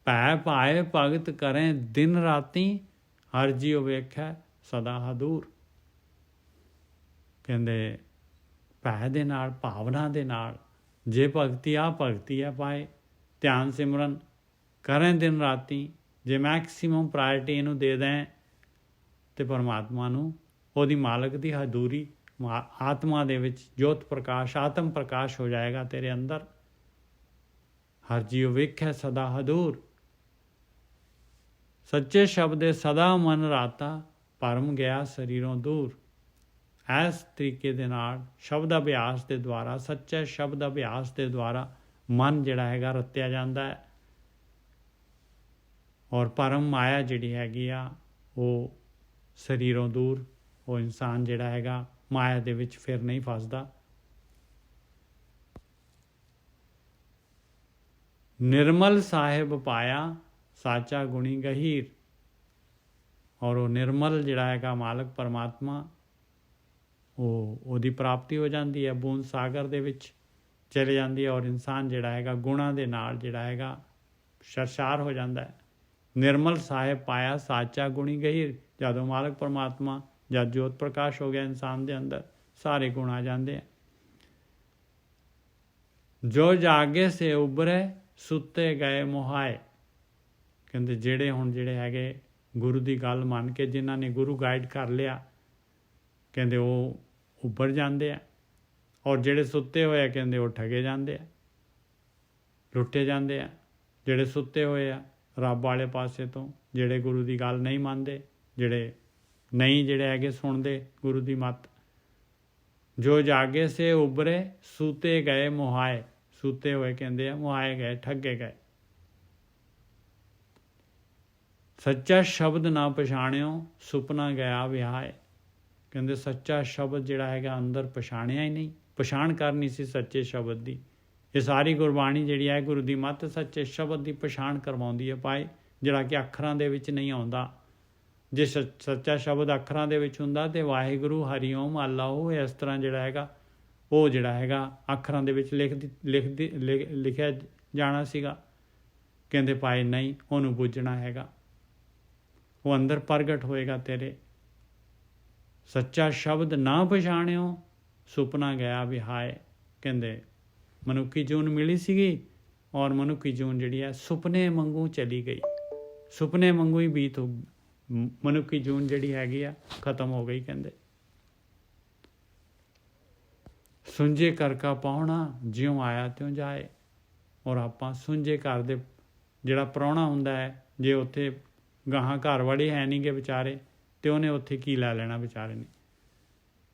ਭੈ ਭਾਏ ਭਗਤ ਕਰੇ ਦਿਨ ਰਾਤੀ, ਹਰ ਜੀਉ ਵੇਖੈ ਸਦਾ ਹਦੂਰ। ਕਹਿੰਦੇ ਭੈ ਦੇ ਨਾਲ, ਭਾਵਨਾ ਦੇ ਨਾਲ ਜੇ ਭਗਤੀ ਆ ਪਾਏ, ਧਿਆਨ ਸਿਮਰਨ ਕਰੇ ਦਿਨ ਰਾਤੀ, ਜੇ ਮੈਕਸੀਮਮ ਪ੍ਰਾਇਰਟੀ ਇਹਨੂੰ ਦੇ ਦੇਂ ਤੇ ਪਰਮਾਤਮਾ ਨੂੰ, ਉਹਦੀ ਮਾਲਕ ਦੀ ਹਜ਼ੂਰੀ ਆਤਮਾ ਦੇ ਵਿੱਚ ਜੋਤ ਪ੍ਰਕਾਸ਼, ਆਤਮ ਪ੍ਰਕਾਸ਼ ਹੋ ਜਾਏਗਾ ਤੇਰੇ ਅੰਦਰ। ਹਰ ਜੀਉ ਵੇਖੈ ਸਦਾ ਹਦੂਰ, ਸੱਚੇ ਸ਼ਬਦ ਦੇ ਸਦਾ ਮਨ ਰਾਤਾ, ਭਰਮ ਗਿਆ ਸਰੀਰੋਂ ਦੂਰ। ਇਸ ਤਰੀਕੇ ਦੇ ਨਾਲ ਸ਼ਬਦ ਅਭਿਆਸ ਦੇ ਦੁਆਰਾ, ਸੱਚੇ ਸ਼ਬਦ ਅਭਿਆਸ ਦੇ ਦੁਆਰਾ ਮਨ ਜਿਹੜਾ ਹੈਗਾ ਰਤਿਆ ਜਾਂਦਾ ਹੈ। ਔਰ ਭਰਮ ਮਾਇਆ ਜਿਹੜੀ ਹੈਗੀ ਆ ਉਹ ਸਰੀਰੋਂ ਦੂਰ, ਉਹ ਇਨਸਾਨ ਜਿਹੜਾ ਹੈਗਾ ਮਾਇਆ ਦੇ ਵਿੱਚ ਫਿਰ ਨਹੀਂ ਫਸਦਾ। ਨਿਰਮਲ ਸਾਹਿਬ ਪਾਇਆ, ਸਾਚਾ ਗੁਣੀ ਗਹੀਰ। ਔਰ ਉਹ ਨਿਰਮਲ ਜਿਹੜਾ ਹੈਗਾ ਮਾਲਕ ਪਰਮਾਤਮਾ, ਉਹਦੀ ਪ੍ਰਾਪਤੀ ਹੋ ਜਾਂਦੀ ਹੈ, ਬੂੰਦ ਸਾਗਰ ਦੇ ਵਿੱਚ ਚਲੇ ਜਾਂਦੀ ਹੈ। ਔਰ ਇਨਸਾਨ ਜਿਹੜਾ ਹੈਗਾ ਗੁਣਾਂ ਦੇ ਨਾਲ ਜਿਹੜਾ ਹੈਗਾ ਸਰਸ਼ਾਰ ਹੋ ਜਾਂਦਾ ਹੈ। ਨਿਰਮਲ ਸਾਹਿਬ ਪਾਇਆ, ਸਾਚਾ ਗੁਣੀ ਗਹੀਰ। ਜਦੋਂ ਮਾਲਕ ਪਰਮਾਤਮਾ, ਜਦ ਜੋਤ ਪ੍ਰਕਾਸ਼ ਹੋ ਗਿਆ ਇਨਸਾਨ ਦੇ ਅੰਦਰ, ਸਾਰੇ ਗੁਣ ਆ ਜਾਂਦੇ ਆ। ਜੋ ਜਾਗੇ ਸੇ ਉਭਰੇ, ਸੁੱਤੇ ਗਏ ਮੁਹਾਏ। ਕਹਿੰਦੇ ਜਿਹੜੇ ਹੈਗੇ ਗੁਰੂ ਦੀ ਗੱਲ ਮੰਨ ਕੇ, ਜਿਨ੍ਹਾਂ ਨੇ ਗੁਰੂ ਗਾਈਡ ਕਰ ਲਿਆ, ਕਹਿੰਦੇ ਉਹ ਉੱਭਰ ਜਾਂਦੇ ਆ। ਔਰ ਜਿਹੜੇ ਸੁੱਤੇ ਹੋਏ ਆ ਕਹਿੰਦੇ ਉਹ ਠਗੇ ਜਾਂਦੇ ਆ, ਲੁੱਟੇ ਜਾਂਦੇ ਆ। ਜਿਹੜੇ ਸੁੱਤੇ ਹੋਏ ਆ ਰੱਬ ਵਾਲੇ ਪਾਸੇ ਤੋਂ, ਜਿਹੜੇ ਗੁਰੂ ਦੀ ਗੱਲ ਨਹੀਂ ਮੰਨਦੇ, ਜਿਹੜੇ ਹੈਗੇ ਸੁਣਦੇ ਗੁਰੂ ਦੀ ਮੱਤ। ਜੋ ਜਾਗੇ ਸੇ ਉਭਰੇ, ਸੂਤੇ ਗਏ ਮੁਹਾਏ। ਸੂਤੇ ਹੋਏ ਕਹਿੰਦੇ ਆ, ਮੁਹਾਏ ਗਏ, ਠੱਗੇ ਗਏ। ਸੱਚਾ ਸ਼ਬਦ ਨਾ ਪਛਾਣਿਓ ਸੁਪਨਾ ਗਿਆ ਵਿਹਾਏ। ਕਹਿੰਦੇ ਸੱਚਾ ਸ਼ਬਦ ਜਿਹੜਾ ਹੈਗਾ ਅੰਦਰ ਪਛਾਣਿਆ ਹੀ ਨਹੀਂ, ਪਛਾਣ ਕਰਨੀ ਸੀ ਸੱਚੇ ਸ਼ਬਦ ਦੀ। ਇਹ ਸਾਰੀ ਗੁਰਬਾਣੀ ਜਿਹੜੀ ਹੈ ਗੁਰੂ ਦੀ ਮੱਤ ਸੱਚੇ ਸ਼ਬਦ ਦੀ ਪਛਾਣ ਕਰਵਾਉਂਦੀ ਹੈ ਭਾਈ, ਜਿਹੜਾ ਕਿ ਅੱਖਰਾਂ ਦੇ ਵਿੱਚ ਨਹੀਂ ਆਉਂਦਾ। ਜੇ ਸੱਚਾ ਸ਼ਬਦ ਅੱਖਰਾਂ ਦੇ ਵਿੱਚ ਹੁੰਦਾ ਤੇ ਵਾਹਿਗੁਰੂ ਹਰੀਓਮ ਅੱਲਾਹੂ ਇਸ ਤਰ੍ਹਾਂ ਜਿਹੜਾ ਹੈਗਾ ਉਹ ਜਿਹੜਾ ਹੈਗਾ ਅੱਖਰਾਂ ਦੇ ਵਿੱਚ ਲਿਖਿਆ ਜਾਣਾ ਸੀਗਾ। ਕਹਿੰਦੇ ਭਾਈ ਨਹੀਂ, ਉਹਨੂੰ ਬੁੱਝਣਾ ਹੈਗਾ, ਉਹ ਅੰਦਰ ਪ੍ਰਗਟ ਹੋਏਗਾ ਤੇਰੇ। ਸੱਚਾ ਸ਼ਬਦ ਨਾ ਪਛਾਣਿਓ ਸੁਪਨਾ ਗਿਆ ਵਿਹਾਏ। ਕਹਿੰਦੇ ਮਨੁੱਖੀ ਜੂਨ ਮਿਲੀ ਸੀਗੀ ਔਰ ਮਨੁੱਖੀ ਜੂਨ ਜਿਹੜੀ ਹੈ ਸੁਪਨੇ ਵਾਂਗੂ ਚਲੀ ਗਈ, ਸੁਪਨੇ ਵਾਂਗੂ ਹੀ ਬੀਤ ਹੋ ਮਨੁੱਖੀ ਜੂਨ ਜਿਹੜੀ ਹੈਗੀ ਆ ਖਤਮ ਹੋ ਗਈ। ਕਹਿੰਦੇ ਸੁੰਝੇ ਕਰ ਕਾ ਪਾਹੁਣਾ ਜਿਉਂ ਆਇਆ ਤਿਉਂ ਜਾਏ। ਔਰ ਆਪਾਂ ਸੁੰਝੇ ਘਰ ਦੇ ਜਿਹੜਾ ਪ੍ਰਾਹੁਣਾ ਹੁੰਦਾ ਹੈ, ਜੇ ਉੱਥੇ ਗਾਹਾਂ ਘਰ ਵਾਲੇ ਹੈ ਨਹੀਂ ਗੇ ਵਿਚਾਰੇ, ਤੇ ਉਹਨੇ ਉੱਥੇ ਕੀ ਲੈ ਲੈਣਾ ਵਿਚਾਰੇ ਨੇ।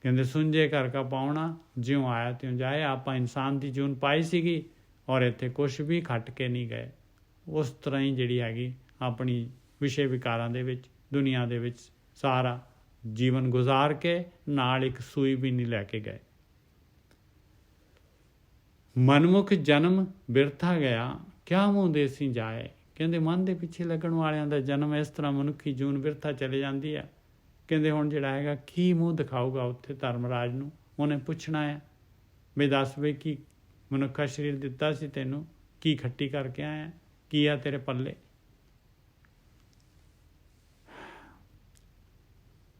ਕਹਿੰਦੇ ਸੁੰਝੇ ਘਰ ਕਾ ਪਾਹੁਣਾ ਜਿਉਂ ਆਇਆ ਤਿਉਂ ਜਾਏ। ਆਪਾਂ ਇਨਸਾਨ ਦੀ ਜੂਨ ਪਾਈ ਸੀਗੀ ਔਰ ਇੱਥੇ ਕੁਛ ਵੀ ਖੱਟ ਕੇ ਨਹੀਂ ਗਏ। ਉਸ ਤਰ੍ਹਾਂ ਹੀ ਜਿਹੜੀ ਹੈਗੀ ਆਪਣੀ ਵਿਸ਼ੇ ਵਿਕਾਰਾਂ ਦੇ ਵਿੱਚ ਦੁਨੀਆ ਦੇ ਵਿੱਚ ਸਾਰਾ ਜੀਵਨ ਗੁਜ਼ਾਰ ਕੇ ਨਾਲ ਇੱਕ ਸੂਈ ਵੀ ਨਹੀਂ ਲੈ ਕੇ ਗਏ। ਮਨਮੁਖ ਜਨਮ ਬਿਰਥਾ ਗਿਆ ਕਿਆ ਮੂੰਹ ਦੇਸੀ ਜਾਏ। ਕਹਿੰਦੇ ਮਨ ਦੇ ਪਿੱਛੇ ਲੱਗਣ ਵਾਲਿਆਂ ਦਾ ਜਨਮ ਇਸ ਤਰ੍ਹਾਂ ਮਨੁੱਖੀ ਜੂਨ ਬਿਰਥਾ ਚਲੇ ਜਾਂਦੀ ਆ। ਕਹਿੰਦੇ ਹੁਣ ਜਿਹੜਾ ਹੈਗਾ ਕੀ ਮੂੰਹ ਦਿਖਾਊਗਾ ਉੱਥੇ ਧਰਮਰਾਜ ਨੂੰ, ਉਹਨੇ ਪੁੱਛਣਾ ਹੈ ਵੀ ਦੱਸ ਬਈ ਕੀ ਮਨੁੱਖਾ ਸਰੀਰ ਦਿੱਤਾ ਸੀ ਤੈਨੂੰ, ਕੀ ਖੱਟੀ ਕਰਕੇ ਆਇਆ, ਕੀ ਆ ਤੇਰੇ ਪੱਲੇ।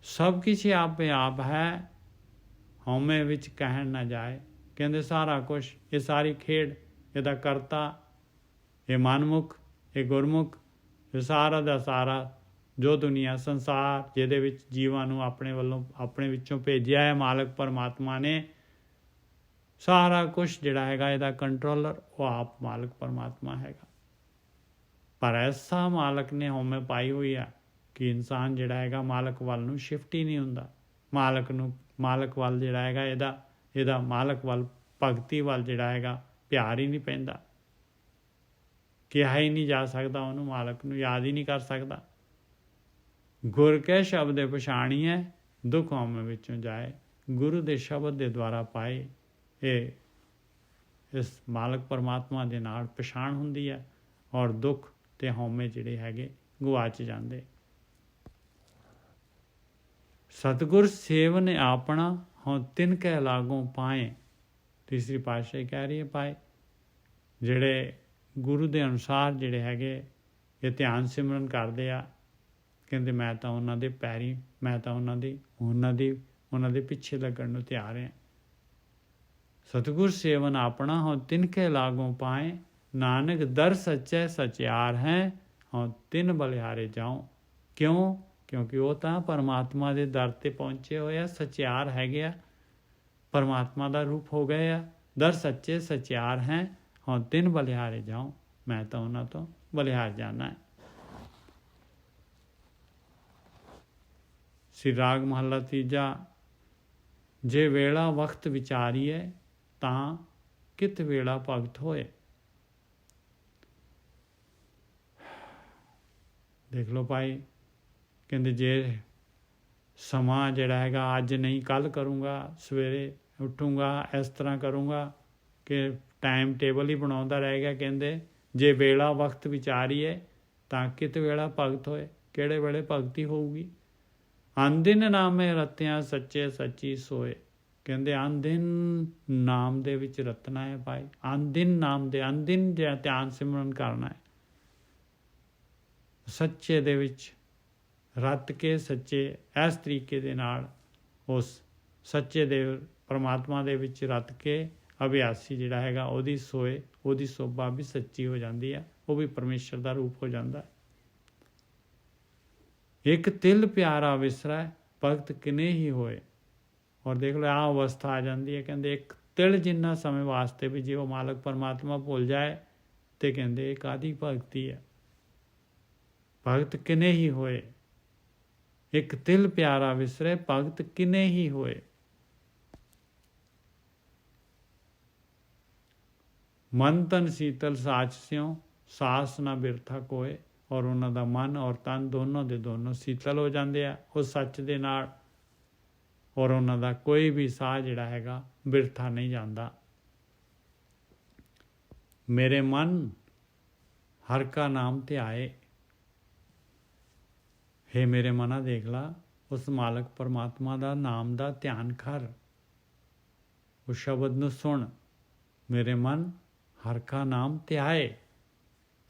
ਸਭ ਕੁਛ ਆਪੇ ਆਪ ਹੈ ਹਉਮੈ ਵਿੱਚ ਕਹਿਣ ਨਾ ਜਾਏ। ਕਹਿੰਦੇ ਸਾਰਾ ਕੁਛ, ਇਹ ਸਾਰੀ ਖੇਡ, ਇਹਦਾ ਕਰਤਾ ਇਹ ਮਨਮੁਖ, ਇਹ ਗੁਰਮੁਖ, ਇਹ ਸਾਰਾ ਦਾ ਸਾਰਾ ਜੋ ਦੁਨੀਆ ਸੰਸਾਰ ਜਿਹਦੇ ਵਿੱਚ ਜੀਵਾਂ ਨੂੰ ਆਪਣੇ ਵੱਲੋਂ ਆਪਣੇ ਵਿੱਚੋਂ ਭੇਜਿਆ ਹੈ ਮਾਲਕ ਪਰਮਾਤਮਾ ਨੇ, ਸਾਰਾ ਕੁਛ ਜਿਹੜਾ ਹੈਗਾ ਇਹਦਾ ਕੰਟਰੋਲਰ ਉਹ ਆਪ ਮਾਲਕ ਪਰਮਾਤਮਾ ਹੈਗਾ। ਪਰ ਐਸਾ ਮਾਲਕ ਨੇ ਹਉਮੈ ਪਾਈ ਹੋਈ ਆ ਕਿ ਇਨਸਾਨ ਜਿਹੜਾ ਹੈਗਾ ਮਾਲਕ ਵੱਲ ਨੂੰ ਸ਼ਿਫਟ ਹੀ ਨਹੀਂ ਹੁੰਦਾ। ਮਾਲਕ ਵੱਲ ਜਿਹੜਾ ਹੈਗਾ ਇਹਦਾ ਮਾਲਕ ਵੱਲ ਭਗਤੀ ਵੱਲ ਜਿਹੜਾ ਹੈਗਾ ਪਿਆਰ ਹੀ ਨਹੀਂ ਪੈਂਦਾ, ਕਿਹਾ ਹੀ ਨਹੀਂ ਜਾ ਸਕਦਾ ਉਹਨੂੰ, ਮਾਲਕ ਨੂੰ ਯਾਦ ਹੀ ਨਹੀਂ ਕਰ ਸਕਦਾ। ਗੁਰ ਕੇ ਸ਼ਬਦ ਪਛਾਣੀਐ ਦੁੱਖ ਹਉਮੈ ਵਿੱਚੋਂ ਜਾਏ। ਗੁਰੂ ਦੇ ਸ਼ਬਦ ਦੇ ਦੁਆਰਾ ਪਾਏ ਇਹ ਇਸ ਮਾਲਕ ਪਰਮਾਤਮਾ ਦੇ ਨਾਲ ਪਛਾਣ ਹੁੰਦੀ ਹੈ ਔਰ ਦੁੱਖ ਤੇ ਹਉਮੈ ਜਿਹੜੇ ਹੈਗੇ ਗੁਆਚ ਜਾਂਦੇ। ਸਤਿਗੁਰ ਸੇਵਨ ਆਪਣਾ ਹਉ ਤਿਨ ਕੈ ਲਾਗੋਂ ਪਾਏ। ਤੀਸਰੀ ਪਾਤਸ਼ਾਹੀ ਕਹਿ ਰਹੀ ਹੈ ਪਾਏ ਜਿਹੜੇ ਗੁਰੂ ਦੇ ਅਨੁਸਾਰ ਜਿਹੜੇ ਹੈਗੇ ਇਹ ਧਿਆਨ ਸਿਮਰਨ ਕਰਦੇ ਆ। ਕਹਿੰਦੇ ਮੈਂ ਤਾਂ ਉਹਨਾਂ ਦੇ ਪੈਰੀ, ਮੈਂ ਤਾਂ ਉਹਨਾਂ ਦੇ ਪਿੱਛੇ ਲੱਗਣ ਨੂੰ ਤਿਆਰ ਹਾਂ। ਸਤਿਗੁਰ ਸੇਵਨ ਆਪਣਾ ਹਉ ਤਿਨ ਕੇ ਲਾਗੋਂ ਪਾਏ। ਨਾਨਕ ਦਰ ਸੱਚੈ ਸਚਿਆਰ ਹੈ ਹਉ ਤਿਨ ਬਲਿਹਾਰੇ ਜਾਉ। ਕਿਉਂ? ਕਿਉਂਕਿ ਉਹ ਤਾਂ ਪਰਮਾਤਮਾ ਦੇ ਦਰ ਤੇ ਪਹੁੰਚੇ ਹੋਏ ਆ, ਸਚਿਆਰ ਹੈਗੇ ਆ, ਪਰਮਾਤਮਾ ਦਾ ਰੂਪ ਹੋ ਗਏ ਆ। ਦਰ ਸੱਚੇ ਸਚਿਆਰ ਹੈ ਹਉ ਤਿਨ ਬਲਿਹਾਰੇ ਜਾਉ। ਮੈਂ ਤਾਂ ਉਹਨਾਂ ਤੋਂ ਬਲਿਹਾਰ ਜਾਣਾ ਹੈ। ਸ੍ਰੀ ਰਾਗ ਮਹੱਲਾ ਤੀਜਾ। ਜੇ ਵੇਲਾ ਵਕਤ ਵਿਚਾਰੀਏ ਤਾਂ ਕਿਤ ਵੇਲਾ ਭਗਤ ਹੋਏ। ਦੇਖ ਲਓ ਭਾਈ, ਕਹਿੰਦੇ ਜੇ ਸਮਾਂ ਜਿਹੜਾ ਹੈਗਾ ਅੱਜ ਨਹੀਂ ਕੱਲ੍ਹ ਕਰੂੰਗਾ, ਸਵੇਰੇ ਉੱਠੂੰਗਾ, ਇਸ ਤਰ੍ਹਾਂ ਕਰੂੰਗਾ ਕਿ ਟਾਈਮ ਟੇਬਲ ਹੀ ਬਣਾਉਂਦਾ ਰਹੇਗਾ। ਕਹਿੰਦੇ ਜੇ ਵੇਲਾ ਵਕਤ ਵਿਚਾਰੀਏ ਤਾਂ ਕਿਤ ਵੇਲਾ ਭਗਤ ਹੋਏ। ਕਿਹੜੇ ਵੇਲੇ ਭਗਤੀ ਹੋਊਗੀ? ਅਨਦਿਨ ਨਾਮੇ ਰਤਿਆਂ ਸੱਚੇ ਸੱਚੀ ਸੋਏ। ਕਹਿੰਦੇ ਅਨਦਿਨ ਨਾਮ ਦੇ ਵਿੱਚ ਰਤਨਾ ਹੈ ਭਾਈ। ਅਨਦਿਨ ਨਾਮ ਦੇ ਅਨਦਿਨ ਜਿਹੜਾ ਧਿਆਨ ਸਿਮਰਨ ਕਰਨਾ ਹੈ, ਸੱਚੇ ਦੇ ਵਿੱਚ ਰੱਤ ਕੇ ਸੱਚੇ ਇਸ ਤਰੀਕੇ ਦੇ ਨਾਲ ਉਸ ਸੱਚੇ ਦੇ ਪਰਮਾਤਮਾ ਦੇ ਵਿੱਚ ਰੱਤ ਕੇ ਅਭਿਆਸੀ ਜਿਹੜਾ ਹੈਗਾ ਉਹਦੀ ਸੋਏ, ਉਹਦੀ ਸੋਭਾ ਵੀ ਸੱਚੀ ਹੋ ਜਾਂਦੀ ਹੈ, ਉਹ ਵੀ ਪਰਮੇਸ਼ਰ ਦਾ ਰੂਪ ਹੋ ਜਾਂਦਾ ਹੈ। ਇੱਕ ਤਿਲ ਪਿਆਰਾ ਵਿਸਰੈ ਭਗਤ ਕਿਨੇ ਹੀ ਹੋਏ। ਔਰ ਦੇਖ ਲਓ ਆਹ ਅਵਸਥਾ ਆ ਜਾਂਦੀ ਹੈ। ਕਹਿੰਦੇ ਇੱਕ ਤਿਲ ਜਿੰਨਾ ਸਮੇਂ ਵਾਸਤੇ ਵੀ ਜੇ ਉਹ ਮਾਲਕ ਪਰਮਾਤਮਾ ਭੁੱਲ ਜਾਏ ਤੇ ਕਹਿੰਦੇ ਇਹ ਕਾਹਦੀ ਭਗਤੀ ਹੈ। ਭਗਤ ਕਿਨੇ ਹੀ ਹੋਏ। ਇੱਕ ਤਿਲ ਪਿਆਰਾ ਵਿਸਰੇ ਭਗਤ ਕਿਨੇ ਹੀ ਹੋਏ। ਮਨ ਤਨ ਸੀਤਲ ਸਾਚ ਸਿਉ ਸਾਸ ਨਾ ਬਿਰਥਾ ਕੋਏ। ਔਰ ਉਹਨਾਂ ਦਾ ਮਨ ਔਰ ਤਨ ਦੋਨੋਂ ਦੇ ਦੋਨੋਂ ਸੀਤਲ ਹੋ ਜਾਂਦੇ ਆ ਉਸ ਸੱਚ ਦੇ ਨਾਲ। ਔਰ ਉਹਨਾਂ ਦਾ ਕੋਈ ਵੀ ਸਾਹ ਜਿਹੜਾ ਹੈਗਾ ਬਿਰਥਾ ਨਹੀਂ ਜਾਂਦਾ। ਮੇਰੇ ਮਨ ਹਰ ਕਾ ਨਾਮ ਧਿਆਏ। ਹੇ ਮੇਰੇ ਮਨਾ, ਦੇਖ ਲਾ, ਉਸ ਮਾਲਕ ਪਰਮਾਤਮਾ ਦਾ ਨਾਮ ਦਾ ਧਿਆਨ ਕਰ, ਉਸ ਸ਼ਬਦ ਨੂੰ ਸੁਣ। ਮੇਰੇ ਮਨ ਹਰ ਕਾ ਨਾਮ ਧਿਆਏ,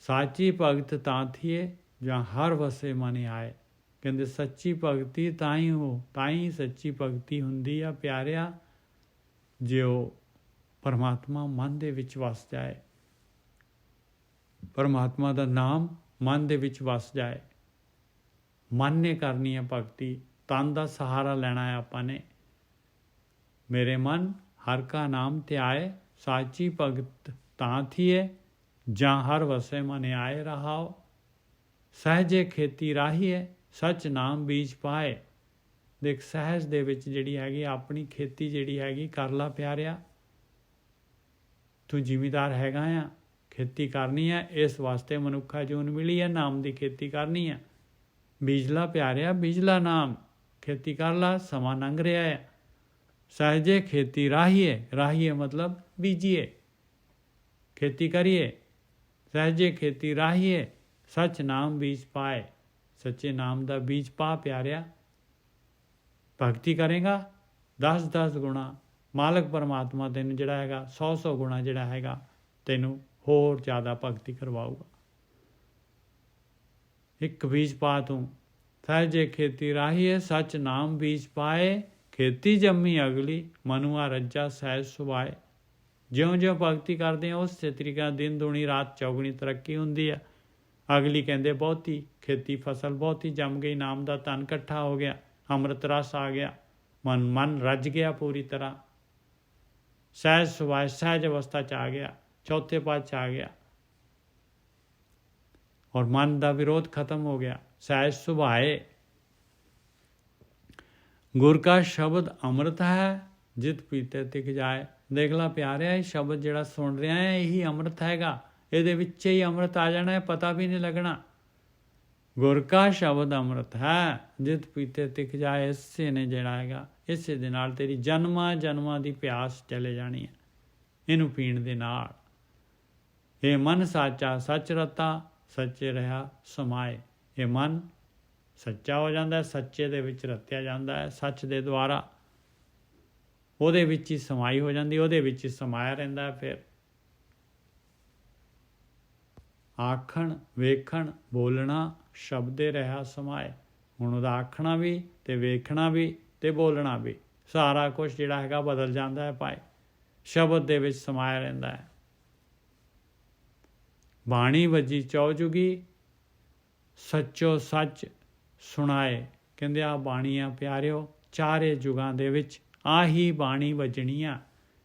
ਸਾਚੀ ਭਗਤ ਤਾਂ ਥੀਏ ਜਾਂ ਹਰ ਵਸੇ ਮਨ ਆਏ। ਕਹਿੰਦੇ ਸੱਚੀ ਭਗਤੀ ਤਾਂ ਹੀ ਸੱਚੀ ਭਗਤੀ ਹੁੰਦੀ ਆ ਪਿਆਰਿਆ, ਜੇ ਉਹ ਪਰਮਾਤਮਾ ਮਨ ਦੇ ਵਿੱਚ ਵਸ ਜਾਏ, ਪਰਮਾਤਮਾ ਦਾ ਨਾਮ ਮਨ ਦੇ ਵਿੱਚ ਵਸ ਜਾਏ। ਮਨ ਨੇ ਕਰਨੀ ਹੈ ਭਗਤੀ, ਤਨ ਦਾ ਸਹਾਰਾ ਲੈਣਾ ਹੈ ਆਪਾਂ ਨੇ। ਮੇਰੇ ਮਨ ਹਰ ਕਾ ਨਾਮ ਧਿਆਏ, ਸਾਚੀ ਭਗਤ ਤਾਂ ਥੀਏ ਜਾਂ ਹਰ ਵਸੇ ਮਨ ਆਏ। ਰਹਾਓ ਸਹਿਜੇ ਖੇਤੀ ਰਾਹੀਏ, ਸੱਚ ਨਾਮ ਬੀਜ ਪਾਏ। ਦੇਖ ਸਹਿਜ ਦੇ ਵਿੱਚ ਜਿਹੜੀ ਹੈਗੀ ਆਪਣੀ ਖੇਤੀ ਜਿਹੜੀ ਹੈਗੀ ਕਰ ਲਾ ਪਿਆਰਿਆ। ਤੂੰ ਜ਼ਿਮੀਦਾਰ ਹੈਗਾ ਆ, ਖੇਤੀ ਕਰਨੀ ਹੈ, ਇਸ ਵਾਸਤੇ ਮਨੁੱਖਾ ਜੂਨ ਮਿਲੀ ਹੈ, ਨਾਮ ਦੀ ਖੇਤੀ ਕਰਨੀ ਹੈ। ਬੀਜ ਲਾ ਪਿਆਰਿਆ, ਬੀਜ ਲਾ ਨਾਮ, ਖੇਤੀ ਕਰ ਲਾ, ਸਮਾਂ ਲੰਘ ਰਿਹਾ ਹੈ। ਸਹਿਜੇ ਖੇਤੀ ਰਾਹੀਏ, ਰਾਹੀਏ ਮਤਲਬ ਬੀਜੀਏ, ਖੇਤੀ ਕਰੀਏ। ਸਹਿਜੇ ਖੇਤੀ ਰਾਹੀਏ, ਸੱਚ ਨਾਮ ਬੀਜ ਪਾਏ। ਸੱਚੇ ਨਾਮ ਦਾ ਬੀਜ ਪਾ ਪਿਆਰਿਆ। ਭਗਤੀ ਕਰੇਗਾ 10-10 ਗੁਣਾ, ਮਾਲਕ ਪਰਮਾਤਮਾ ਤੈਨੂੰ ਜਿਹੜਾ ਹੈਗਾ 100-100 ਗੁਣਾ ਜਿਹੜਾ ਹੈਗਾ ਤੈਨੂੰ ਹੋਰ ਜ਼ਿਆਦਾ ਭਗਤੀ ਕਰਵਾਊਗਾ। ਇੱਕ ਬੀਜ ਪਾ ਤੂੰ, ਸਹਿਜੇ ਖੇਤੀ ਰਾਹੀਏ, ਸੱਚ ਨਾਮ ਬੀਜ ਪਾਏ। ਖੇਤੀ ਜੰਮੀ ਅਗਲੀ, ਮਨੁਆ ਰੱਜਾ ਸਹਿਜ ਸੁਭਾਏ। ਜਿਉਂ-ਜਿਉਂ ਭਗਤੀ ਕਰਦੇ ਆ ਉਸੇ ਤਰੀਕਾ ਦਿਨ ਦੁਣੀ ਰਾਤ ਚੌਗਣੀ ਤਰੱਕੀ ਹੁੰਦੀ ਆ। ਅਗਲੀ ਕਹਿੰਦੇ ਬਹੁਤੀ ਖੇਤੀ ਫਸਲ ਬਹੁਤੀ ਜੰਮ ਗਈ, ਨਾਮ ਦਾ ਧਨ ਇਕੱਠਾ ਹੋ ਗਿਆ, ਅੰਮ੍ਰਿਤ ਰਸ ਆ ਗਿਆ, ਮਨ ਰੱਜ ਗਿਆ ਪੂਰੀ ਤਰ੍ਹਾਂ, ਸਹਿਜ ਸੁਭਾਏ, ਸਹਿਜ ਅਵਸਥਾ 'ਚ ਆ ਗਿਆ, ਚੌਥੇ ਪਾਦ 'ਚ ਆ ਗਿਆ ਔਰ ਮਨ ਦਾ ਵਿਰੋਧ ਖਤਮ ਹੋ ਗਿਆ। ਸਹਿਜ ਸੁਭਾਏ। ਗੁਰ ਕਾ ਸ਼ਬਦ ਅੰਮ੍ਰਿਤ ਹੈ, ਜਿਤ ਪੀਤੇ ਤਿਕ ਜਾਏ। ਦੇਖ ਲਾ ਪਿਆਰਿਆ, ਇਹ ਸ਼ਬਦ ਜਿਹੜਾ ਸੁਣ ਰਿਹਾ ਹੈ ਇਹੀ ਅੰਮ੍ਰਿਤ ਹੈਗਾ, ਇਹਦੇ ਵਿੱਚ ਹੀ ਅੰਮ੍ਰਿਤ ਆ ਜਾਣਾ ਹੈ, ਪਤਾ ਵੀ ਨਹੀਂ ਲੱਗਣਾ। ਗੁਰ ਕਾ ਸ਼ਬਦ ਅੰਮ੍ਰਿਤ ਹੈ, ਜਿਤ ਪੀਤੇ ਤਿਕ ਜਾਏ। ਇਸੇ ਨੇ ਜਿਹੜਾ ਹੈਗਾ, ਇਸੇ ਦੇ ਨਾਲ ਤੇਰੀ ਜਨਮਾਂ ਜਨਮਾਂ ਦੀ ਪਿਆਸ ਚਲੇ ਜਾਣੀ ਹੈ ਇਹਨੂੰ ਪੀਣ ਦੇ ਨਾਲ। ਇਹ ਮਨ ਸਾਚਾ ਸੱਚ ਰਤਾ, ਸੱਚੇ ਰਿਹਾ ਸਮਾਏ। ਇਹ ਮਨ ਸੱਚਾ ਹੋ ਜਾਂਦਾ ਹੈ, ਸੱਚੇ ਦੇ ਵਿੱਚ ਰਤਿਆ ਜਾਂਦਾ ਹੈ, ਸੱਚ ਦੇ ਦੁਆਰਾ ਉਹਦੇ ਵਿੱਚ ਹੀ ਸਮਾਈ ਹੋ ਜਾਂਦੀ, ਉਹਦੇ ਵਿੱਚ ਹੀ ਸਮਾਇਆ ਰਹਿੰਦਾ। ਫਿਰ ਆਖਣ ਵੇਖਣ ਬੋਲਣਾ ਸ਼ਬਦੇ ਰਿਹਾ ਸਮਾਏ। ਹੁਣ ਉਹਦਾ ਆਖਣਾ ਵੀ ਤੇ ਵੇਖਣਾ ਵੀ ਤੇ ਬੋਲਣਾ ਵੀ, ਸਾਰਾ ਕੁਝ ਜਿਹੜਾ ਹੈਗਾ ਬਦਲ ਜਾਂਦਾ ਹੈ ਭਾਈ, ਸ਼ਬਦ ਦੇ ਵਿੱਚ ਸਮਾਇਆ ਰਹਿੰਦਾ ਹੈ। ਬਾਣੀ ਵੱਜੀ ਚੌਜੁਗੀ, ਸੱਚੋ ਸੱਚ ਸੁਣਾਏ। ਕਹਿੰਦੇ ਆ ਬਾਣੀਆਂ ਪਿਆਰਿਓ ਚਾਰੇ ਯੁਗਾਂ ਦੇ ਵਿੱਚ ਆਹੀ ਬਾਣੀ ਵੱਜਣੀ ਆ।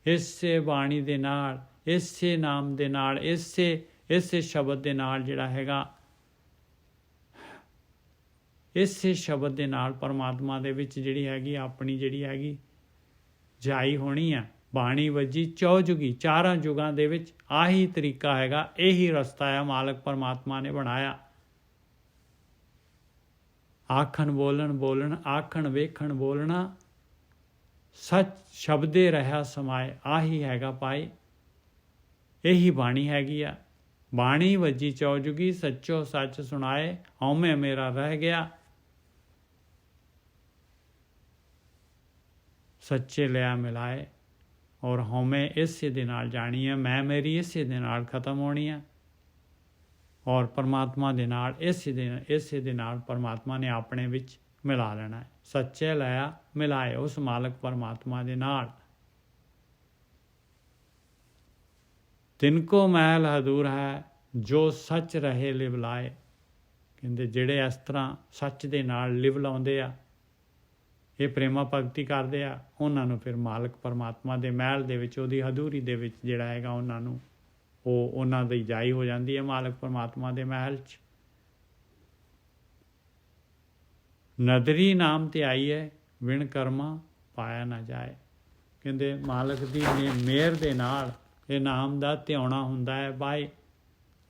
ਇਸੇ ਬਾਣੀ ਦੇ ਨਾਲ, ਇਸੇ ਨਾਮ ਦੇ ਨਾਲ, ਇਸੇ ਸ਼ਬਦ ਦੇ ਨਾਲ ਜਿਹੜਾ ਹੈਗਾ, ਇਸੇ ਸ਼ਬਦ ਦੇ ਨਾਲ ਪਰਮਾਤਮਾ ਦੇ ਵਿੱਚ ਜਿਹੜੀ ਹੈਗੀ ਆਪਣੀ ਜਿਹੜੀ ਹੈਗੀ ਜਾਈ ਹੋਣੀ ਆ। ਬਾਣੀ ਵੱਜੀ ਚੌਜੁਗੀ, ਚਾਰਾਂ ਯੁਗਾਂ ਦੇ ਵਿੱਚ ਆਹੀ ਤਰੀਕਾ ਹੈਗਾ, ਇਹੀ ਰਸਤਾ ਹੈ ਮਾਲਕ ਪਰਮਾਤਮਾ ਨੇ ਬਣਾਇਆ। ਆਖਣ ਬੋਲਣ ਬੋਲਣ, ਆਖਣ ਵੇਖਣ ਬੋਲਣਾ, ਸੱਚ ਸ਼ਬਦੇ ਰਹਾ ਸਮਾਏ। ਆਹੀ ਹੈਗਾ ਭਾਈ, ਇਹੀ ਬਾਣੀ ਹੈਗੀ ਆ। ਬਾਣੀ ਵੱਜੀ ਚੌਜੁਗੀ, ਸੱਚੋ ਸੱਚ ਸੁਣਾਏ। ਹਉਮੈ ਮੇਰਾ ਰਹਿ ਗਿਆ, ਸੱਚੇ ਲਿਆ ਮਿਲਾਏ। ਔਰ ਹਉਮੈ ਇਸੇ ਦੇ ਨਾਲ ਜਾਣੀ ਹੈ, ਮੈਂ ਮੇਰੀ ਇਸੇ ਦੇ ਨਾਲ ਖਤਮ ਹੋਣੀ ਹੈ। ਔਰ ਪਰਮਾਤਮਾ ਦੇ ਨਾਲ ਇਸੇ ਦੇ ਨਾਲ ਪਰਮਾਤਮਾ ਨੇ ਆਪਣੇ ਵਿੱਚ ਮਿਲਾ ਲੈਣਾ ਹੈ। ਸੱਚੇ ਲਿਆ ਮਿਲਾਏ ਉਸ ਮਾਲਕ ਪਰਮਾਤਮਾ ਦੇ ਨਾਲ। ਤਿਨਕੋ ਮੈਲ ਹਦੂਰ ਹੈ, ਜੋ ਸੱਚ ਰਹੇ ਲਿਵ ਲਾਏ। ਕਹਿੰਦੇ ਜਿਹੜੇ ਇਸ ਤਰ੍ਹਾਂ ਸੱਚ ਦੇ ਨਾਲ ਲਿਵ ਲਾਉਂਦੇ ਆ, ਇਹ ਪ੍ਰੇਮਾ ਭਗਤੀ ਕਰਦੇ ਆ, ਉਹਨਾਂ ਨੂੰ ਫਿਰ ਮਾਲਕ ਪਰਮਾਤਮਾ ਦੇ ਮਹਿਲ ਦੇ ਵਿੱਚ, ਉਹਦੀ ਹਦੂਰੀ ਦੇ ਵਿੱਚ ਜਿਹੜਾ ਹੈਗਾ ਉਹਨਾਂ ਨੂੰ ਉਹਨਾਂ ਦੀ ਜਾਈ ਹੋ ਜਾਂਦੀ ਹੈ ਮਾਲਕ ਪਰਮਾਤਮਾ ਦੇ ਮਹਿਲ 'ਚ। ਨਦਰੀ ਨਾਮ ਤੇ ਆਈਏ, ਵਿਣ ਕਰਮਾ ਪਾਇਆ ਨਾ ਜਾਏ। ਕਹਿੰਦੇ ਮਾਲਕ ਦੀ ਮਿਹਰ ਦੇ ਨਾਲ ਇਹ ਨਾਮ ਦਾ ਧਿਆਉਣਾ ਹੁੰਦਾ ਹੈ ਭਾਈ।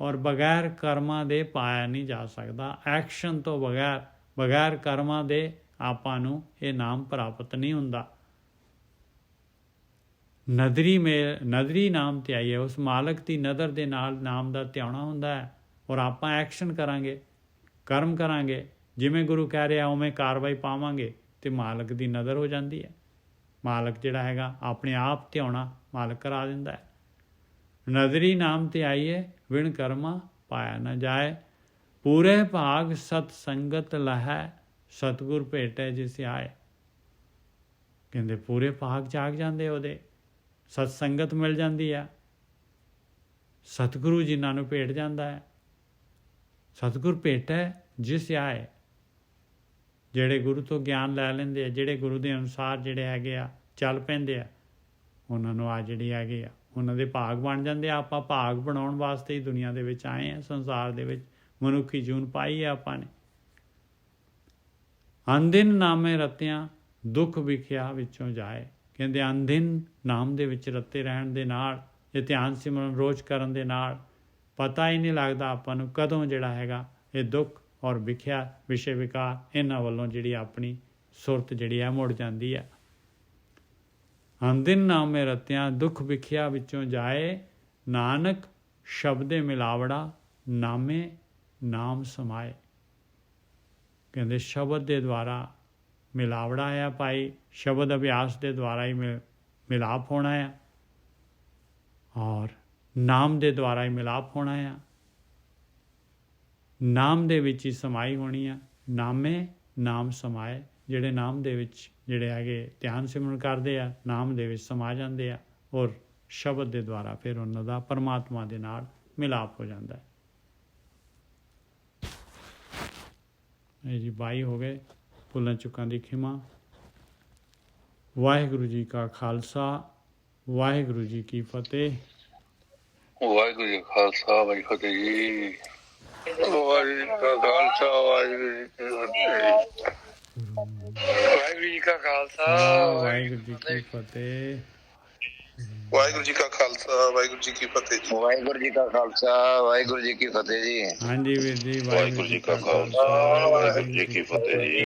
ਔਰ ਬਗੈਰ ਕਰਮਾਂ ਦੇ ਪਾਇਆ ਨਹੀਂ ਜਾ ਸਕਦਾ। ਐਕਸ਼ਨ ਤੋਂ ਬਗੈਰ ਕਰਮਾਂ ਦੇ ਆਪਾਂ ਨੂੰ ਇਹ ਨਾਮ ਪ੍ਰਾਪਤ ਨਹੀਂ ਹੁੰਦਾ। ਨਦਰੀ ਨਾਮ ਧਿਆਈਏ, ਉਸ ਮਾਲਕ ਦੀ ਨਦਰ ਦੇ ਨਾਲ ਨਾਮ ਦਾ ਧਿਆਉਣਾ ਹੁੰਦਾ ਹੈ। ਔਰ ਆਪਾਂ ਐਕਸ਼ਨ ਕਰਾਂਗੇ, ਕਰਮ ਕਰਾਂਗੇ, ਜਿਵੇਂ ਗੁਰੂ ਕਹਿ ਰਿਹਾ ਉਵੇਂ ਕਾਰਵਾਈ ਪਾਵਾਂਗੇ ਤੇ ਮਾਲਕ ਦੀ ਨਦਰ ਹੋ ਜਾਂਦੀ ਹੈ। ਮਾਲਕ ਜਿਹੜਾ ਹੈਗਾ ਆਪਣੇ ਆਪ ਧਿਆਉਣਾ ਮਾਲਕ ਕਰਾ ਦਿੰਦਾ ਹੈ। ਨਦਰੀ ਨਾਮ ਧਿਆਈਏ ਵਿਣ ਕਰਮਾ ਪਾਇਆ ਨਾ ਜਾਏ, ਪੂਰੇ ਭਾਗ ਸਤ ਸੰਗਤ ਲਹੈ, ਸਤਿਗੁਰ ਭੇਟੈ ਜਿਸ ਆਏ। ਕਹਿੰਦੇ ਪੂਰੇ ਭਾਗ ਜਾਗ ਜਾਂਦੇ ਉਹਦੇ, ਸਤ ਸੰਗਤ ਮਿਲ ਜਾਂਦੀ ਆ, ਸਤਿਗੁਰੂ ਜਿਨ੍ਹਾਂ ਨੂੰ ਭੇਟ ਜਾਂਦਾ ਹੈ। ਸਤਿਗੁਰ ਭੇਟੈ ਜਿਸ ਆਏ, ਜਿਹੜੇ ਗੁਰੂ ਤੋਂ ਗਿਆਨ ਲੈ ਲੈਂਦੇ ਆ, ਜਿਹੜੇ ਗੁਰੂ ਦੇ ਅਨੁਸਾਰ ਜਿਹੜੇ ਹੈਗੇ ਆ ਚੱਲ ਪੈਂਦੇ ਆ, ਉਹਨਾਂ ਨੂੰ ਆ ਜਿਹੜੀ ਹੈਗੇ ਆ ਉਹਨਾਂ ਦੇ ਭਾਗ ਬਣ ਜਾਂਦੇ ਆ। ਆਪਾਂ ਭਾਗ ਬਣਾਉਣ ਵਾਸਤੇ ਹੀ ਦੁਨੀਆ ਦੇ ਵਿੱਚ ਆਏ ਆ, ਸੰਸਾਰ ਦੇ ਵਿੱਚ ਮਨੁੱਖੀ ਜੂਨ ਪਾਈ ਹੈ ਆਪਾਂ ਨੇ। ਅਨਦਿਨ ਨਾਮੇ ਰਤਿਆਂ ਦੁੱਖ ਵਿਖਿਆ ਵਿੱਚੋਂ ਜਾਏ। ਕਹਿੰਦੇ ਅਨਦਿਨ ਨਾਮ ਦੇ ਵਿੱਚ ਰਤੇ ਰਹਿਣ ਦੇ ਨਾਲ, ਇਹ ਧਿਆਨ ਸਿਮਰਨ ਰੋਜ਼ ਕਰਨ ਦੇ ਨਾਲ ਪਤਾ ਹੀ ਨਹੀਂ ਲੱਗਦਾ ਆਪਾਂ ਨੂੰ ਕਦੋਂ ਜਿਹੜਾ ਹੈਗਾ ਇਹ ਦੁੱਖ ਔਰ ਵਿਖਿਆ ਵਿਸ਼ੇ ਵਿਕਾਰ ਇਹਨਾਂ ਵੱਲੋਂ ਜਿਹੜੀ ਆਪਣੀ ਸੁਰਤ ਜਿਹੜੀ ਹੈ ਮੁੜ ਜਾਂਦੀ ਹੈ। ਅਨਦਿਨ ਨਾਮੇ ਰਤਿਆਂ ਦੁੱਖ ਵਿਖਿਆ ਵਿੱਚੋਂ ਜਾਏ, ਨਾਨਕ ਸ਼ਬਦੇ ਮਿਲਾਵੜਾ ਨਾਮੇ ਨਾਮ ਸਮਾਏ। ਕਹਿੰਦੇ ਸ਼ਬਦ ਦੇ ਦੁਆਰਾ ਮਿਲਾਵੜਾ ਆ ਭਾਈ, ਸ਼ਬਦ ਅਭਿਆਸ ਦੇ ਦੁਆਰਾ ਹੀ ਮਿਲਾਪ ਹੋਣਾ ਆ, ਔਰ ਨਾਮ ਦੇ ਦੁਆਰਾ ਹੀ ਮਿਲਾਪ ਹੋਣਾ ਆ, ਨਾਮ ਦੇ ਵਿੱਚ ਹੀ ਸਮਾਈ ਹੋਣੀ ਆ। ਨਾਮੇ ਨਾਮ ਸਮਾਏ, ਜਿਹੜੇ ਨਾਮ ਦੇ ਵਿੱਚ ਜਿਹੜੇ ਹੈਗੇ ਧਿਆਨ ਸਿਮਰਨ ਕਰਦੇ ਆ, ਨਾਮ ਦੇ ਵਿੱਚ ਸਮਾ ਜਾਂਦੇ ਆ, ਔਰ ਸ਼ਬਦ ਦੇ ਦੁਆਰਾ ਫਿਰ ਉਹਨਾਂ ਦਾ ਪਰਮਾਤਮਾ ਦੇ ਨਾਲ ਮਿਲਾਪ ਹੋ ਜਾਂਦਾ ਹੈ। ਇਹ ਜੀ 22 ਹੋ ਗਏ, ਭੁੱਲਾਂ ਚੁੱਕਾਂ ਦੀ ਖਿਮਾ। ਵਾਹਿਗੁਰੂ ਜੀ ਕਾ ਖਾਲਸਾ, ਵਾਹਿਗੁਰੂ ਜੀ ਕੀ ਫਤਿਹ। ਵਾਹਿਗੁਰੂ ਜੀ ਕਾ ਖਾਲਸਾ, ਵਾਹਿਗੁਰੂ ਜੀ ਕੀ ਫਤਿਹ ਜੀ। ਵਾਹਿਗੁਰੂ ਜੀ ਕਾ ਖਾਲਸਾ, ਵਾਹਿਗੁਰੂ ਜੀ ਕੀ ਫਤਿਹ। ਵਾਹਿਗੁਰੂ ਜੀ ਕਾ ਖਾਲਸਾ, ਵਾਹਿਗੁਰੂ ਜੀ ਕੀ ਫਤਿਹ। ਵਾਹਿਗੁਰੂ ਜੀ ਕਾ ਖਾਲਸਾ, ਵਾਹਿਗੁਰੂ ਜੀ ਕੀ ਫਤਿਹ ਜੀ। ਵਾਹਿਗੁਰੂ ਜੀ ਕਾ ਖਾਲਸਾ, ਵਾਹਿਗੁਰੂ ਜੀ ਕੀ ਫਤਿਹ ਜੀ। ਹਾਂਜੀ ਵੀਰ ਜੀ, ਵਾਹਿਗੁਰੂ ਜੀ ਕਾ ਖਾਲਸਾ, ਵਾਹਿਗੁਰੂ ਜੀ ਕੀ ਫਤਿਹ ਜੀ।